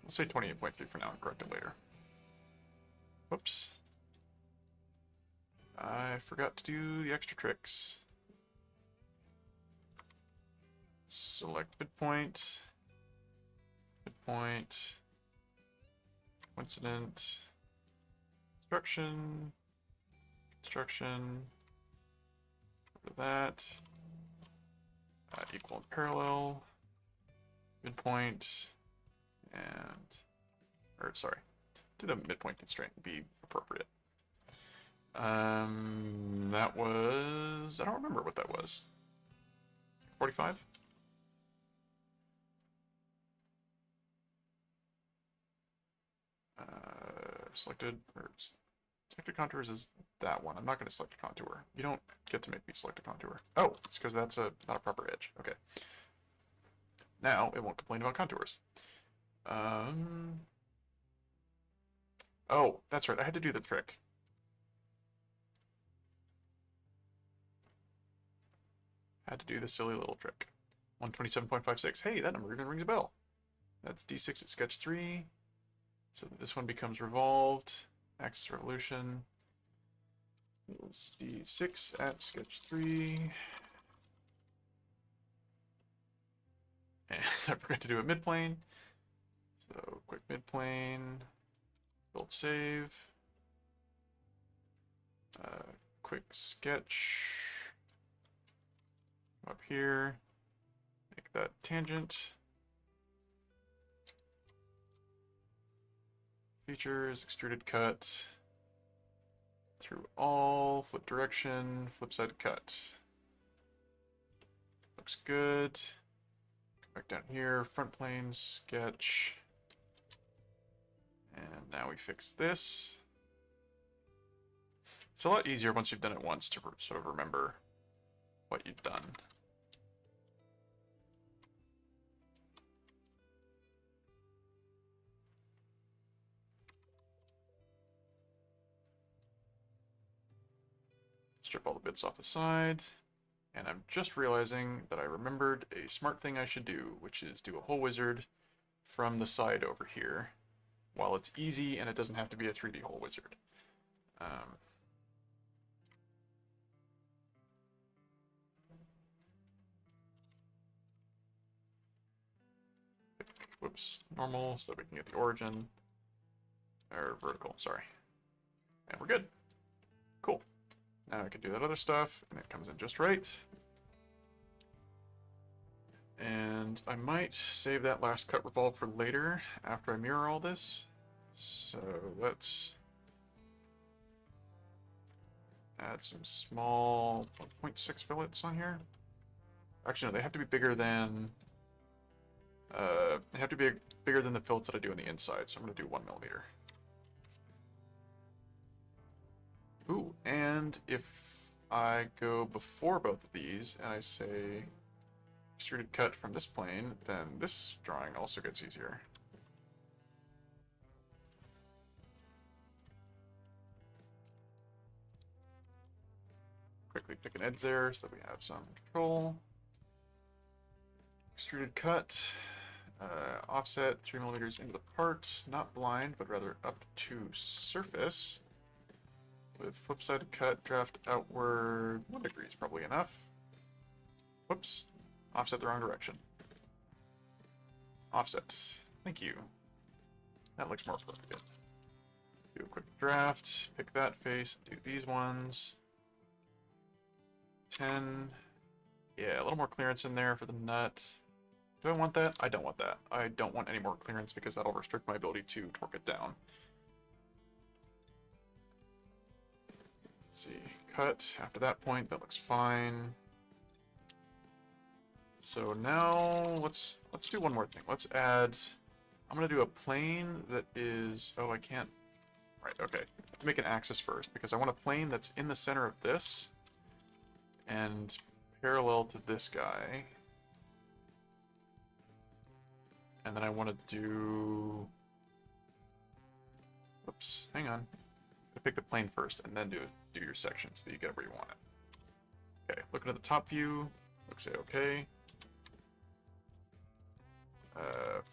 We'll say 28.3 for now and correct it later. Whoops. I forgot to do the extra tricks. Select midpoint. Midpoint. Coincident. Construction. Construction. For that. Equal and parallel. Midpoint. And... Or, sorry. Do the midpoint constraint be appropriate. That was... I don't remember what that was. 45? Selected contours is that one. I'm not going to select a contour. You don't get to make me select a contour. Oh, it's because that's not a proper edge. Okay. Now it won't complain about contours. Oh, that's right. I had to do the trick. Had to do the silly little trick. 127.56. Hey, that number even rings a bell. That's D6 at sketch 3. So this one becomes revolved. Axis revolution. Equals D6 at sketch 3. And I forgot to do a midplane. So quick midplane. Build save. Quick sketch. Up here. Make that tangent. Features, extruded cut. Through all, flip direction, flip side cut. Looks good. Come back down here, front plane, sketch. And now we fix this. It's a lot easier once you've done it once to sort of remember what you've done. Strip all the bits off the side. And I'm just realizing that I remembered a smart thing I should do, which is do a hole wizard from the side over here. While it's easy and it doesn't have to be a 3D hole wizard. whoops, normal, so that we can get the origin, or vertical, sorry. And we're good. Cool. Now I can do that other stuff, and it comes in just right. And I might save that last cut revolve for later, after I mirror all this. So let's add some small 1.6 fillets on here. Actually, no, they have to be bigger than the fillets that I do on the inside, so I'm going to do 1 millimeter. Ooh, and if I go before both of these, and I say extruded cut from this plane, then this drawing also gets easier. Quickly pick an edge there so that we have some control. Extruded cut, offset 3 millimeters into the part, not blind, but rather up to surface. With flip side cut, draft outward 1 degree is probably enough. Whoops, offset the wrong direction. Offset, thank you. That looks more appropriate. Do a quick draft, pick that face, do these ones. 10, yeah, a little more clearance in there for the nut. Do I want that? I don't want that. I don't want any more clearance because that'll restrict my ability to torque it down. Let's see, cut after that point, that looks fine. So now let's do one more thing. Let's add, I'm gonna do a plane that is, oh, I can't, right, okay. I have to make an axis first because I want a plane that's in the center of this and parallel to this guy. And then I want to do, whoops, hang on. I pick the plane first and then do your section so that you get where you want it. Okay, looking at the top view, looks okay.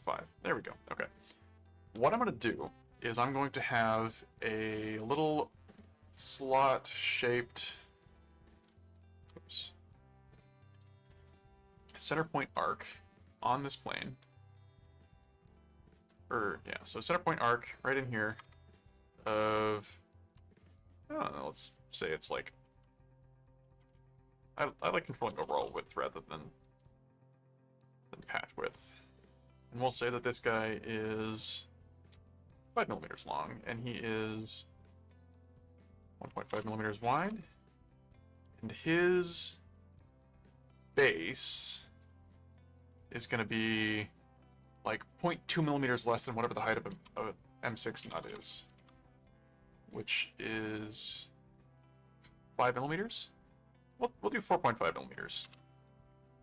5, there we go, okay. What I'm going to do is I'm going to have a little slot-shaped, oops, center point arc on this plane. Yeah, so center point arc right in here of, I don't know, let's say it's like, I like controlling overall width rather than patch width. And we'll say that this guy is 5 millimeters long, and he is 1.5 millimeters wide, and his base is going to be like 0.2 millimeters less than whatever the height of a M6 nut is, which is 5 millimeters. We'll do 4.5 millimeters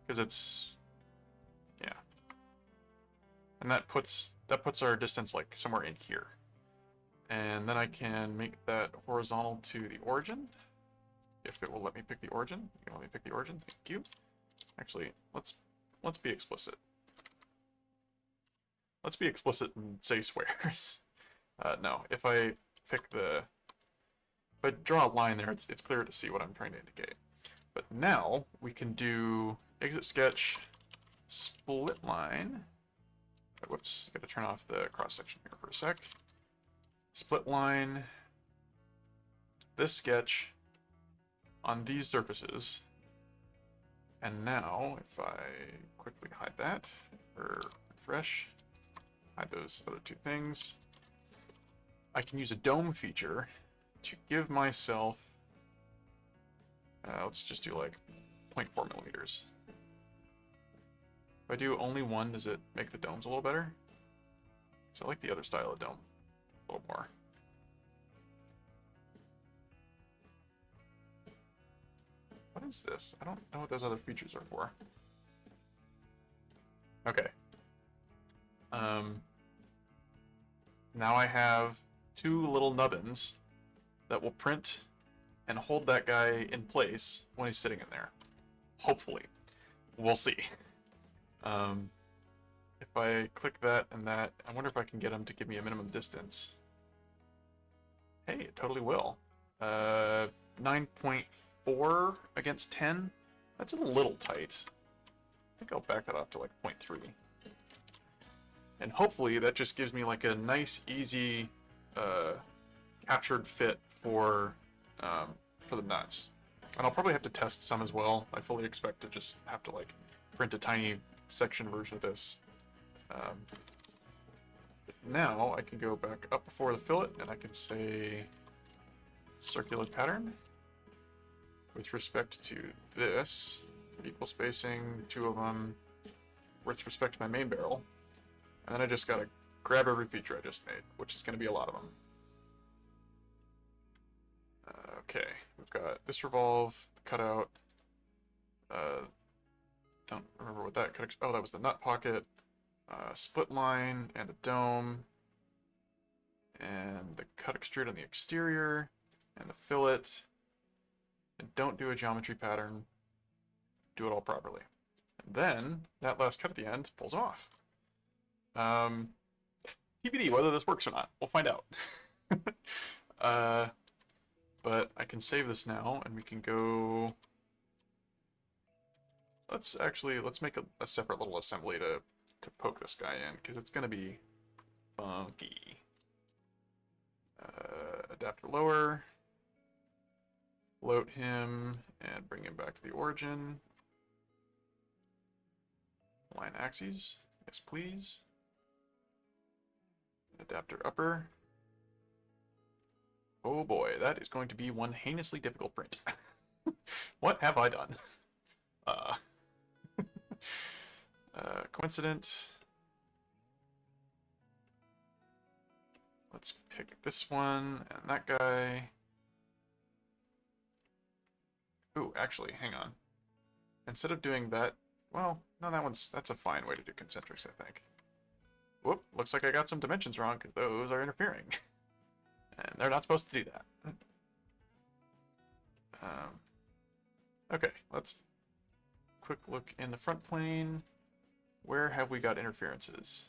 because it's, yeah, and that puts our distance like somewhere in here, and then I can make that horizontal to the origin if it will let me pick the origin. You can let me pick the origin. Thank you. Actually, let's be explicit. Let's be explicit and say squares. No, if I pick if I draw a line there, it's clear to see what I'm trying to indicate. But now we can do exit sketch, split line. Whoops, gotta turn off the cross section here for a sec. Split line, this sketch on these surfaces. And now, if I quickly hide that, or refresh, hide those other two things, I can use a dome feature to give myself, let's just do like 0.4 millimeters. If I do only one, does it make the domes a little better? So I like the other style of dome a little more. What is this? I don't know what those other features are for. Okay. Now I have two little nubbins that will print and hold that guy in place when he's sitting in there. Hopefully. We'll see. If I click that and that, I wonder if I can get him to give me a minimum distance. Hey, it totally will. 9.4 against 10? That's a little tight. I think I'll back that off to like 0.3. And hopefully that just gives me like a nice, easy, captured fit for the nuts. And I'll probably have to test some as well. I fully expect to just have to like print a tiny section version of this. Now I can go back up before the fillet and I can say circular pattern with respect to this, equal spacing, 2 of them, with respect to my main barrel. And then I just gotta grab every feature I just made, which is gonna be a lot of them. Okay, we've got this revolve, cutout, don't remember what that cut. Oh, that was the nut pocket, split line, and the dome, and the cut extrude on the exterior, and the fillet. And don't do a geometry pattern. Do it all properly. And then that last cut at the end pulls off. TBD whether this works or not. We'll find out. But I can save this now, and we can go. Let's make a separate little assembly to poke this guy in, because it's gonna be funky. Adapter lower. Float him and bring him back to the origin. Line axes. Yes, please. Adapter upper. Oh boy, that is going to be one heinously difficult print. What have I done? Coincident. Let's pick this one and that guy. Ooh, actually, hang on. Instead of doing that, well, no, that's a fine way to do concentrics, I think. Whoop, looks like I got some dimensions wrong, because those are interfering. And they're not supposed to do that. Okay, let's quick look in the front plane. Where have we got interferences?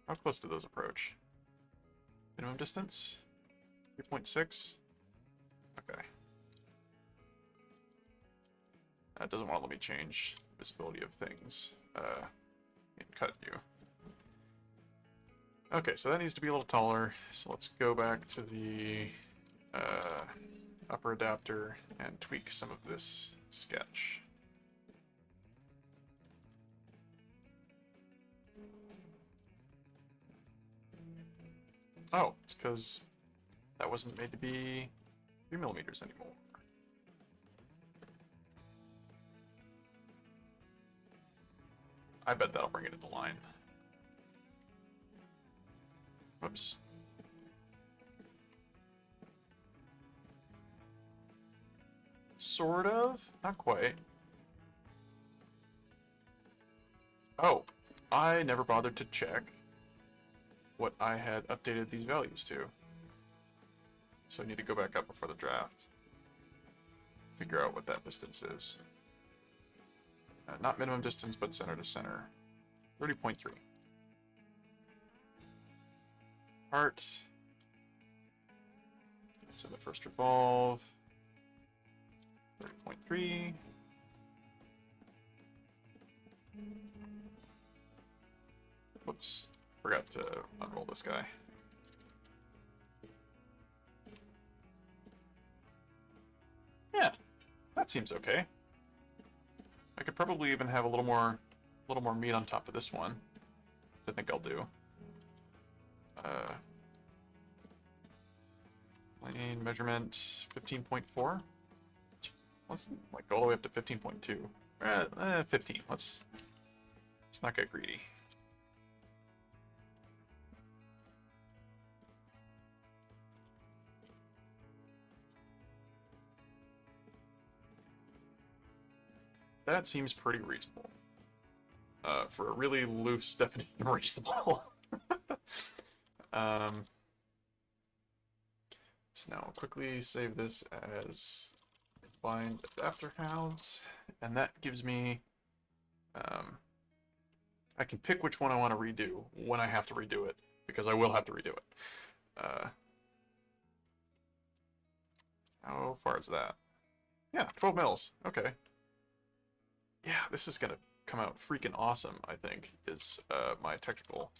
How close do those approach? Minimum distance? 3.6? Okay. That doesn't want to let me change visibility of things. Cut view. Okay, so that needs to be a little taller. So let's go back to the upper adapter and tweak some of this sketch. Oh, it's because that wasn't made to be 3mm anymore. I bet that'll bring it into line. Whoops. Sort of? Not quite. Oh, I never bothered to check what I had updated these values to. So I need to go back up before the draft. Figure out what that distance is. Not minimum distance, but center to center. 30.3. Part. So the first revolve. 30.3. Whoops. Forgot to unroll this guy. Yeah, that seems okay. I could probably even have a little more meat on top of this one. I think I'll do. Plane measurement 15.4. Let's like go all the way up to 15.2. 15. Let's not get greedy. That seems pretty reasonable. For a really loose definition of reasonable. So now I'll quickly save this as bind adapter halves, and that gives me, I can pick which one I want to redo when I have to redo it, because I will have to redo it. How far is that? Yeah, 12 mils. Okay. Yeah, this is gonna come out freaking awesome, I think, is my technical.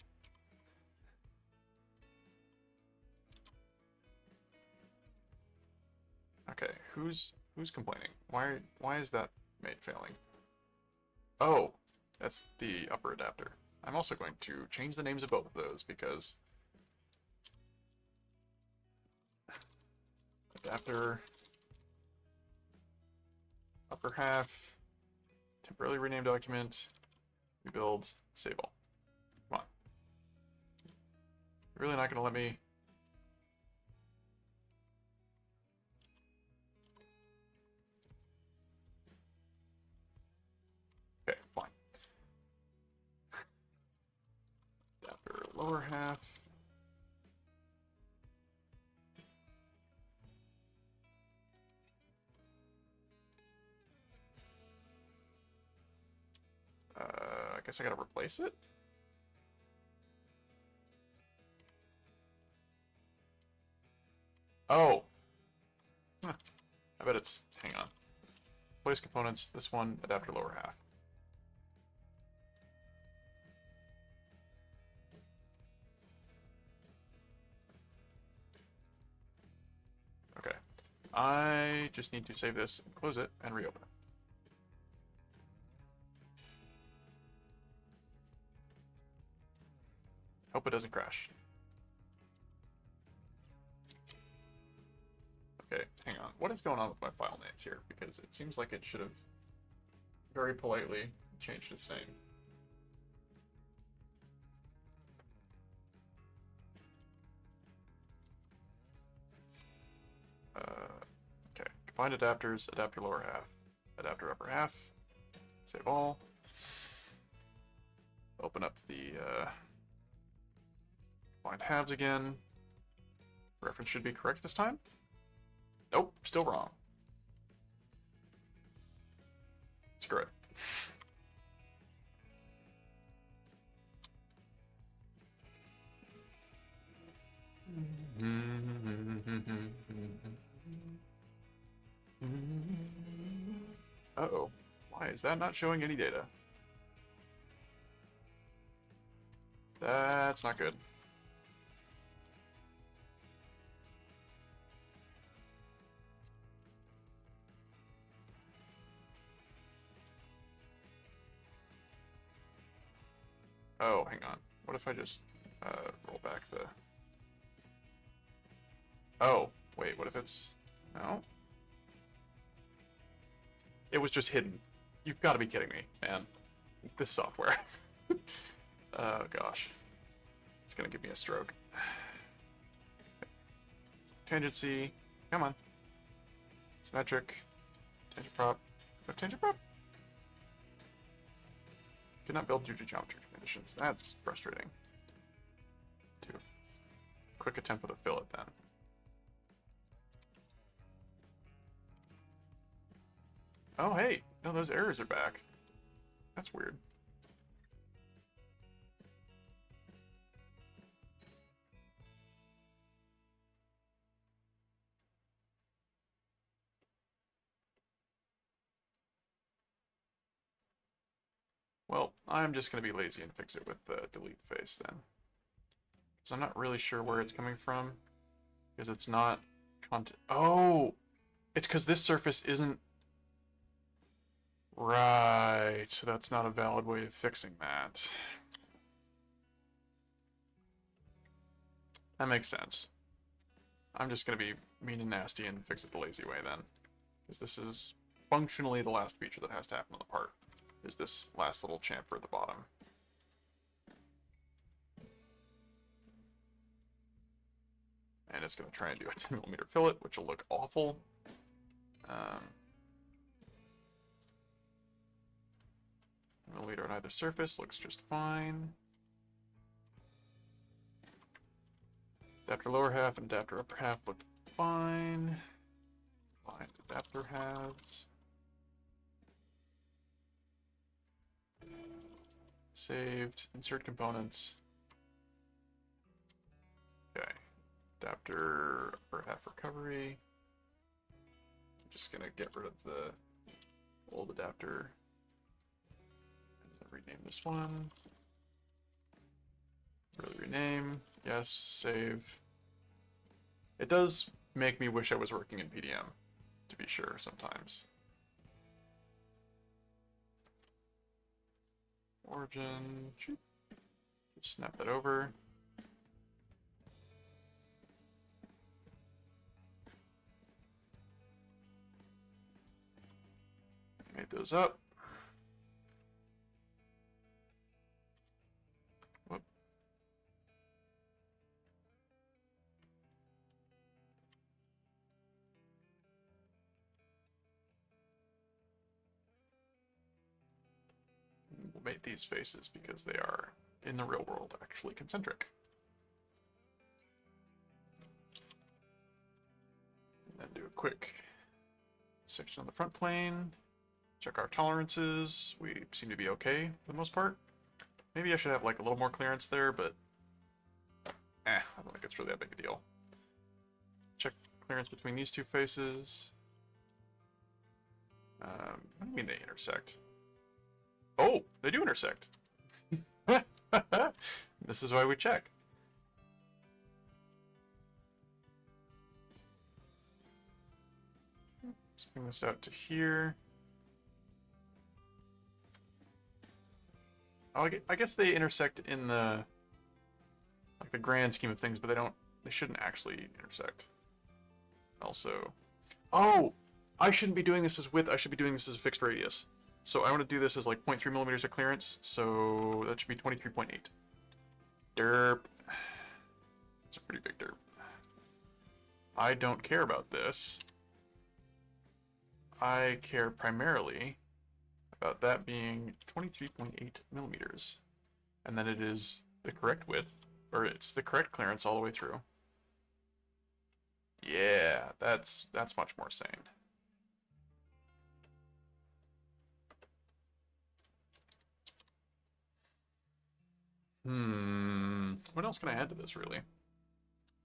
Okay, who's complaining? Why is that mate failing? Oh, that's the upper adapter. I'm also going to change the names of both of those because adapter upper half, temporarily rename document, rebuild, save all. Come on. You're really not gonna let me. Okay, fine. Adapter lower half. I guess I gotta replace it? Oh! Huh. I bet it's... hang on. Place components, this one, adapter lower half. Okay. I just need to save this, close it, and reopen it. Hope it doesn't crash. Okay, hang on. What is going on with my file names here? Because it seems like it should have very politely changed its name. Okay, combined adapters, adapter lower half, adapter upper half, save all. Open up the combined halves again. Reference should be correct this time. Nope, still wrong. Screw it. Uh-oh. Why is that not showing any data? That's not good. Oh, hang on. What if I just roll back the... Oh, wait, what if it's... No? It was just hidden. You've got to be kidding me, man. This software. Oh, gosh. It's going to give me a stroke. Tangency. Come on. Symmetric. Tangent prop. No tangent prop? Did not build due to geometry conditions. That's frustrating. Do a quick attempt with a fillet then. Oh, hey. No, those errors are back. That's weird. Well, I'm just going to be lazy and fix it with the delete face then. Because I'm not really sure where it's coming from. Because it's not content. Oh! It's because this surface isn't... Right, so that's not a valid way of fixing that. That makes sense. I'm just going to be mean and nasty and fix it the lazy way then. Because this is functionally the last feature that has to happen on the part. Is this last little chamfer at the bottom. And it's going to try and do a 10mm fillet, which will look awful. Millimeter on either surface looks just fine. Adapter lower half and adapter upper half look fine. Fine adapter halves. Saved. Insert components. Okay. Adapter upper half recovery. just gonna get rid of the old adapter. Rename this one. Really rename. Yes, save. It does make me wish I was working in PDM, to be sure, sometimes. Origin. Just snap that over. Made those up. Whoop. We'll make these faces because they are, in the real world, actually concentric. And then do a quick section on the front plane. Check our tolerances. We seem to be okay for the most part. Maybe I should have like a little more clearance there, but I don't think it's really that big a deal. Check clearance between these two faces. What do you mean they intersect? Oh, they do intersect. This is why we check. Let's bring this out to here. Oh, I guess they intersect in the like the grand scheme of things, but they shouldn't actually intersect. Also, oh, I shouldn't be doing this as width, I should be doing this as a fixed radius. So I want to do this as like 0.3 millimeters of clearance, so that should be 23.8. Derp. It's a pretty big derp. I don't care about this. I care primarily about that being 23.8 millimeters. And then it is the correct width, or it's the correct clearance all the way through. Yeah, that's much more sane. What else can I add to this, really?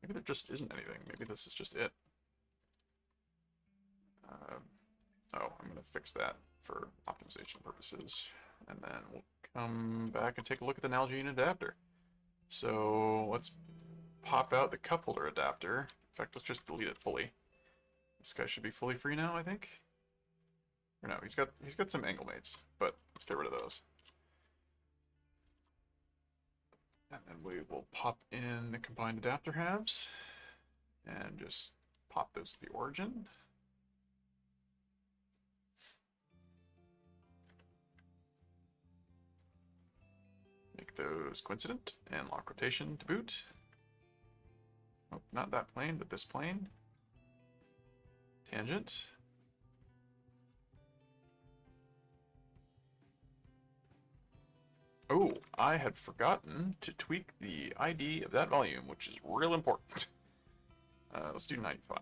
Maybe there just isn't anything. Maybe this is just it. Oh, I'm going to fix that for optimization purposes. And then we'll come back and take a look at the Nalgene adapter. So let's pop out the cupholder adapter. In fact, let's just delete it fully. This guy should be fully free now, I think. Or no, he's got some angle mates, but let's get rid of those. And then we will pop in the combined adapter halves and just pop those to the origin. Make those coincident and lock rotation to boot. Oh, not that plane, but this plane. Tangent. Oh, I had forgotten to tweak the ID of that volume, which is real important. Let's do 95.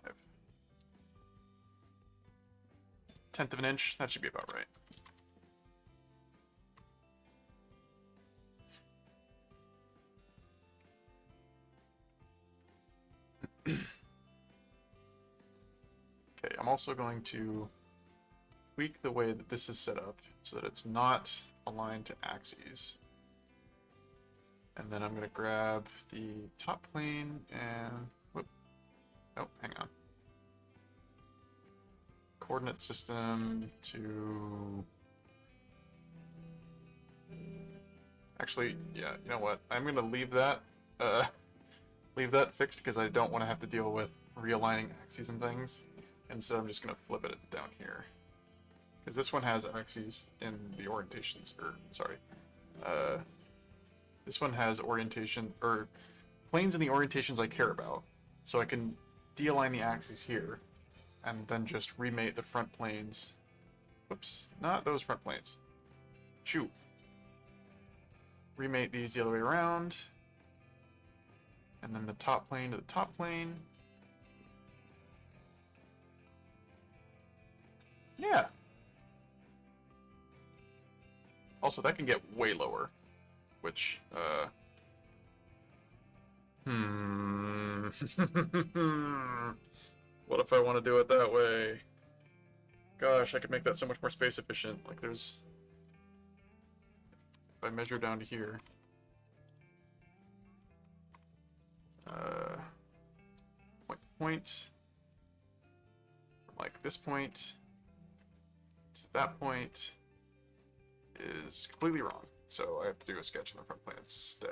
1/10 of an inch, that should be about right. Okay, I'm also going to tweak the way that this is set up so that it's not aligned to axes. And then I'm going to grab the top plane and... whoop. Oh, hang on. Coordinate system to... Actually, yeah, you know what? I'm going to leave that fixed because I don't want to have to deal with realigning axes and things. Instead, I'm just going to flip it down here. Because this one has axes in the orientations, or, sorry. This one has orientation, or planes in the orientations I care about. So I can de-align the axes here, and then just remate the front planes. Whoops, not those front planes. Shoot. Remate these the other way around. And then the top plane to the top plane. Yeah. Also, that can get way lower, which, What if I want to do it that way? gosh, I could make that so much more space efficient. Like there's, if I measure down to here, point, from like this point to that point is completely wrong. So I have to do a sketch in the front plane instead.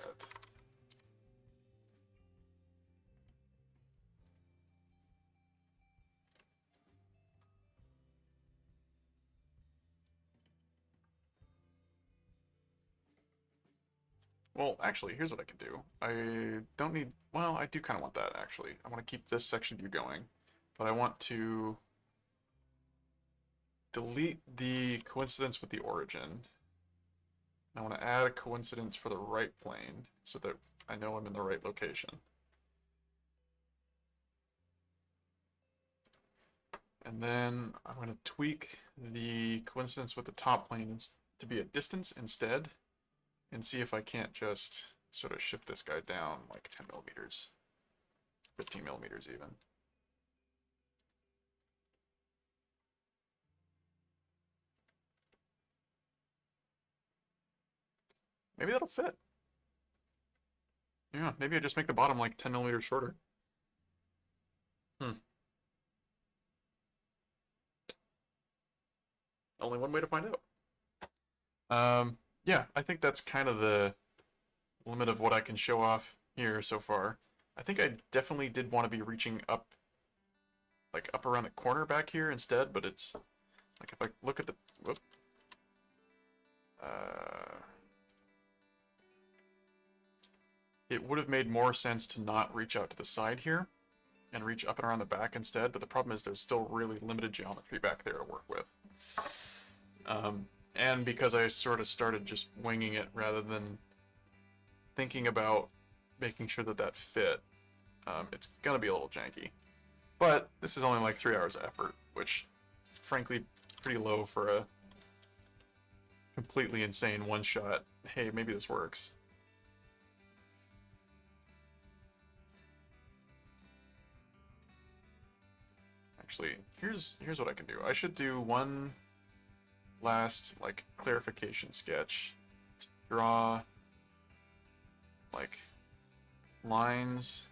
Well, actually, here's what I can do. I don't need, well, I do kind of want that, actually. I want to keep this section view going, but I want to delete the coincidence with the origin. I want to add a coincidence for the right plane so that I know I'm in the right location. And then I'm going to tweak the coincidence with the top plane to be a distance instead, and see if I can't just sort of shift this guy down like 10 millimeters, 15 millimeters even. Maybe that'll fit. Yeah, maybe I just make the bottom like 10 millimeters shorter. Only one way to find out. Yeah, I think that's kind of the limit of what I can show off here so far. I think I definitely did want to be reaching up, like up around the corner back here instead, but it's, like if I look at the, whoop, it would have made more sense to not reach out to the side here and reach up and around the back instead, but the problem is there's still really limited geometry back there to work with. And because I sort of started just winging it rather than thinking about making sure that that fit, it's gonna be a little janky. But this is only like 3 hours of effort, which frankly pretty low for a completely insane one-shot, hey, maybe this works. Actually, here's what I can do. I should do one last like clarification sketch to draw like lines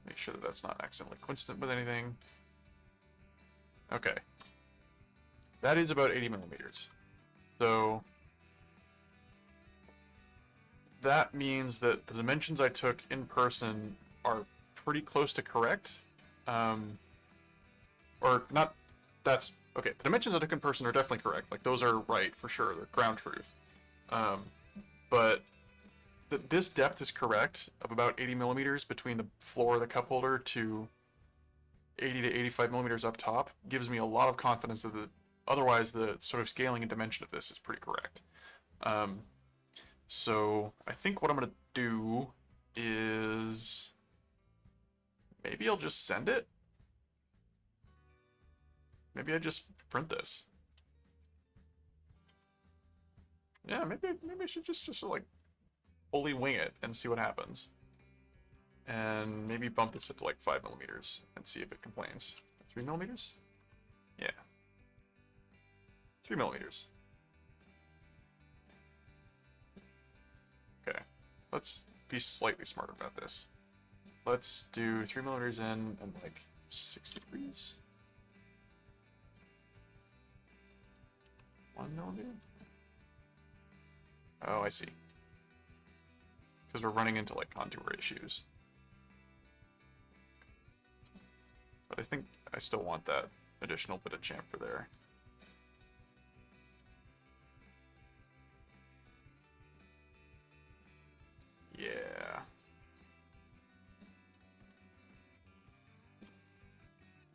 make sure that that's not accidentally coincident with anything. Okay, that is about 80 millimeters, so that means that the dimensions I took in person are pretty close to correct. Or not, that's, okay, the dimensions I took in person are definitely correct. Like, those are right, for sure, they're ground truth. But this depth is correct, of about 80 millimeters between the floor of the cup holder to 80 to 85 millimeters up top, gives me a lot of confidence that otherwise the sort of scaling and dimension of this is pretty correct. So I think what I'm going to do is maybe I'll just send it. Maybe I just print this. Yeah, maybe I should just like fully wing it and see what happens. And maybe bump this up to like 5 millimeters and see if it complains. 3 millimeters? Yeah. 3 millimeters. Okay, let's be slightly smarter about this. Let's do 3 millimeters in and like 60 degrees. 1 millimeter? Oh, I see. Because we're running into like contour issues. But I think I still want that additional bit of chamfer there. Yeah.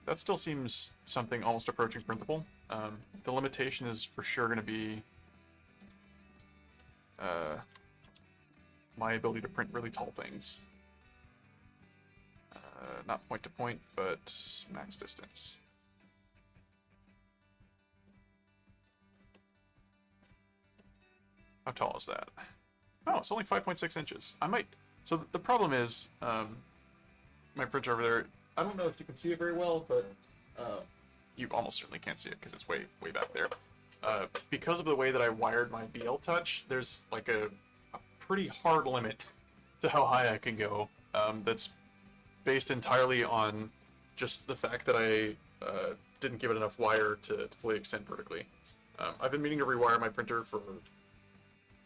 That still seems something almost approaching printable. The limitation is for sure going to be my ability to print really tall things. Not point to point, but max distance. How tall is that? Oh, it's only 5.6 inches. I might So the problem is, my printer over there, I don't know if you can see it very well, but you almost certainly can't see it because it's way back there. Because of the way that I wired my BL Touch, there's like a pretty hard limit to how high I can go. That's based entirely on just the fact that I didn't give it enough wire to fully extend vertically. I've been meaning to rewire my printer for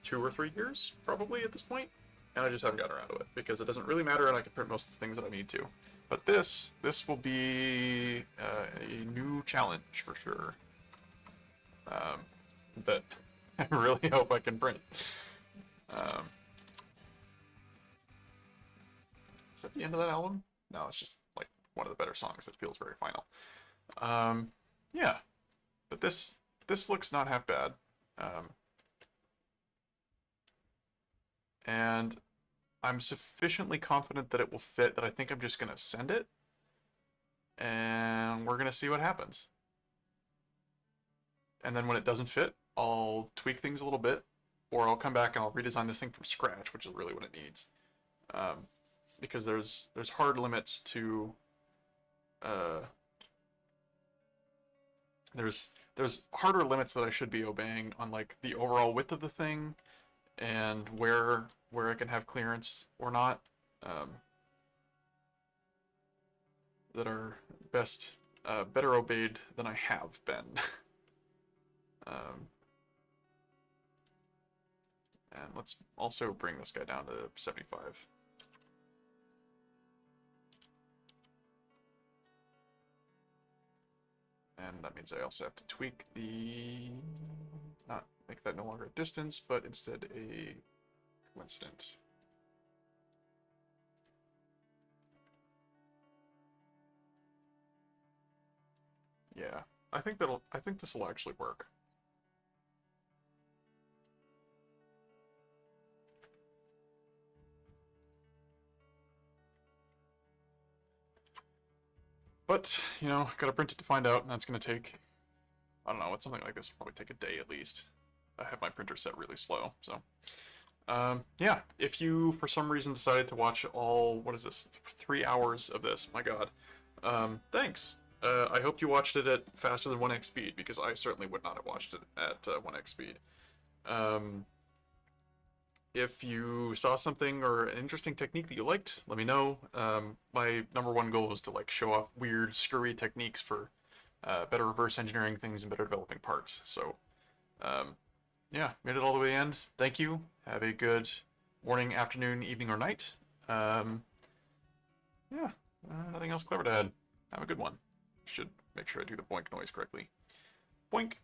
2 or 3 years, probably at this point, and I just haven't gotten around to it because it doesn't really matter, and I can print most of the things that I need to. But this will be a new challenge for sure. That I really hope I can print. Is that the end of that album? No, it's just like one of the better songs. It feels very final. Yeah, but this looks not half bad. And I'm sufficiently confident that it will fit that I think I'm just gonna send it, and we're gonna see what happens. And then when it doesn't fit, I'll tweak things a little bit, or I'll come back and I'll redesign this thing from scratch, which is really what it needs. Because there's hard limits to there's harder limits that I should be obeying on like the overall width of the thing and where I can have clearance or not, that are better obeyed than I have been. And let's also bring this guy down to 75. And that means I also have to tweak the, not make that no longer a distance, but instead a coincident. Yeah, I think this will actually work. But, you know, gotta print it to find out, and that's gonna take, I don't know, it's something like this will probably take a day at least. I have my printer set really slow, so. Yeah, if you, for some reason, decided to watch all, what is this, 3 hours of this, my god, thanks. I hope you watched it at faster than 1x speed, because I certainly would not have watched it at 1x speed. If you saw something or an interesting technique that you liked, let me know. My #1 goal is to like show off weird, screwy techniques for better reverse engineering things and better developing parts. So, yeah, made it all the way to the end. Thank you. Have a good morning, afternoon, evening, or night. Yeah, nothing else clever to add. Have a good one. Should make sure I do the boink noise correctly. Boink.